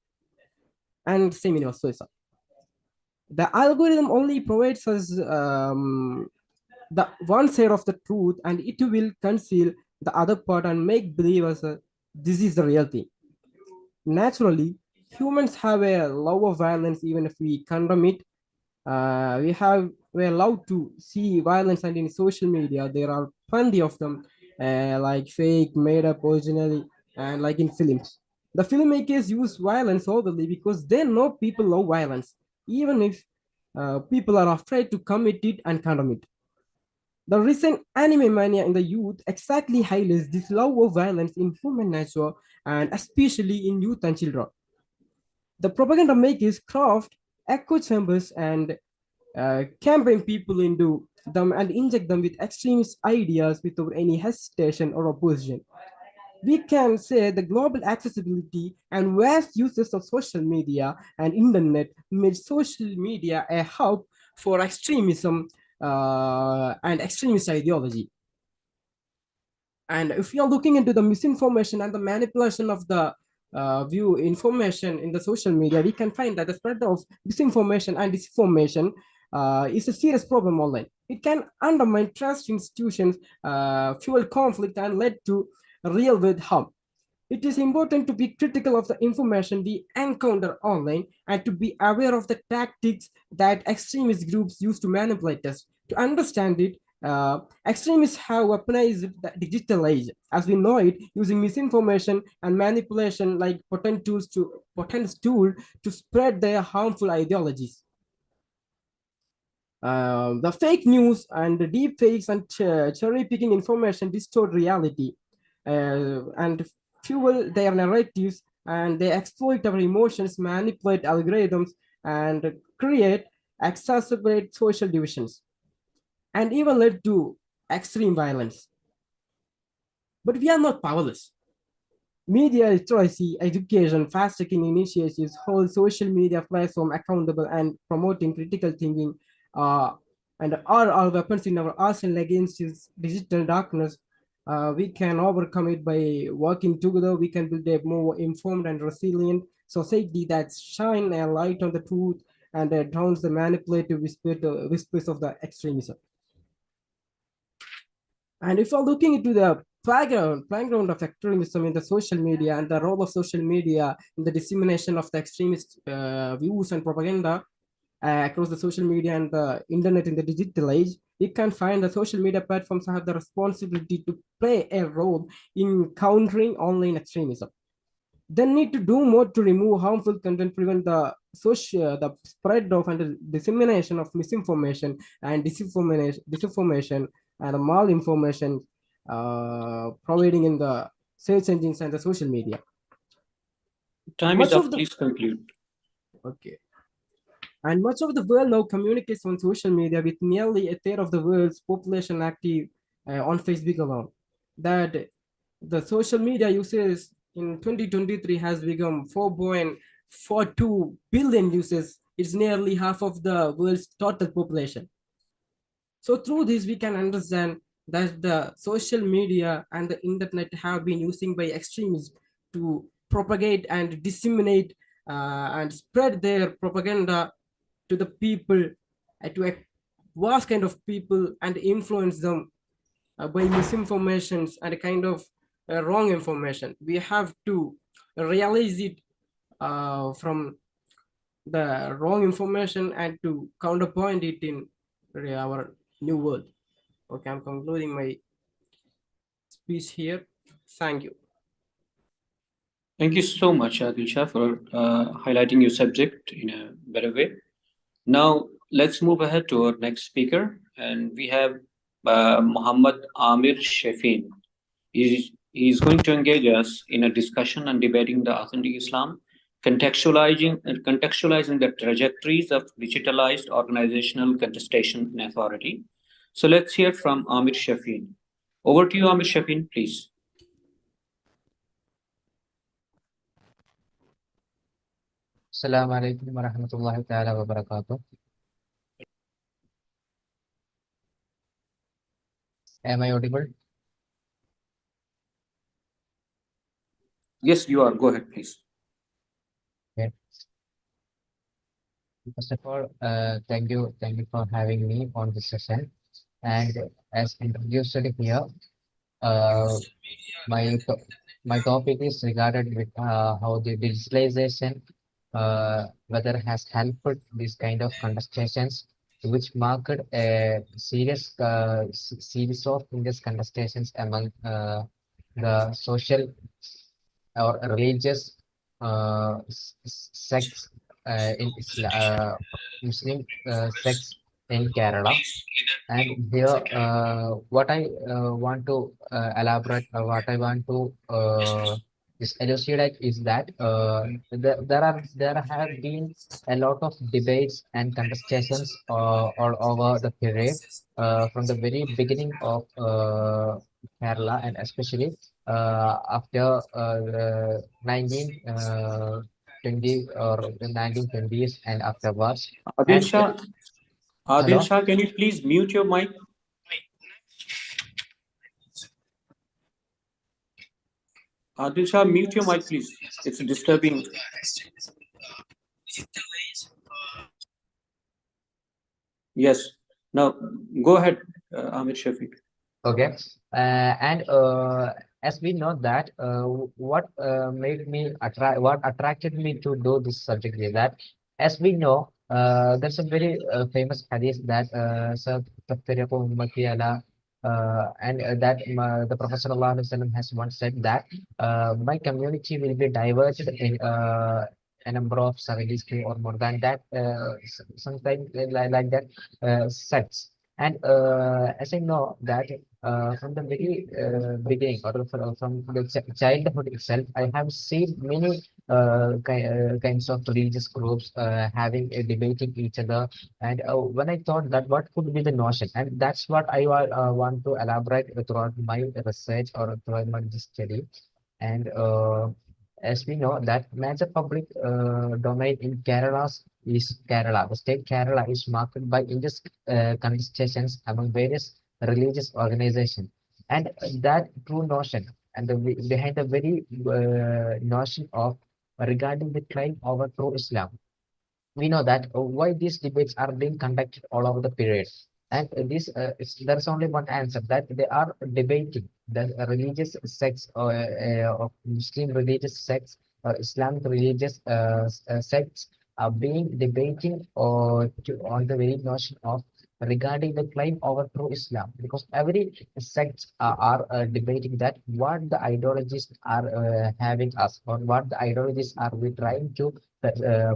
And same in versa. The algorithm only provides us the one side of the truth and it will conceal the other part and make believers this is the real thing. Naturally, humans have a love of violence even if we condemn it. We're allowed to see violence, and in social media there are plenty of them, like fake, made up, originally, and like in films. The filmmakers use violence overly because they know people love violence, even if people are afraid to commit it and condemn it. The recent anime mania in the youth exactly highlights this love of violence in human nature and especially in youth and children. The propaganda makers craft echo chambers and campaign people into them and inject them with extremist ideas without any hesitation or opposition. We can say the global accessibility and vast uses of social media and internet made social media a hub for extremism and extremist ideology. And if you are looking into the misinformation and the manipulation of the view information in the social media, we can find that the spread of misinformation and disinformation is a serious problem online. It can undermine trust institutions, fuel conflict, and lead to real world harm. It is important to be critical of the information we encounter online and to be aware of the tactics that extremist groups use to manipulate us. To understand it, extremists have weaponized the digital age as we know it, using misinformation and manipulation like potent tool to spread their harmful ideologies. The fake news and the deep fakes and cherry picking information distort reality and fuel their narratives, and they exploit our emotions, manipulate algorithms, and create exacerbate social divisions, and even led to extreme violence. But we are not powerless. Media literacy, education, fast-tracking initiatives hold social media platform accountable and promoting critical thinking and are our weapons in our arsenal against this digital darkness. We can overcome it by working together. We can build a more informed and resilient society that shine a light on the truth and drowns the manipulative whispers of the extremism. And if you're looking into the playground of extremism in the social media and the role of social media in the dissemination of the extremist views and propaganda, across the social media and the internet in the digital age, we can find the social media platforms have the responsibility to play a role in countering online extremism. They need to do more to remove harmful content, prevent the spread of and the dissemination of misinformation and disinformation and malinformation, providing in the search engines and the social media. Time is up. Please conclude. Okay. And much of the world now communicates on social media, with nearly a third of the world's population active on Facebook alone. That the social media users in 2023 has become 4.42 billion users. It's nearly half of the world's total population. So through this, we can understand that the social media and the internet have been using by extremists to propagate and disseminate and spread their propaganda to the people, to a vast kind of people, and influence them by misinformation and a kind of wrong information. We have to realize it from the wrong information and to counterpoint it in our new world. Okay, I'm concluding my speech here. Thank you. Thank you so much, Adil Shah, for highlighting your subject in a better way. Now, let's move ahead to our next speaker, and we have Muhammad Amir Shafin. He's going to engage us in a discussion on debating the authentic Islam, contextualizing the trajectories of digitalized organizational contestation and authority. So let's hear from Amir Shafin. Over to you, Amir Shafin, please. Assalamu alaikum wa rahmatullahi ta'ala wa barakatuh. Am I audible? Yes, you are. Go ahead, please. Okay. First of all, thank you for having me on this session. And as introduced here, my topic is regarded with how the digitalization whether has helped these kind of contestations, which marked a serious series of serious contestations among the social or religious sects in Muslim sects in Kerala. And here, what I want to elaborate, what I want to just elucidate is that there have been a lot of debates and contestations all over the period from the very beginning of Kerala, and especially after 1920 or the 1920s and afterwards. Adil Shah, can you please mute your mic? Adil Shah, mute your mic, please. It's disturbing. Yes. Now, go ahead, Amir Shafiq. Okay. And as we know that what attracted me to do this subject is that, as we know, there's a very famous hadith that the Prophet ﷺ has once said that my community will be diverged in a number of 72 or more than that, sometimes like that sects. And as I know that from the very beginning, or from the childhood itself, I have seen many kinds of religious groups having a debating each other. And when I thought that what could be the notion, and that's what I want to elaborate throughout my research or throughout my study. And as we know that major public domain in Kerala is Kerala. The state Kerala is marked by intense contestations among various religious organizations, and that true notion and behind the very notion of regarding the claim over true Islam. We know that why these debates are being conducted all over the period, and there's only one answer, that they are debating the religious sects of Muslim religious sects or Islamic religious sects being debating on the very notion of regarding the claim over true Islam, because every sects are debating that what the ideologies are having us, or what the ideologies are we trying to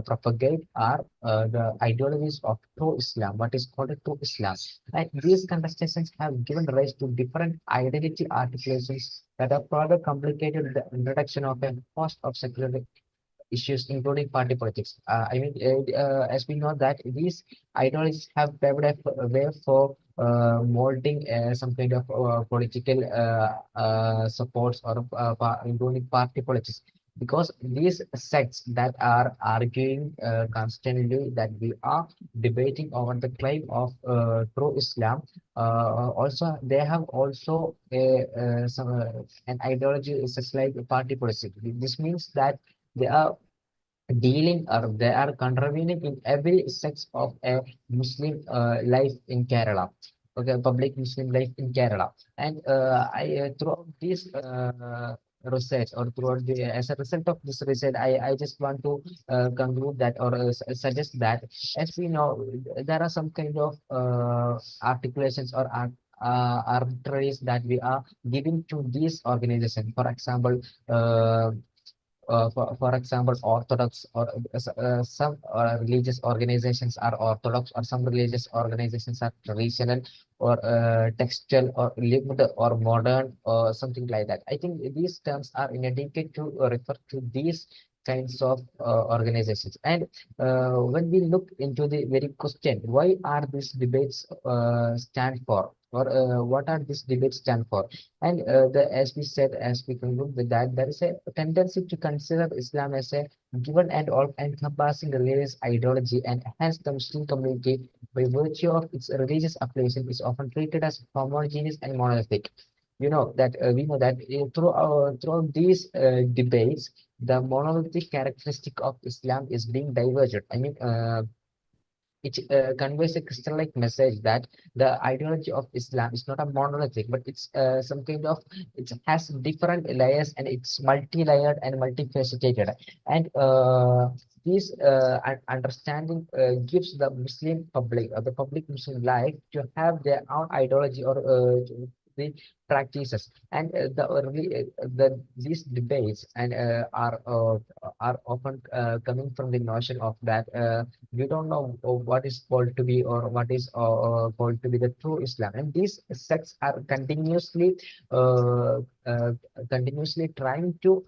propagate are the ideologies of true Islam, what is called a true Islam. And these contestations have given rise to different identity articulations that have further complicated the introduction of a host of secular issues, including party politics. As we know that these ideologies have paved a way for molding some kind of political supports, or including party politics. Because these sects that are arguing constantly that we are debating over the claim of true Islam, also they have also an ideology such like party politics. This means that they are dealing, or they are contravening in every sector of a Muslim life in Kerala. Okay, public Muslim life in Kerala. And I throughout this research, or throughout as a result of this research, I just want to conclude that, or suggest that, as we know, there are some kind of articulations or arbitraries that we are giving to these organizations. For example, for example, Orthodox, or some religious organizations are Orthodox, or some religious organizations are traditional, or textual, or lived, or modern, or something like that. I think these terms are inadequate to refer to these kinds of organizations. And when we look into the very question, why are these debates stand for, or what are these debates stand for? And as we said, as we conclude with that, there is a tendency to consider Islam as a given and all-encompassing religious ideology, and hence the Muslim community, by virtue of its religious affiliation, is often treated as homogeneous and monolithic. We know that throughout these debates, the monolithic characteristic of Islam is being diverged. It conveys a crystal-like message that the ideology of Islam is not a monolithic, but it's some kind of, it has different layers, and it's multi-layered and multifaceted. And this understanding gives the Muslim public, or the public Muslim life, to have their own ideology, or the practices. And these debates and are often coming from the notion of that. We don't know what is called to be, or what is called to be the true Islam. And these sects are uh, uh, continuously trying to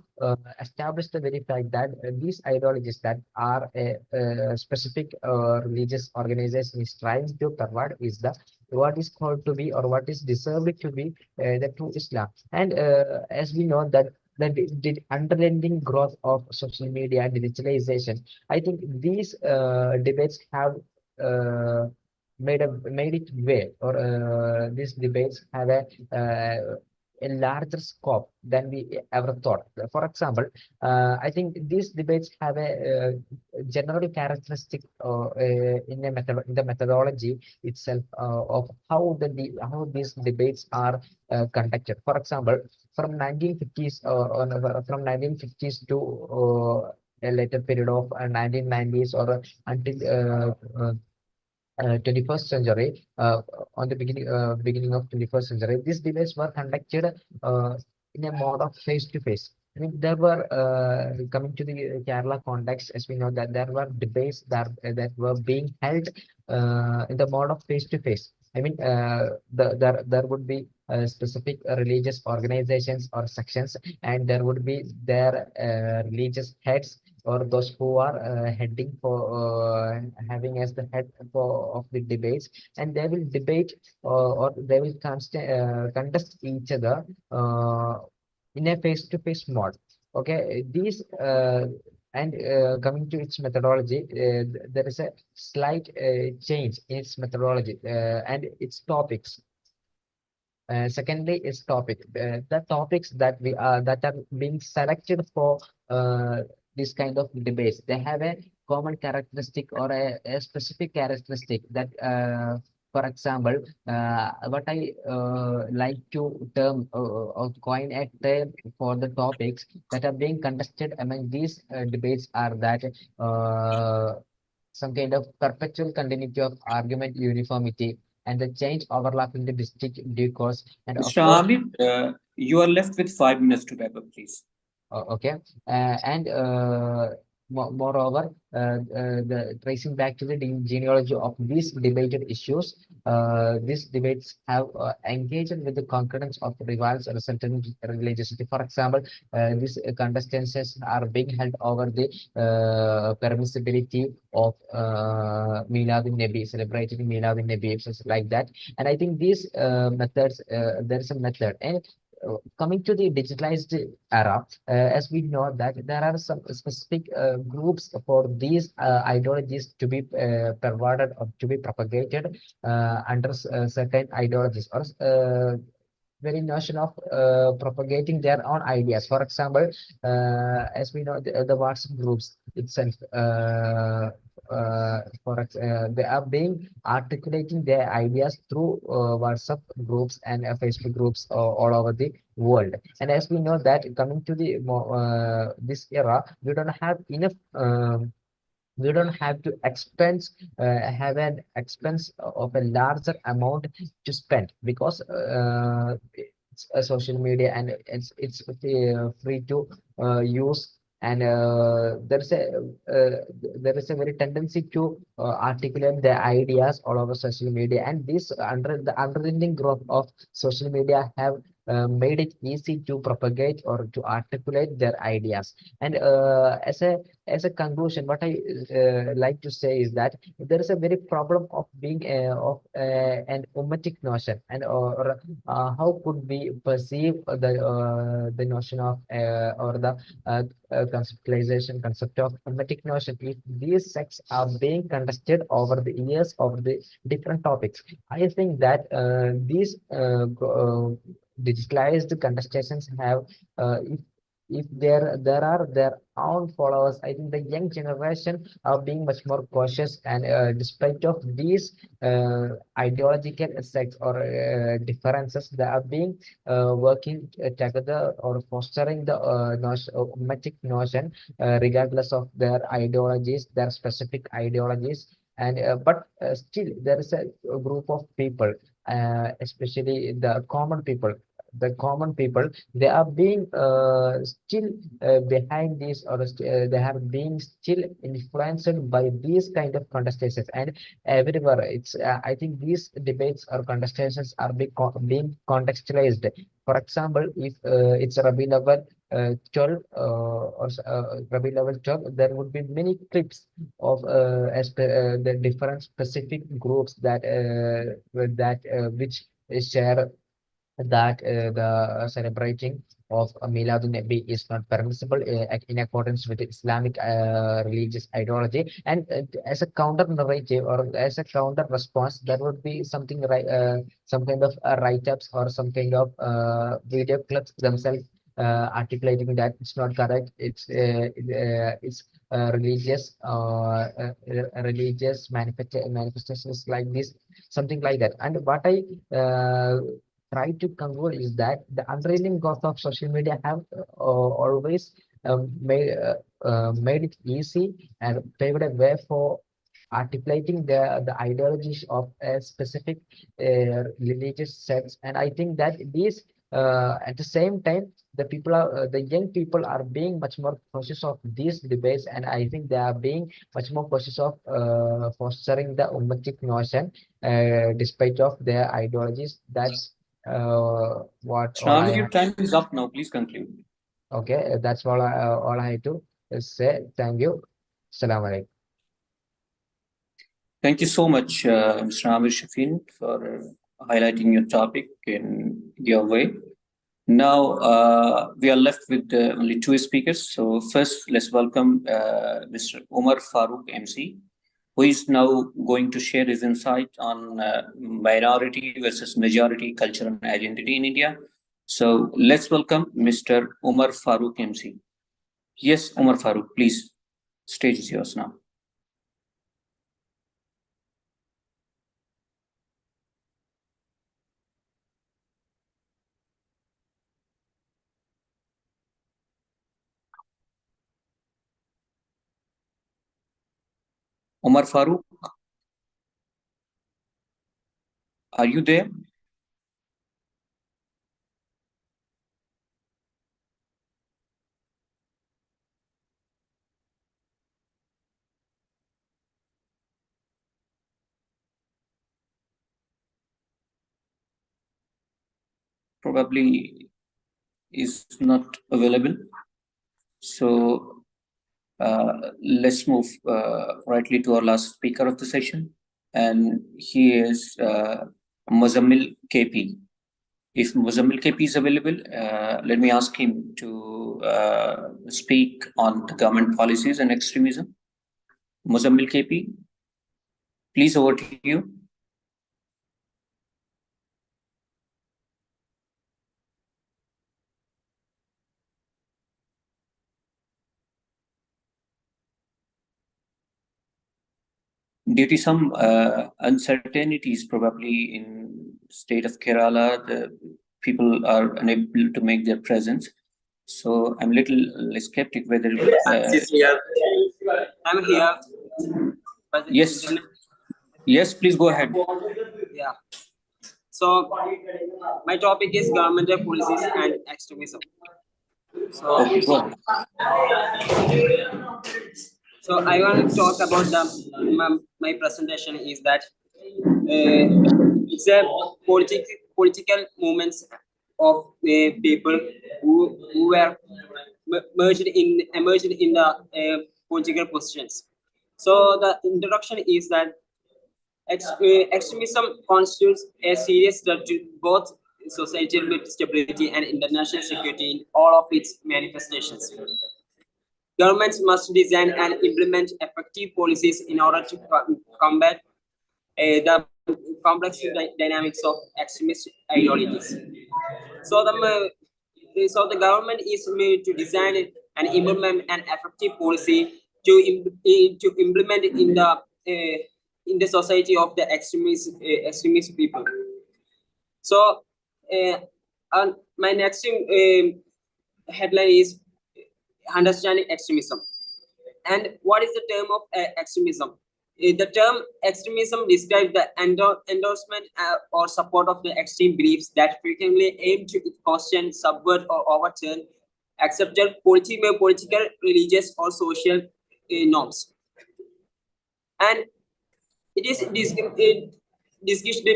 establish the very fact that these ideologies that are a specific religious organization is trying to pervert is the what is called to be, or what is deserved to be the true Islam. And as we know that the underlying growth of social media and digitalization, I think these debates have uh, made it way, or these debates have a larger scope than we ever thought. For example, I think these debates have a general characteristic in the methodology itself of how these debates are conducted. For example, from 1950s, from 1950s to a later period of 1990s, or until 21st century, on the beginning of 21st century, these debates were conducted in a mode of face to face. I mean, there were coming to the Kerala context, as we know that there were debates that were being held in the mode of face to face. I mean, there would be specific religious organizations or sections, and there would be their religious heads, or those who are heading for having as the head of the debates, and they will debate, or they will contest each other in a face-to-face mode. Okay, these and coming to its methodology, there is a slight change in its methodology and its topics. Secondly, is topic. The topics that are being selected for this kind of debates, they have a common characteristic, or a specific characteristic that For example, what I like to term or coin a term for the topics that are being contested among these debates are that some kind of perpetual continuity of argument uniformity and the change overlapping the distinct discourse and of Mr. course Abid, you are left with 5 minutes to wrap up, please. okay, and moreover, the tracing back to the genealogy of these debated issues, these debates have engaged with the concurrence of rivals resultant religiosity. For example, these contestants are being held over the permissibility of Milad Nabi, celebrating Milad Nabi, like that. And I think these methods, there is a method. And coming to the digitalized era, as we know that there are some specific groups for these ideologies to be perverted or to be propagated under certain ideologies or very notion of propagating their own ideas. For example, as we know, the WhatsApp groups itself, they are being articulating their ideas through WhatsApp groups and Facebook groups all over the world. And as we know that coming to the this era, we don't have enough. We don't have to have an expense of a larger amount to spend because it's a social media and it's free to use and there is a very tendency to articulate their ideas all over social media, and this under the underlying growth of social media have made it easy to propagate or to articulate their ideas. And as a conclusion, what I like to say is that there is a very problem of being of an ummatic notion, and or how could we perceive the notion of or the concept of ummatic notion if these sects are being contested over the years over the different topics. I think that these digitalized contestations have if there are their own followers, I think the young generation are being much more cautious, and despite of these ideological sects or differences, they are being working together or fostering the ummatic notion regardless of their ideologies, their specific ideologies. And but still there is a group of people, especially the common people, they are being still behind this, or they have been still influenced by these kind of contestations. And everywhere it's I think these debates or contestations are being contextualized. For example, if it's Rabi level 12 or Rabi level 12, there would be many clips of the different specific groups that which share that the celebrating of Miladun Nabi is not permissible in accordance with Islamic religious ideology. And as a counter narrative or as a counter response, there would be something some kind of write-ups or some kind of video clips themselves articulating that it's not correct. It's religious manifestations like this, something like that. And what I try to conclude is that the underlying growth of social media have always made it easy and paved a way for articulating the ideologies of a specific religious sects. And I think that these at the same time the young people are being much more cautious of these debates, and I think they are being much more cautious of fostering the ummatic notion despite of their ideologies. That's what Mr. all I Abid, your have. time is up now. Please conclude. Okay, that's all I had to say. Thank you. Assalamu alaikum. Thank you so much, Mr. Amir Shafin, for highlighting your topic in your way. Now, we are left with only two speakers. So first, let's welcome Mr. Umar Farooq MC, who is now going to share his insight on minority versus majority culture and identity in India. So let's welcome Mr. Umar Farooq MC. Yes, Umar Farooq, please. Stage is yours now. Omar Farooq, are you there? Probably is not available. So let's move rightly to our last speaker of the session. And he is Muzammil KP. If Muzammil KP is available, let me ask him to speak on the government policies and extremism. Muzammil KP, please, over to you. Due to some uncertainties, probably in state of Kerala, the people are unable to make their presence. So I'm a little skeptic whether. I'm here. Yes. Yes, please go ahead. Yeah. So my topic is governmental policies and extremism. So, okay, go ahead. So I want to talk about my presentation is that it's a political movements of people who were emerged in the political positions. So the introduction is that extremism constitutes a serious threat to both societal stability and international security in all of its manifestations. Governments must design and implement effective policies in order to combat the complex dynamics of extremist ideologies. So the government is made to design and implement an effective policy to implement it in the society of the extremist people. So my next headline is understanding extremism. And what is the term of extremism? The term extremism describes the endorsement or support of the extreme beliefs that frequently aim to question, subvert, or overturn accepted political, religious, or social norms. And it is discussed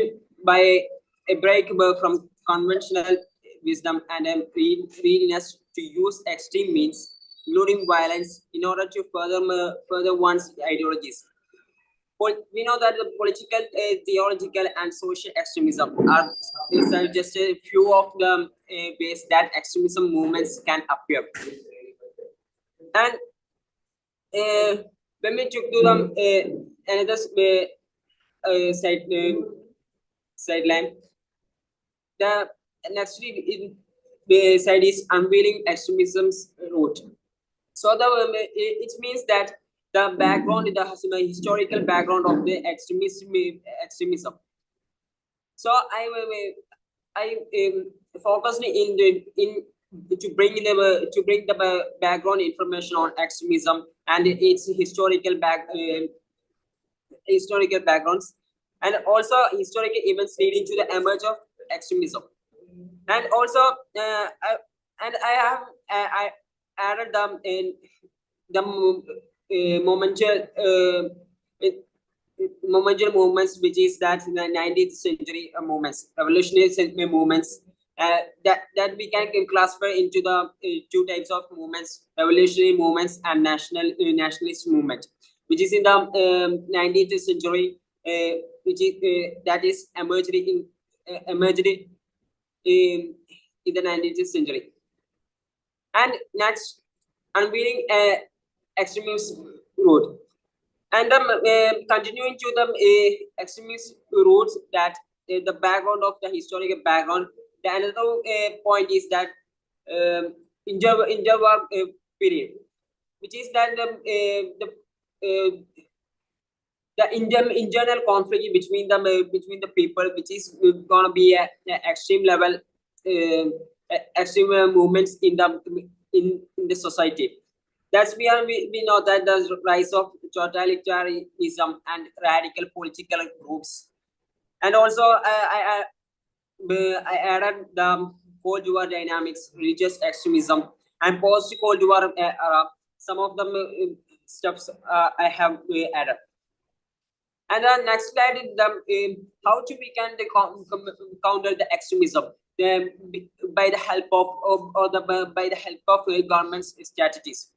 by a break from conventional wisdom and a readiness to use extreme means, including violence, in order to further one's ideologies. We know that the political, theological, and social extremism are just a few of the ways that extremism movements can appear. And when we took to them another sideline, the next side is unveiling extremism's root. So it means that the background, the historical background of the extremism. So I focused to bring the background information on extremism and its historical backgrounds, and also historical events leading to the emergence of extremism. And also I added them in the momentary movements, which is that the 19th century movements, revolutionary movements, that we can classify into the two types of movements: revolutionary movements and nationalist movement, which is in the 19th century, which is that is emerged in the 19th century. And next, unveiling extremist route, and continuing to the extremist routes, that the background of the historical background. The another point is that interwar period, which is that the internal conflict between the people, which is going to be at extreme level, extreme movements in the society. That's we know that the rise of totalitarianism and radical political groups. And also I added the Cold War dynamics, religious extremism, and post-Cold War era. Some of them stuffs I have added. And the next slide is the how to we can counter the extremism by the help of by the help of government's strategies.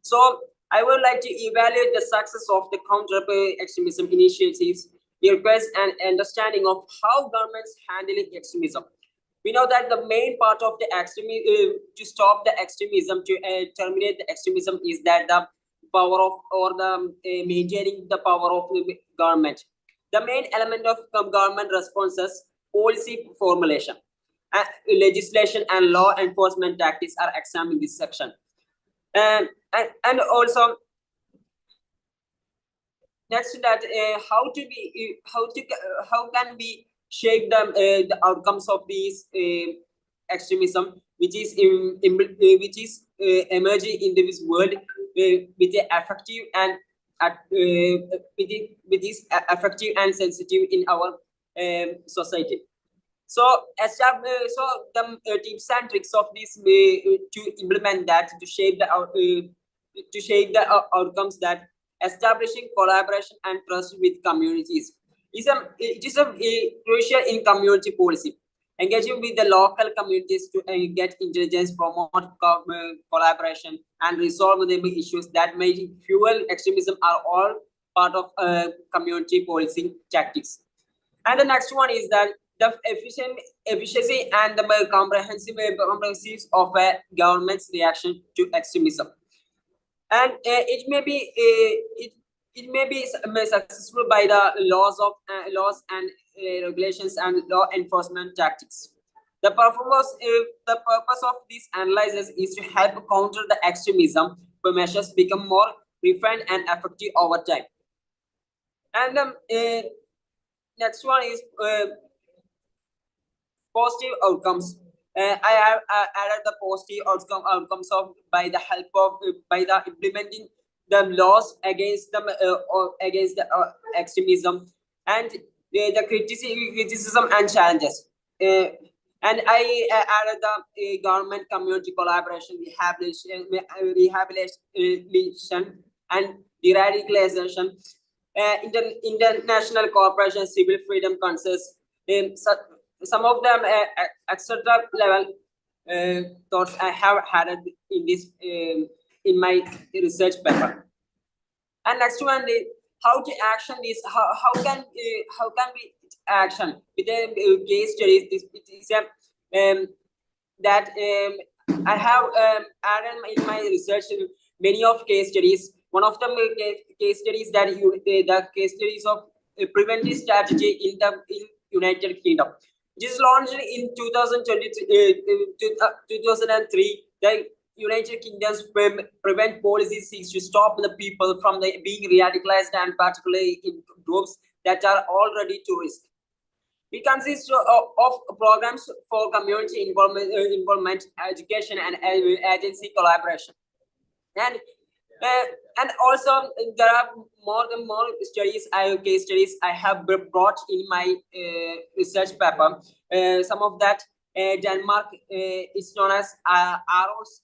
So I would like to evaluate the success of the counter extremism initiatives. It requires an understanding of how governments handling extremism. We know that the main part of the extremism to stop the extremism, to terminate the extremism, is that the power of or the maintaining the power of the government. The main element of government responses, policy formulation, legislation, and law enforcement tactics are examined in this section. And also next that how can we shape the outcomes of these extremism which is emerging in this world with the effective and with is effective and sensitive in our society. So so the tips and tricks of this to implement that, to shape the outcomes, that establishing collaboration and trust with communities it is crucial in community policy. Engaging with the local communities to get intelligence, promote collaboration, and resolve the issues that may fuel extremism are all part of community policy tactics. And the next one is that the efficiency and the comprehensive of a government's reaction to extremism. And it may be successful by the laws and regulations and law enforcement tactics. The purpose of this analysis is to help counter the extremism, where measures become more refined and effective over time. And next one is positive outcomes. I have added the positive outcomes of by the help of by the implementing the laws against them or against the extremism, and the criticism and challenges. And I added the government community collaboration, rehabilitation and deradicalization, international cooperation, civil freedom concerns. Some of them etc. level thoughts I have had in this in my research paper. And next one is how to action this. How can we action with the case studies? It is that I have added in my research many of case studies. One of them case studies that the case studies of preventive strategy in the United Kingdom. It is launched in 2003. The United Kingdom's prevent policy seeks to stop the people from being radicalized, and particularly in groups that are already to risk. It consists of programs for community involvement, education, and agency collaboration. And also there are more studies, case studies I have brought in my research paper. Some of that Denmark is known as AROS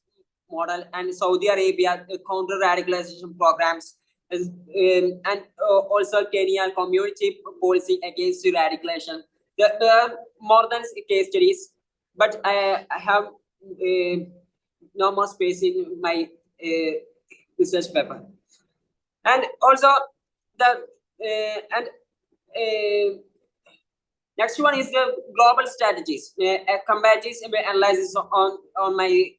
model, and Saudi Arabia counter radicalization programs, and also Kenya community policy against radicalization. There are more than case studies, but I have no more space in my research paper. And also the next one is the global strategies, a comparative analysis on my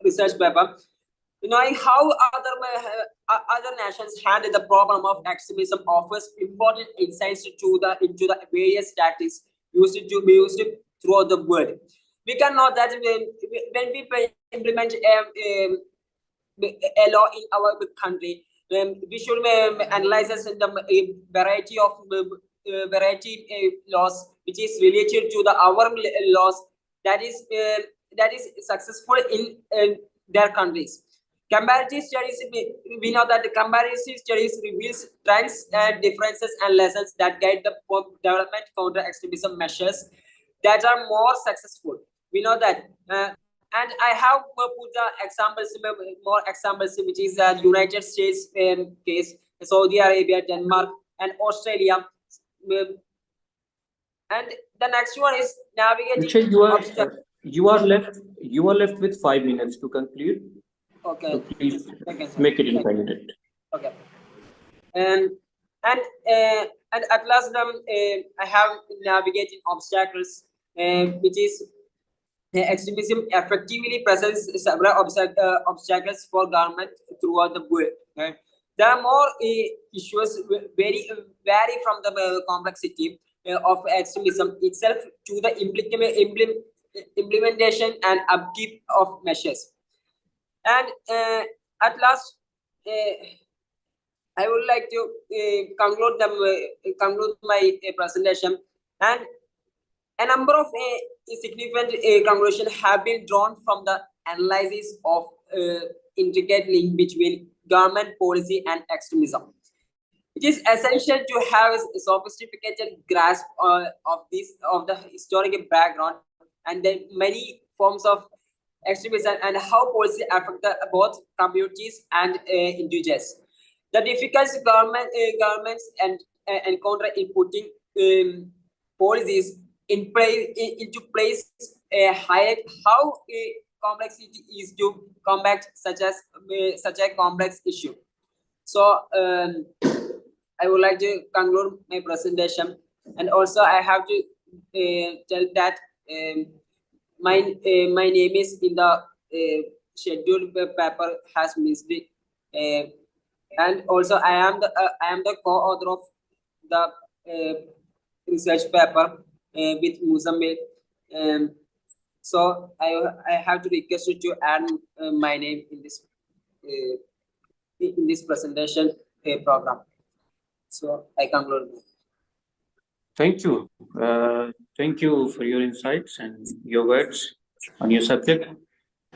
research paper. Knowing how other nations handle the problem of extremism offers important insights into the various tactics used throughout the world. We can know that when we implement a law in our country, we should analyze the variety of laws which is related to our laws that is successful in their countries. Comparative studies, we know that the comparative studies reveals trends and differences and lessons that guide the development counter extremism measures that are more successful. We know that, and I have put the examples, more examples, which is the United States case, Saudi Arabia, Denmark, and Australia. And the next one is navigating. Akshay, you are left with 5 minutes to conclude. Okay. So please Okay, make it in 5 minutes. Okay. And at last, I have navigating obstacles, which is extremism effectively presents several obstacles for government throughout the world. There are more issues vary from the complexity of extremism itself to the implementation and upkeep of measures. And at last, I would like to conclude my presentation, and a number of significant conclusions have been drawn from the analysis of intricate link between government policy and extremism. It is essential to have a sophisticated grasp of the historical background and the many forms of extremism and how policy affect both communities and individuals. The difficulties governments encounter in putting policies into place highlight how complexity is to combat such a complex issue. So I would like to conclude my presentation, and also I have to tell that my name is in the scheduled paper has missed it, and also I am the co-author of the research paper with Muzammil. So I have to request you to add my name in this presentation program. So I conclude. Thank you. Thank you for your insights and your words on your subject.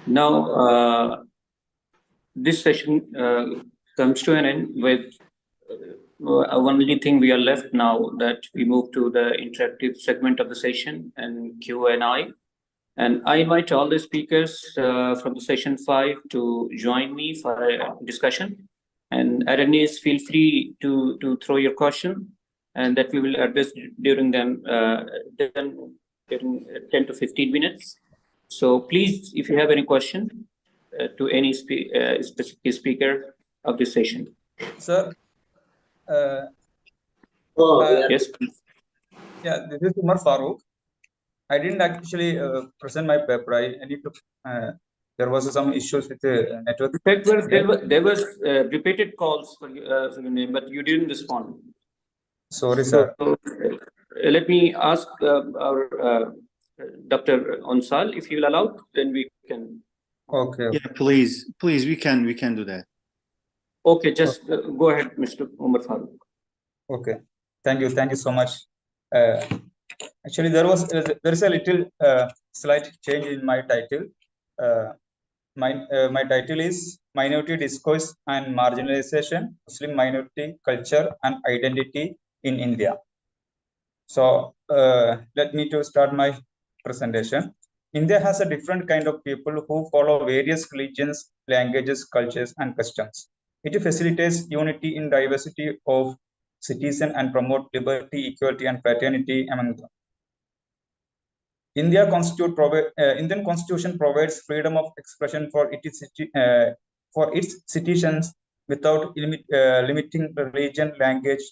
Now, this session comes to an end with only thing we are left now, that we move to the interactive segment of the session and Q&A. And I invite all the speakers from the session 5 to join me for a discussion. And attendees, feel free to throw your question, and that we will address during 10 to 15 minutes. So please, if you have any question to any specific speaker of this session. Sir. Yes, please. Yeah, this is Umar Farooq. I didn't actually present my paper. I need to. There was some issues with the network. In fact, there was repeated calls for your name, but you didn't respond. Sorry, sir. Let me ask our Dr. Onsal, if you will allow, then we can. Okay. Yeah, please, we can do that. Okay, just go ahead, Mr. Umar Farooq. Okay, thank you so much. Actually, there is a little slight change in my title. My title is Minority Discourse and Marginalization, Muslim Minority Culture and Identity in India. So let me to start my presentation. India has a different kind of people who follow various religions, languages, cultures, and customs. It facilitates unity in diversity of citizens and promote liberty, equality, and fraternity among them. Indian Constitution provides freedom of expression for its citizens without limiting religion, language,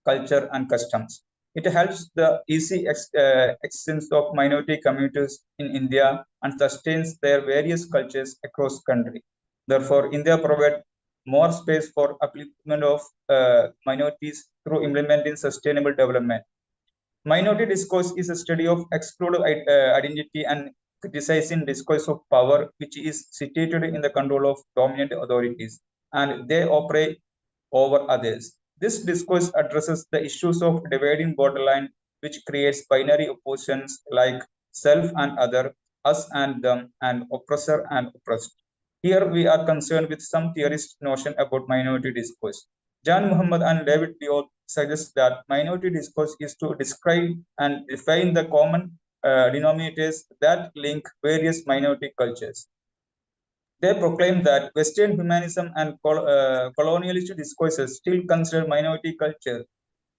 culture, and customs. It helps the easy existence of minority communities in India and sustains their various cultures across country. Therefore, India provides more space for upliftment of minorities through implementing sustainable development. Minority discourse is a study of excluded identity and criticizing discourse of power, which is situated in the control of dominant authorities, and they operate over others. This discourse addresses the issues of dividing borderline, which creates binary oppositions like self and other, us and them, and oppressor and oppressed. Here we are concerned with some theorist notion about minority discourse. John Muhammad and David Diop suggest that minority discourse is to describe and define the common denominators that link various minority cultures. They proclaim that Western humanism and colonialist discourses still consider minority cultures.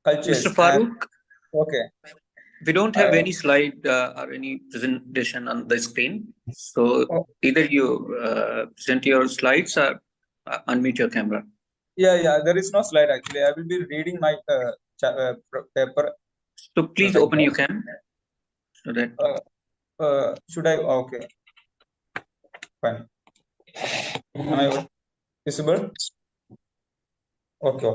Mr. Farooq, Okay. we don't have any slide or any presentation on the screen. So either you present your slides or unmute your camera. Yeah, there is no slide actually. I will be reading my paper. So please open your cam. So that. Should I? Okay. Fine. Am I visible? Okay.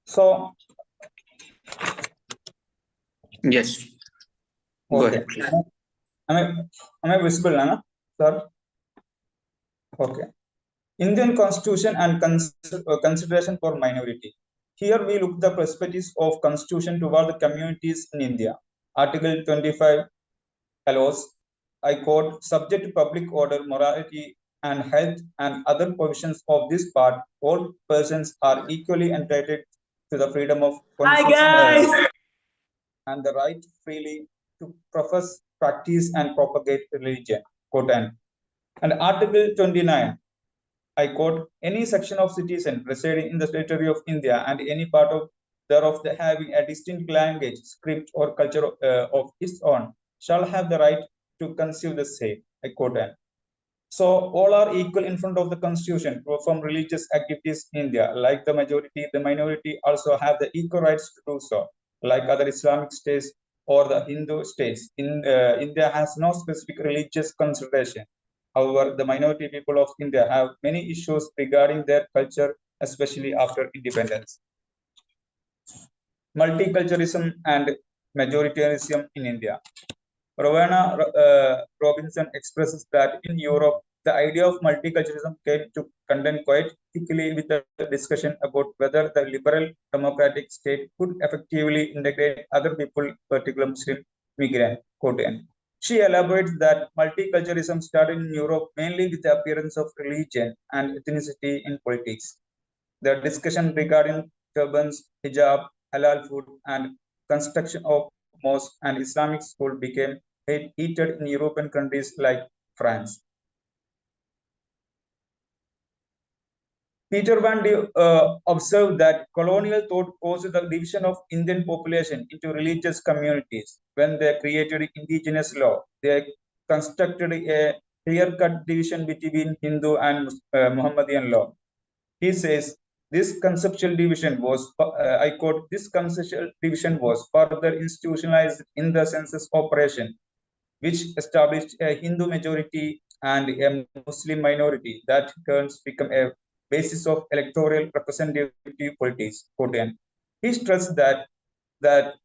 So. Yes. Go ahead, please. Am I visible, Nana? Sir? Okay. Indian Constitution and consideration for minority. Here we look the perspectives of Constitution toward the communities in India. Article 25 allows, I quote, subject to public order, morality, and health and other provisions of this part, all persons are equally entitled to the freedom of conscience and the right freely to profess, practice, and propagate religion. Quote end. And Article 29, I quote, any section of citizens residing in the territory of India and any part of thereof having a distinct language, script, or culture of its own shall have the right to conceive the same. I quote end. So all are equal in front of the constitution to perform religious activities in India. Like the majority, the minority also have the equal rights to do so. Like other Islamic states or the Hindu states, India has no specific religious consideration. However, the minority people of India have many issues regarding their culture, especially after independence. Multiculturalism and majoritarianism in India. Rowena Robinson expresses that in Europe, the idea of multiculturalism came to contend quite quickly with the discussion about whether the liberal democratic state could effectively integrate other people, particularly Muslim migrant. She elaborates that multiculturalism started in Europe mainly with the appearance of religion and ethnicity in politics. The discussion regarding turbans, hijab, halal food, and construction of mosques and Islamic school became heated in European countries like France. Peter Van Dijk observed that colonial thought caused the division of Indian population into religious communities. When they created indigenous law, they constructed a clear-cut division between Hindu and Muhammadan law. He says, this conceptual division was, I quote, this conceptual division was further institutionalized in the census operation, which established a Hindu majority and a Muslim minority that turns become a basis of electoral representative politics. He stressed that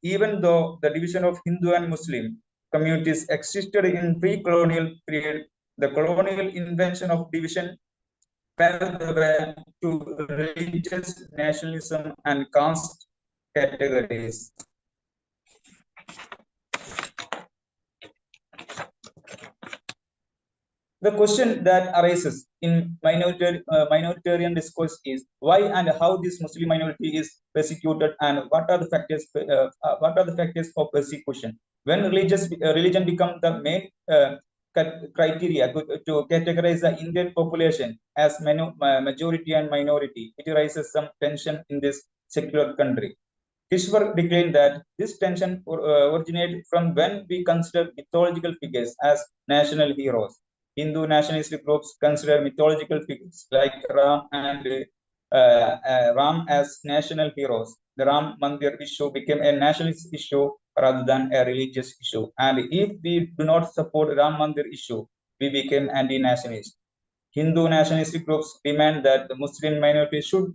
even though the division of Hindu and Muslim communities existed in pre-colonial period, the colonial invention of division paved the way to religious nationalism and caste categories. The question that arises in minoritarian discourse is why and how this Muslim minority is persecuted and what are the factors of persecution. When religion becomes the main criteria to categorize the Indian population as majority and minority, it raises some tension in this secular country. Kishwar declared that this tension originated from when we consider mythological figures as national heroes. Hindu nationalist groups consider mythological figures like Ram and Ram as national heroes. The Ram Mandir issue became a nationalist issue rather than a religious issue. And if we do not support Ram Mandir issue, we became anti-nationalist. Hindu nationalist groups demand that the Muslim minority should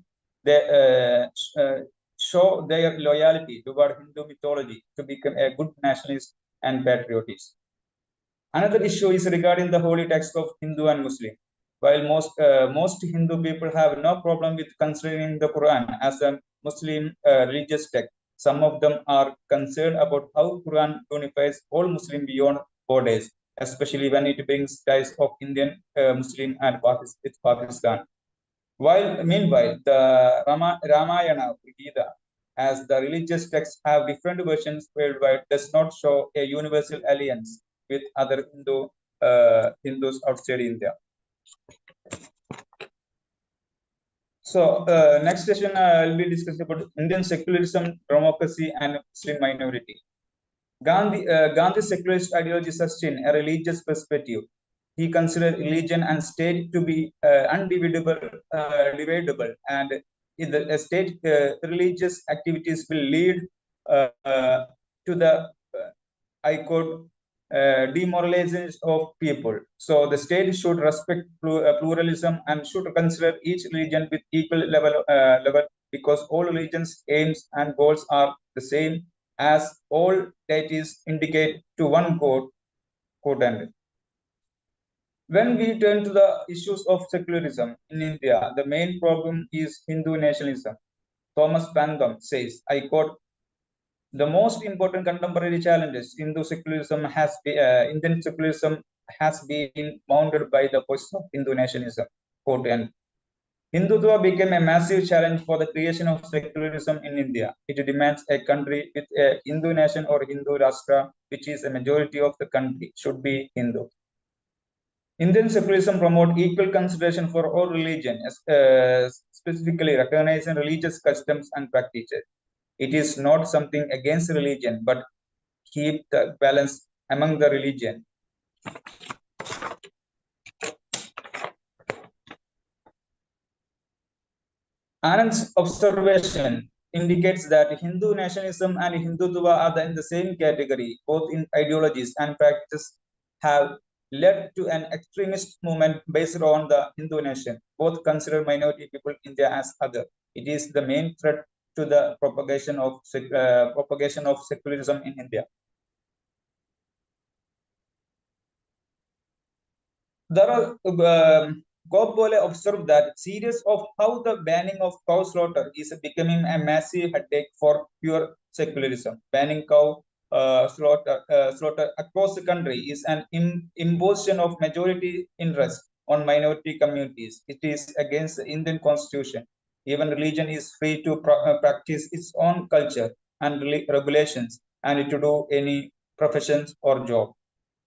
show their loyalty toward Hindu mythology to become a good nationalist and patriotist. Another issue is regarding the holy text of Hindu and Muslim. While most Hindu people have no problem with considering the Quran as a Muslim religious text, some of them are concerned about how Quran unifies all Muslims beyond borders especially when it brings ties of Indian Muslim and with Pakistan. Meanwhile, the Ramayana Gita, as the religious texts have different versions worldwide, does not show a universal alliance with other Hindus outside India. So next session I'll be discussing about Indian secularism, democracy, and Muslim minority. Gandhi's secularist ideology sustained a religious perspective. He considered religion and state to be dividable, and in the state religious activities will lead to the I quote demoralization of people. So the state should respect pluralism and should consider each religion with equal level because all religions' aims and goals are the same, as all deities indicate to one God. Quote end. When we turn to the issues of secularism in India, the main problem is Hindu nationalism. Thomas Pantham says, I quote, the most important contemporary challenges Indian secularism has been mounted by the forces of Hindu nationalism. Quote end. Hindutva became a massive challenge for the creation of secularism in India. It demands a country with a Hindu nation or Hindu Rashtra, which is a majority of the country, should be Hindu. Indian secularism promotes equal consideration for all religions, specifically recognizing religious customs and practices. It is not something against religion, but keep the balance among the religion. Anand's observation indicates that Hindu nationalism and Hindutva are in the same category, both in ideologies and practices have led to an extremist movement based on the Hindu nation. Both consider minority people in India as other. It is the main threat to the propagation of secularism in India. There are Gopole observed that series of how the banning of cow slaughter is becoming a massive headache for pure secularism. Banning cow slaughter across the country is an imposition of majority interest on minority communities. It is against the Indian constitution. Even religion is free to practice its own culture and regulations and to do any professions or job.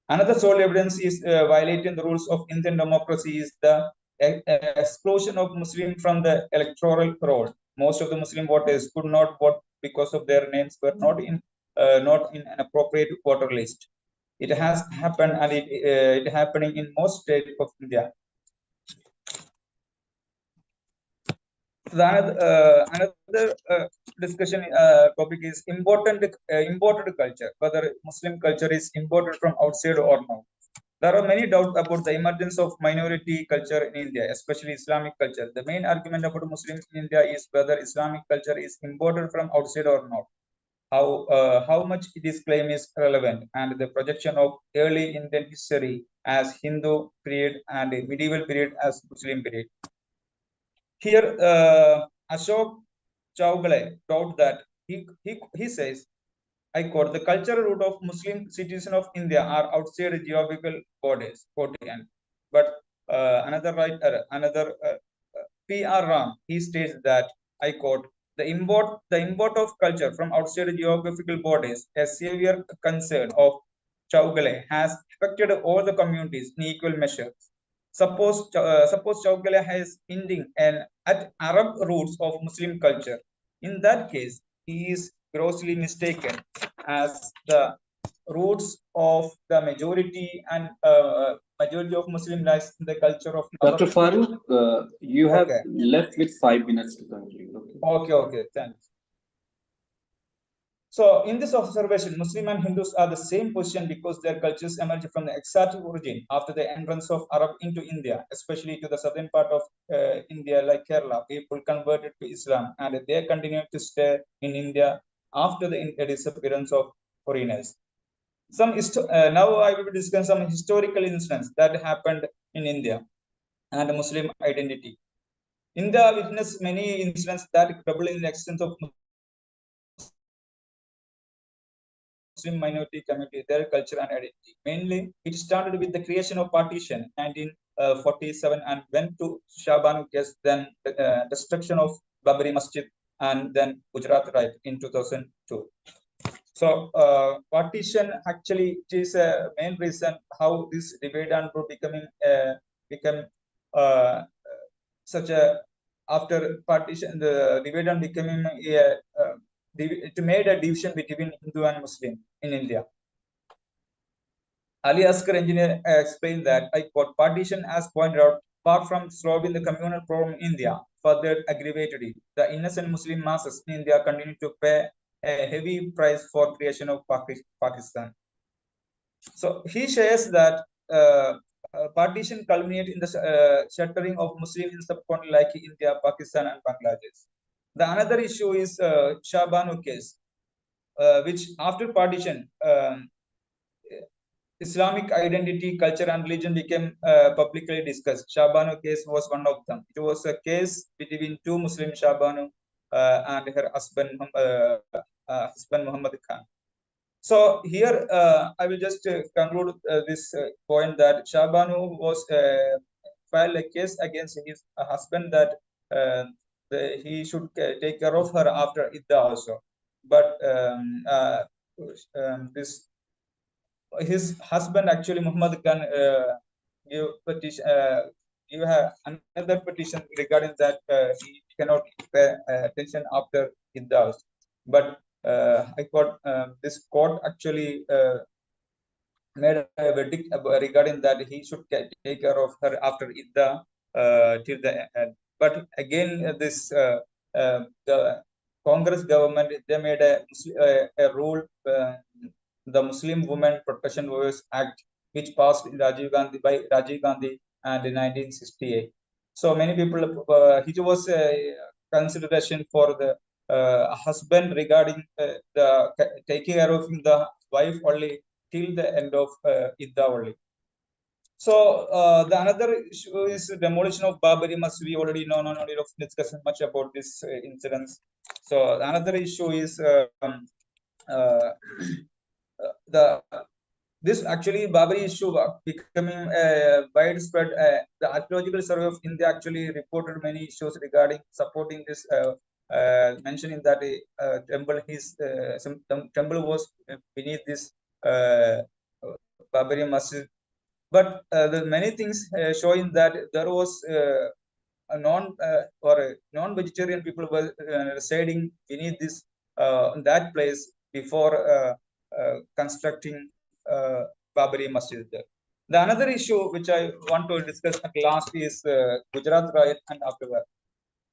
Another sole evidence is violating the rules of Indian democracy is the exclusion of Muslims from the electoral roll. Most of the Muslim voters could not vote because of their names were not in an appropriate voter list. It has happened, and it happening in most states of India. Another discussion topic is imported culture, whether Muslim culture is imported from outside or not. There are many doubts about the emergence of minority culture in India, especially Islamic culture. The main argument about Muslims in India is whether Islamic culture is imported from outside or not. How much this claim is relevant, and the projection of early Indian history as Hindu period and medieval period as Muslim period. Here, Ashok Chowgale wrote that he says, I quote, the cultural root of Muslim citizens of India are outside geographical borders. But another writer, P.R. Ram, he states that, I quote, the import of culture from outside geographical borders, a severe concern of Chowgale, has affected all the communities in equal measure. Suppose Chowgale has hinting at Arab roots of Muslim culture. In that case, he is grossly mistaken, as the roots of the majority of Muslim lies in the culture of Dr. Farooq, you have left with 5 minutes to conclude. Okay, thanks. So in this observation, Muslim and Hindus are the same position because their cultures emerged from the exotic origin after the entrance of Arab into India, especially to the southern part of India like Kerala. People converted to Islam and they continued to stay in India after the disappearance of foreigners. Now I will discuss some historical incidents that happened in India and Muslim identity. India witnessed many incidents that double in the extent of Muslim minority community, their culture and identity. Mainly, it started with the creation of partition in 1947 and went to Shah Banu case, then destruction of Babri Masjid, and then Gujarat Right in 2002. So partition actually it is a main reason how this divide and rule become such a after partition the divide and becoming it made a division between Hindu and Muslim in India. Ali Asghar engineer explained that I quote, partition as pointed out, apart from solving the communal problem in India, further aggravated it. The innocent Muslim masses in India continue to pay a heavy price for creation of Pakistan. So he shares that partition culminated in the shattering of Muslim in subcontinent like India, Pakistan, and Bangladesh. The another issue is Shah Banu case, which after partition, Islamic identity, culture, and religion became publicly discussed. Shah Banu case was one of them. It was a case between two Muslim, Shah Banu and her husband, Muhammad Khan. So here I will just conclude this point that Shah Banu was filed a case against his husband that he should take care of her after Idda also. But his husband actually Muhammad Khan give petition, give another petition regarding that he cannot pay attention after Idda. But I got this court actually made a verdict regarding that he should take care of her after Idda till the end. But again, this the Congress government, they made a rule, the Muslim Women Protection Lawyers Act, which passed in by Rajiv Gandhi and in 1968. So many people, it was a consideration for the husband regarding the taking care of the wife only till the end of Idda only. So the another issue is demolition of Babari Masjid. We already know, no need of discussing much about this incidents. So another issue is this actually Babari issue becoming widespread. The Archaeological Survey of India actually reported many issues regarding supporting this, mentioning that temple some temple was beneath this Babari Masjid. But the many things showing that there was a non-vegetarian people were residing beneath this that place before constructing Babari Masjid there. The another issue which I want to discuss at last is Gujarat riot and afterward.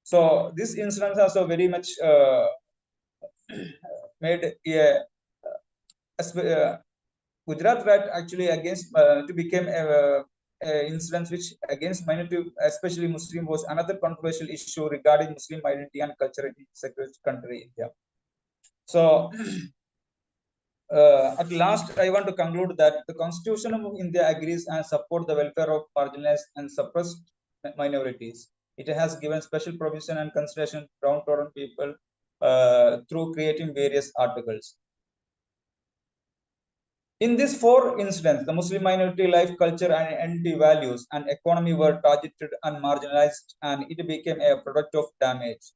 So this incident also very much made a Gujarat riot actually against to become a incident which against minority, especially Muslim, was another controversial issue regarding Muslim identity and culture in secular country India. So at last, I want to conclude that the Constitution of India agrees and supports the welfare of marginalized and suppressed minorities. It has given special provision and consideration to downtrodden people through creating various articles. In these four incidents, the Muslim minority life, culture, and identity values and economy were targeted and marginalized, and it became a product of damage.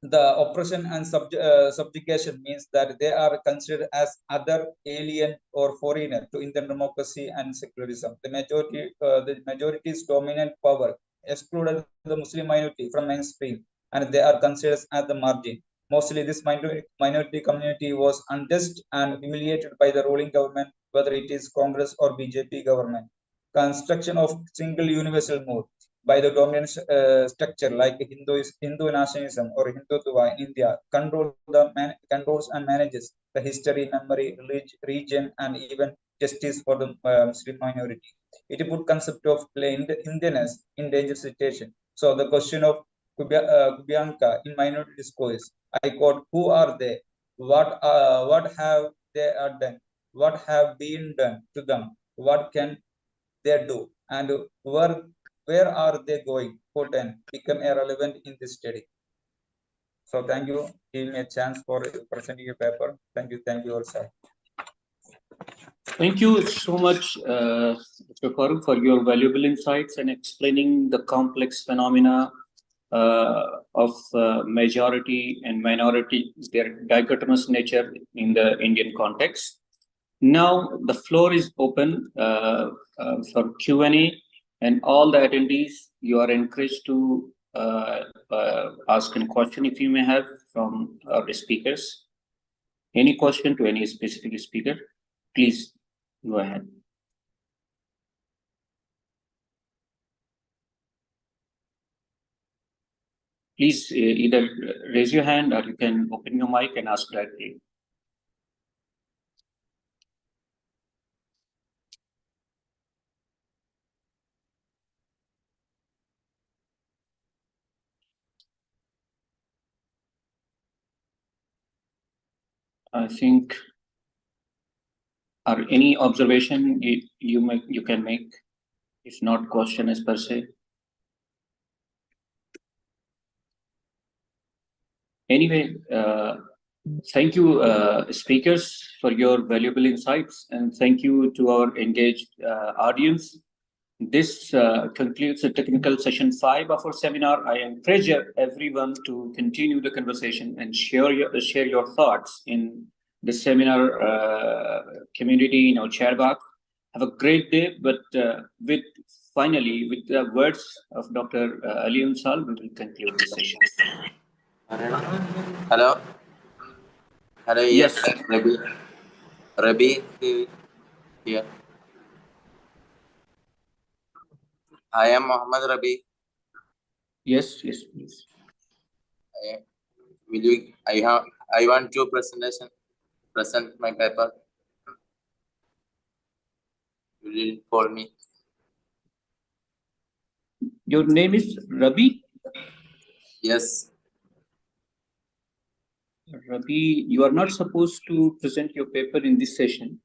The oppression and subjugation means that they are considered as other, alien, or foreigner to Indian democracy and secularism. The majority's dominant power excluded the Muslim minority from mainstream, and they are considered as the margin. Mostly, this minority community was unjust and humiliated by the ruling government, whether it is Congress or BJP government. Construction of single universal mode by the dominant structure like Hindu nationalism or Hindutva in India controls and manages the history, memory, region, and even justice for the Muslim minority. It put concept of Indianness in dangerous situation. So the question of Kubianka in minority discourse, I quote, who are they? What have they done? What have been done to them? What can they do? And where are they going? Quote and become irrelevant in this study. So thank you, giving me a chance for presenting your paper. Thank you also. Thank you so much, Mr. Farooq, for your valuable insights and explaining the complex phenomena of majority and minority, their dichotomous nature in the Indian context. Now the floor is open for Q&A, and all the attendees, you are encouraged to ask a question if you may have from our speakers. Any question to any specific speaker, please go ahead. Please either raise your hand or you can open your mic and ask directly. I think, or any observation you can make, if not question as per se. Anyway, thank you, speakers, for your valuable insights, and thank you to our engaged audience. This concludes the technical session 5 of our seminar. I encourage everyone to continue the conversation and share your thoughts in the seminar community in our chat box. Have a great day, but finally, with the words of Dr. Ali Unsal, we will conclude the session. Hello. Hello. Yes, Rabi here. I am Muhammad Rabi. Yes, please. I want to present my paper. You didn't call me. Your name is Rabi? Yes. Rabi, you are not supposed to present your paper in this session.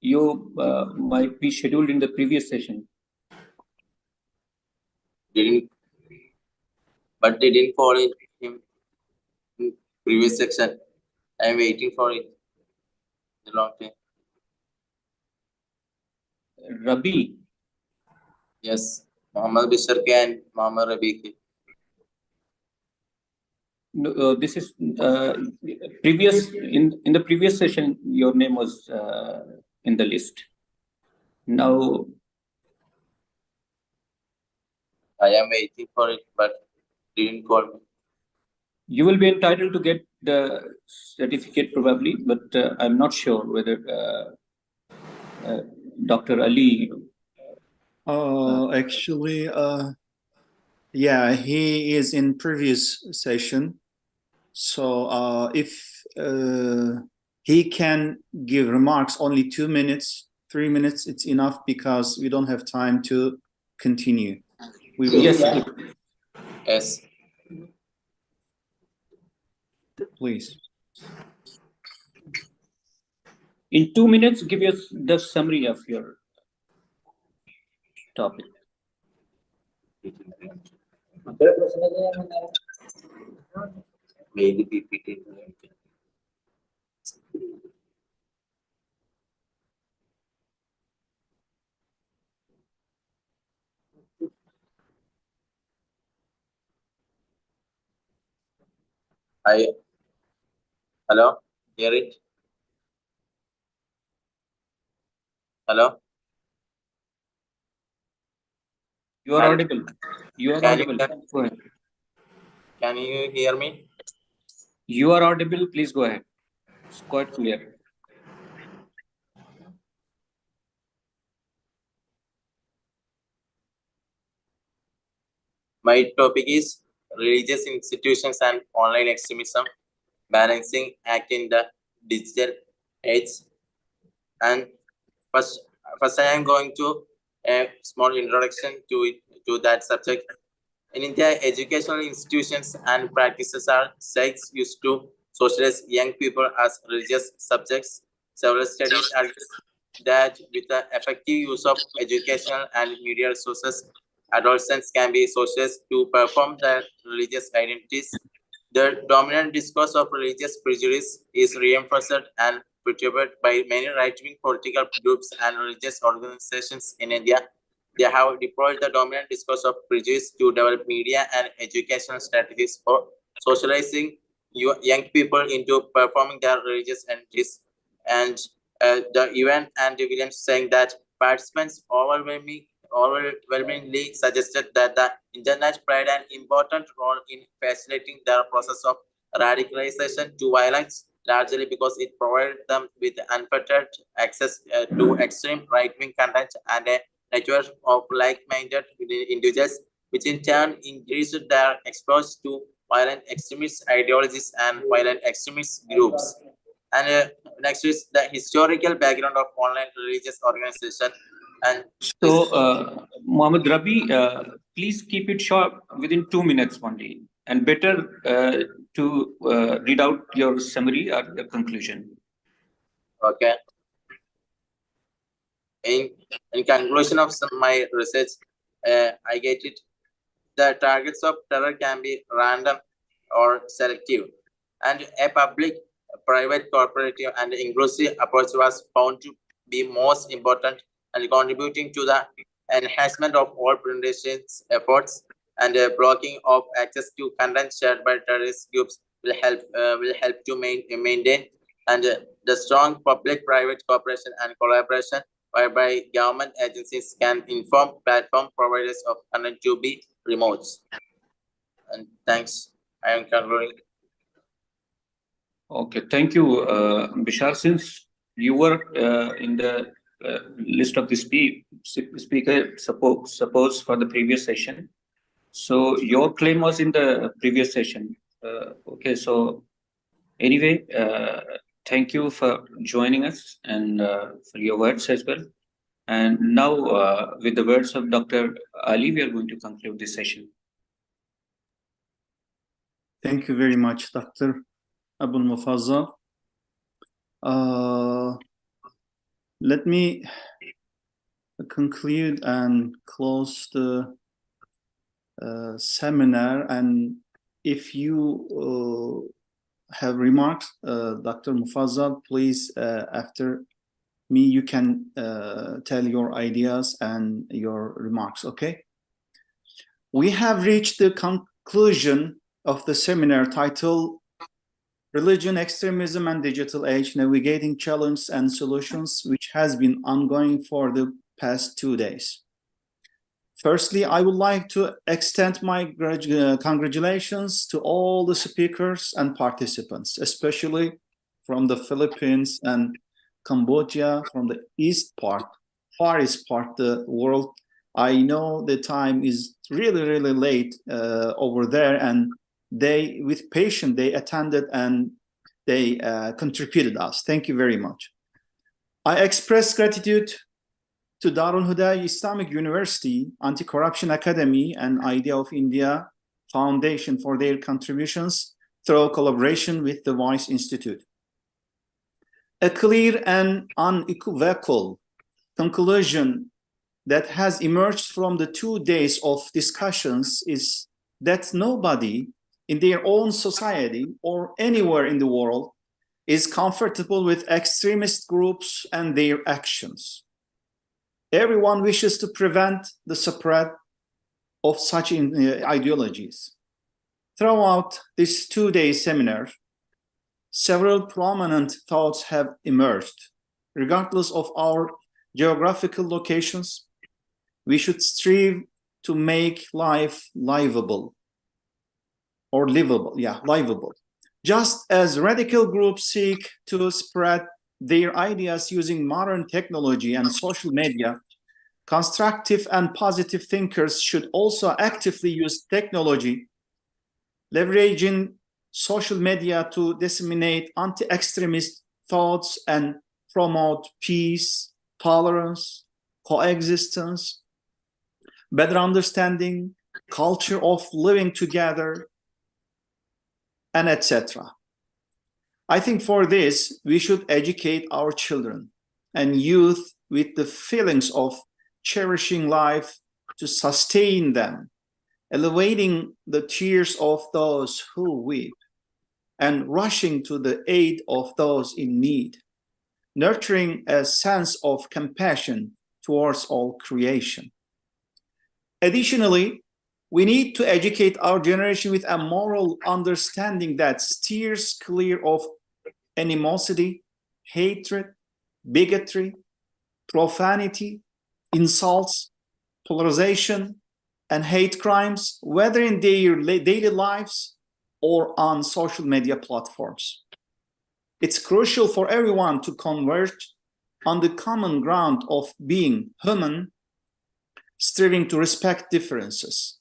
You might be scheduled in the previous session. But they didn't call him in previous section. I am waiting for it a long time. Rabi. Yes, Muhammad Bishar K and Muhammad Rabi K. No, this is previous in the previous session. Your name was in the list. Now I am waiting for it, but didn't call me. You will be entitled to get the certificate probably, but I'm not sure whether Dr. Ali. Actually, yeah, he is in previous session. So if he can give remarks only 2 minutes, 3 minutes, it's enough because we don't have time to continue. We will. Yes. Please. In 2 minutes, give us the summary of your topic. Maybe PPT. Hello, hear it? Hello? You are audible. You are audible. Go ahead. Can you hear me? You are audible. Please go ahead. It's quite clear. My topic is religious institutions and online extremism, balancing act in the digital age. And first I am going to a small introduction to that subject. In India, educational institutions and practices are sites used to socialize young people as religious subjects. Several studies argue that with the effective use of educational and media resources, adolescents can be socialized to perform their religious identities. The dominant discourse of religious prejudice is reinforced and perpetuated by many right-wing political groups and religious organizations in India. They have deployed the dominant discourse of prejudice to develop media and educational strategies for socializing young people into performing their religious identities. And the event and Williams saying that participants overwhelmingly suggested that the internet played an important role in facilitating the process of radicalization to violence, largely because it provided them with unfettered access to extreme right-wing content and a network of like-minded individuals, which in turn increased their exposure to violent extremist ideologies and violent extremist groups. And next is the historical background of online religious organization. And so, Mohammed Rabi, please keep it short within 2 minutes only, and better to read out your summary or the conclusion. Okay. In conclusion of my research, I get it. The targets of terror can be random or selective, and a public, private, cooperative, and inclusive approach was found to be most important and contributing to the enhancement of all prevention efforts. And blocking of access to content shared by terrorist groups will help to maintain and the strong public-private cooperation and collaboration, whereby government agencies can inform platform providers of content to be removed. And thanks. I am concluding. Okay, thank you, Bishar. Since you were in the list of the speaker, suppose for the previous session, so your claim was in the previous session. Okay, so anyway, thank you for joining us and for your words as well. And now, with the words of Dr. Ali, we are going to conclude this session. Thank you very much, Dr. Abul Mufazzal. Let me conclude and close the seminar. And if you have remarks, Dr. Mufazzal, please, after me, you can tell your ideas and your remarks, okay? We have reached the conclusion of the seminar titled Religion, Extremism and Digital Age, Navigating Challenges and Solutions, which has been ongoing for the past 2 days. Firstly, I would like to extend my congratulations to all the speakers and participants, especially from the Philippines and Cambodia, from the far east part of the world. I know the time is really, really late over there, and they, with patience, they attended and they contributed us. Thank you very much. I express gratitude to Darul Huda Islamic University, Anti-Corruption Academy, and Idea of India Foundation for their contributions through collaboration with the Vice Institute. A clear and unequivocal conclusion that has emerged from the 2 days of discussions is that nobody in their own society or anywhere in the world is comfortable with extremist groups and their actions. Everyone wishes to prevent the spread of such ideologies. Throughout this 2-day seminar, several prominent thoughts have emerged. Regardless of our geographical locations, we should strive to make life livable. Or livable, yeah, livable. Just as radical groups seek to spread their ideas using modern technology and social media, constructive and positive thinkers should also actively use technology, leveraging social media to disseminate anti-extremist thoughts and promote peace, tolerance, coexistence, better understanding, culture of living together, and etc. I think for this, we should educate our children and youth with the feelings of cherishing life, to sustain them, elevating the tears of those who weep, and rushing to the aid of those in need, nurturing a sense of compassion towards all creation. Additionally, we need to educate our generation with a moral understanding that steers clear of animosity, hatred, bigotry, profanity, insults, polarization, and hate crimes, whether in their daily lives or on social media platforms. It's crucial for everyone to converge on the common ground of being human, striving to respect differences.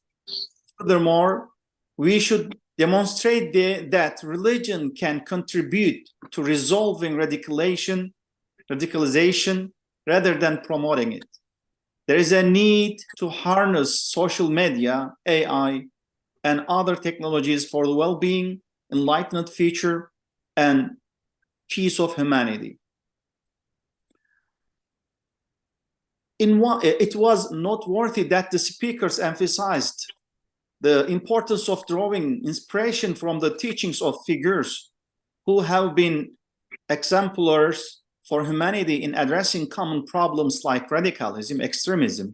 Furthermore, we should demonstrate that religion can contribute to resolving radicalization rather than promoting it. There is a need to harness social media, AI, and other technologies for the well-being, enlightened future, and peace of humanity. It was noteworthy that the speakers emphasized the importance of drawing inspiration from the teachings of figures who have been exemplars for humanity in addressing common problems like radicalism, extremism,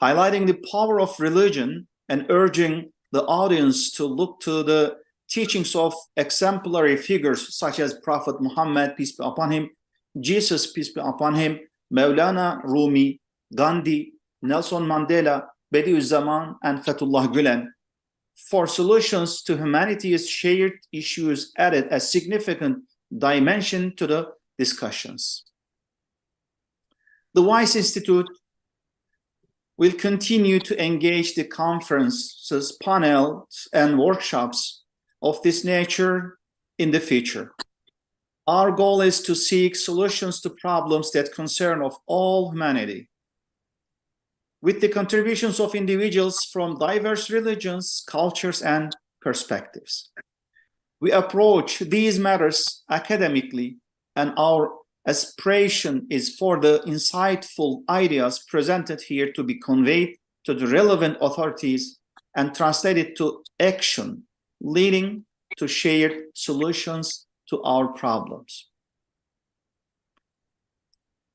highlighting the power of religion and urging the audience to look to the teachings of exemplary figures such as Prophet Muhammad, peace be upon him, Jesus, peace be upon him, Maulana Rumi, Gandhi, Nelson Mandela, Bediüzzaman, and Fethullah Gülen. For solutions to humanity's shared issues added a significant dimension to the discussions. The WISE Institute will continue to engage the conferences, panels, and workshops of this nature in the future. Our goal is to seek solutions to problems that concern of all humanity. With the contributions of individuals from diverse religions, cultures, and perspectives. We approach these matters academically, and our aspiration is for the insightful ideas presented here to be conveyed to the relevant authorities and translated to action, leading to shared solutions to our problems.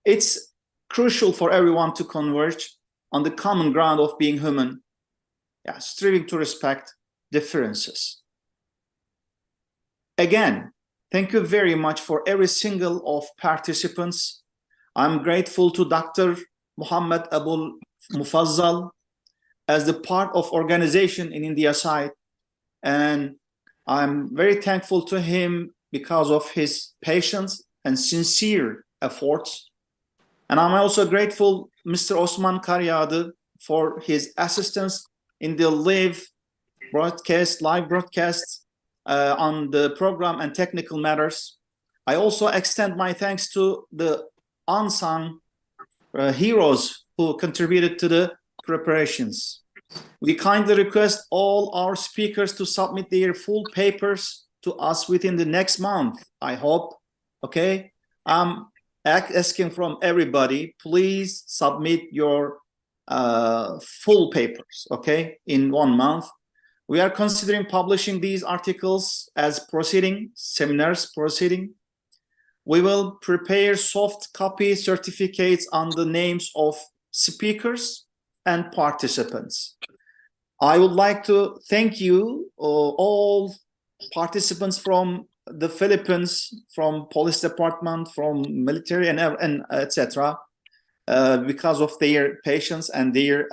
It's crucial for everyone to converge on the common ground of being human, striving to respect differences. Again, thank you very much for every single of participants. I'm grateful to Dr. Muhammad Abul Mufazzal as the part of organization in India side, and I'm very thankful to him because of his patience and sincere efforts. And I'm also grateful Mr. Osman Karyadi for his assistance in the live broadcasts on the program and technical matters. I also extend my thanks to the unsung heroes who contributed to the preparations. We kindly request all our speakers to submit their full papers to us within the next month, I hope. Okay, I'm asking from everybody, please submit your full papers, okay, in 1 month. We are considering publishing these articles as seminars proceeding. We will prepare soft copy certificates on the names of speakers and participants. I would like to thank you, all participants from the Philippines, from police department, from military, and etc., because of their patience and their,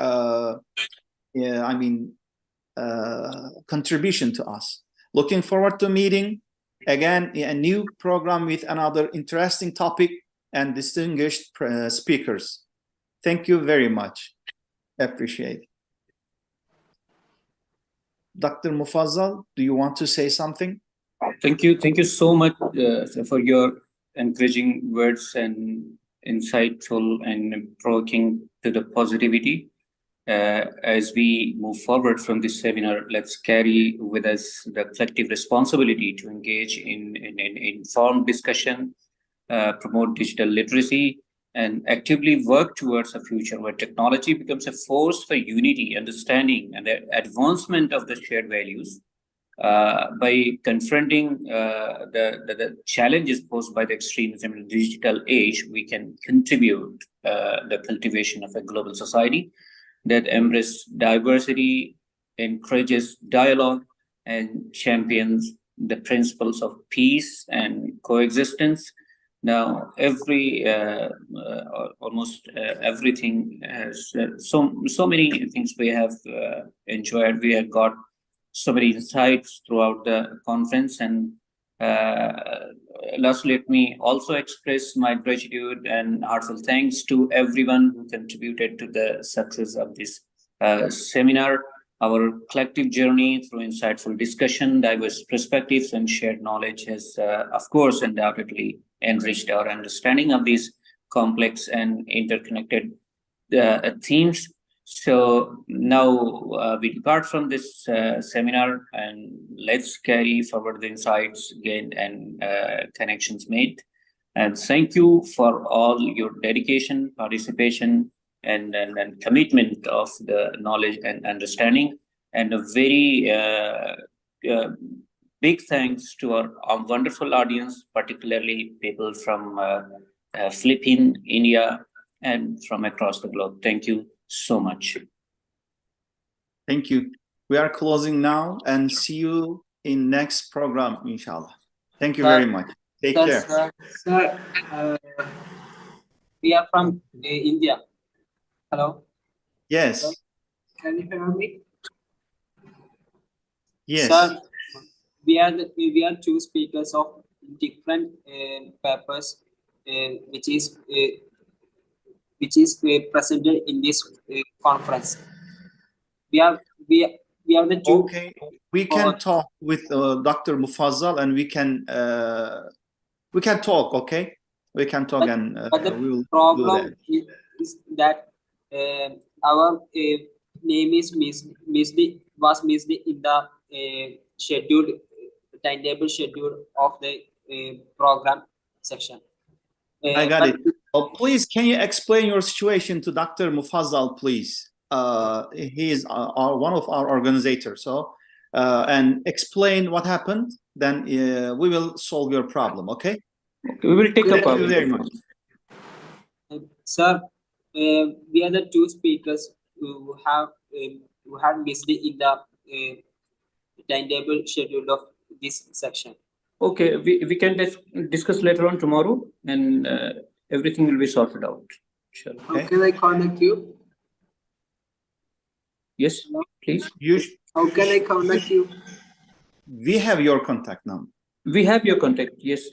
contribution to us. Looking forward to meeting again a new program with another interesting topic and distinguished speakers. Thank you very much. Appreciate it. Dr. Mufazzal, do you want to say something? Thank you so much for your encouraging words and insightful and provoking to the positivity. As we move forward from this seminar, let's carry with us the collective responsibility to engage in informed discussion, promote digital literacy, and actively work towards a future where technology becomes a force for unity, understanding, and the advancement of the shared values. By confronting the challenges posed by the extremism in the digital age, we can contribute the cultivation of a global society that embraces diversity, encourages dialogue, and champions the principles of peace and coexistence. Now, almost everything has so many things we have enjoyed. We have got so many insights throughout the conference, and lastly, let me also express my gratitude and heartfelt thanks to everyone who contributed to the success of this seminar. Our collective journey through insightful discussion, diverse perspectives, and shared knowledge has, of course, undoubtedly enriched our understanding of these complex and interconnected themes. So now we depart from this seminar, and let's carry forward the insights gained and connections made. And thank you for all your dedication, participation, and commitment of the knowledge and understanding. And a very big thanks to our wonderful audience, particularly people from Philippines, India, and from across the globe. Thank you so much. Thank you. We are closing now, and see you in next program, inshallah. Thank you very much. Take care. Sir, we are from India. Hello. Yes. Hello? Can you hear me? Yes. Sir, we are two speakers of different papers, which is presented in this conference. We are the two. Okay, we can talk with Dr. Mufazzal, and we can talk. Okay, we can talk, and but the we will problem do that. is that our name is missed in the scheduled timetable schedule of the program section. I got it. Oh, please, can you explain your situation to Dr. Mufazzal, please? He is one of our organizers. So, and explain what happened. Then we will solve your problem. Okay. Okay, we will take up. Thank you very much. Sir, we are the two speakers who have missed in the timetable schedule of this section. Okay, we can discuss later on tomorrow, and everything will be sorted out. Sure. Okay. How can I contact you? Yes, please. How can I contact you? We have your contact number. We have your contact. Yes.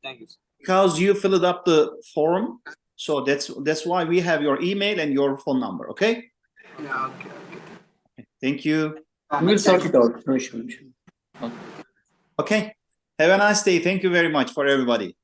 Thank you. Because you filled up the form, so that's why we have your email and your phone number. Okay. Yeah. Okay. Thank you. We'll sort it out. No issue. Okay. Have a nice day. Thank you very much for everybody.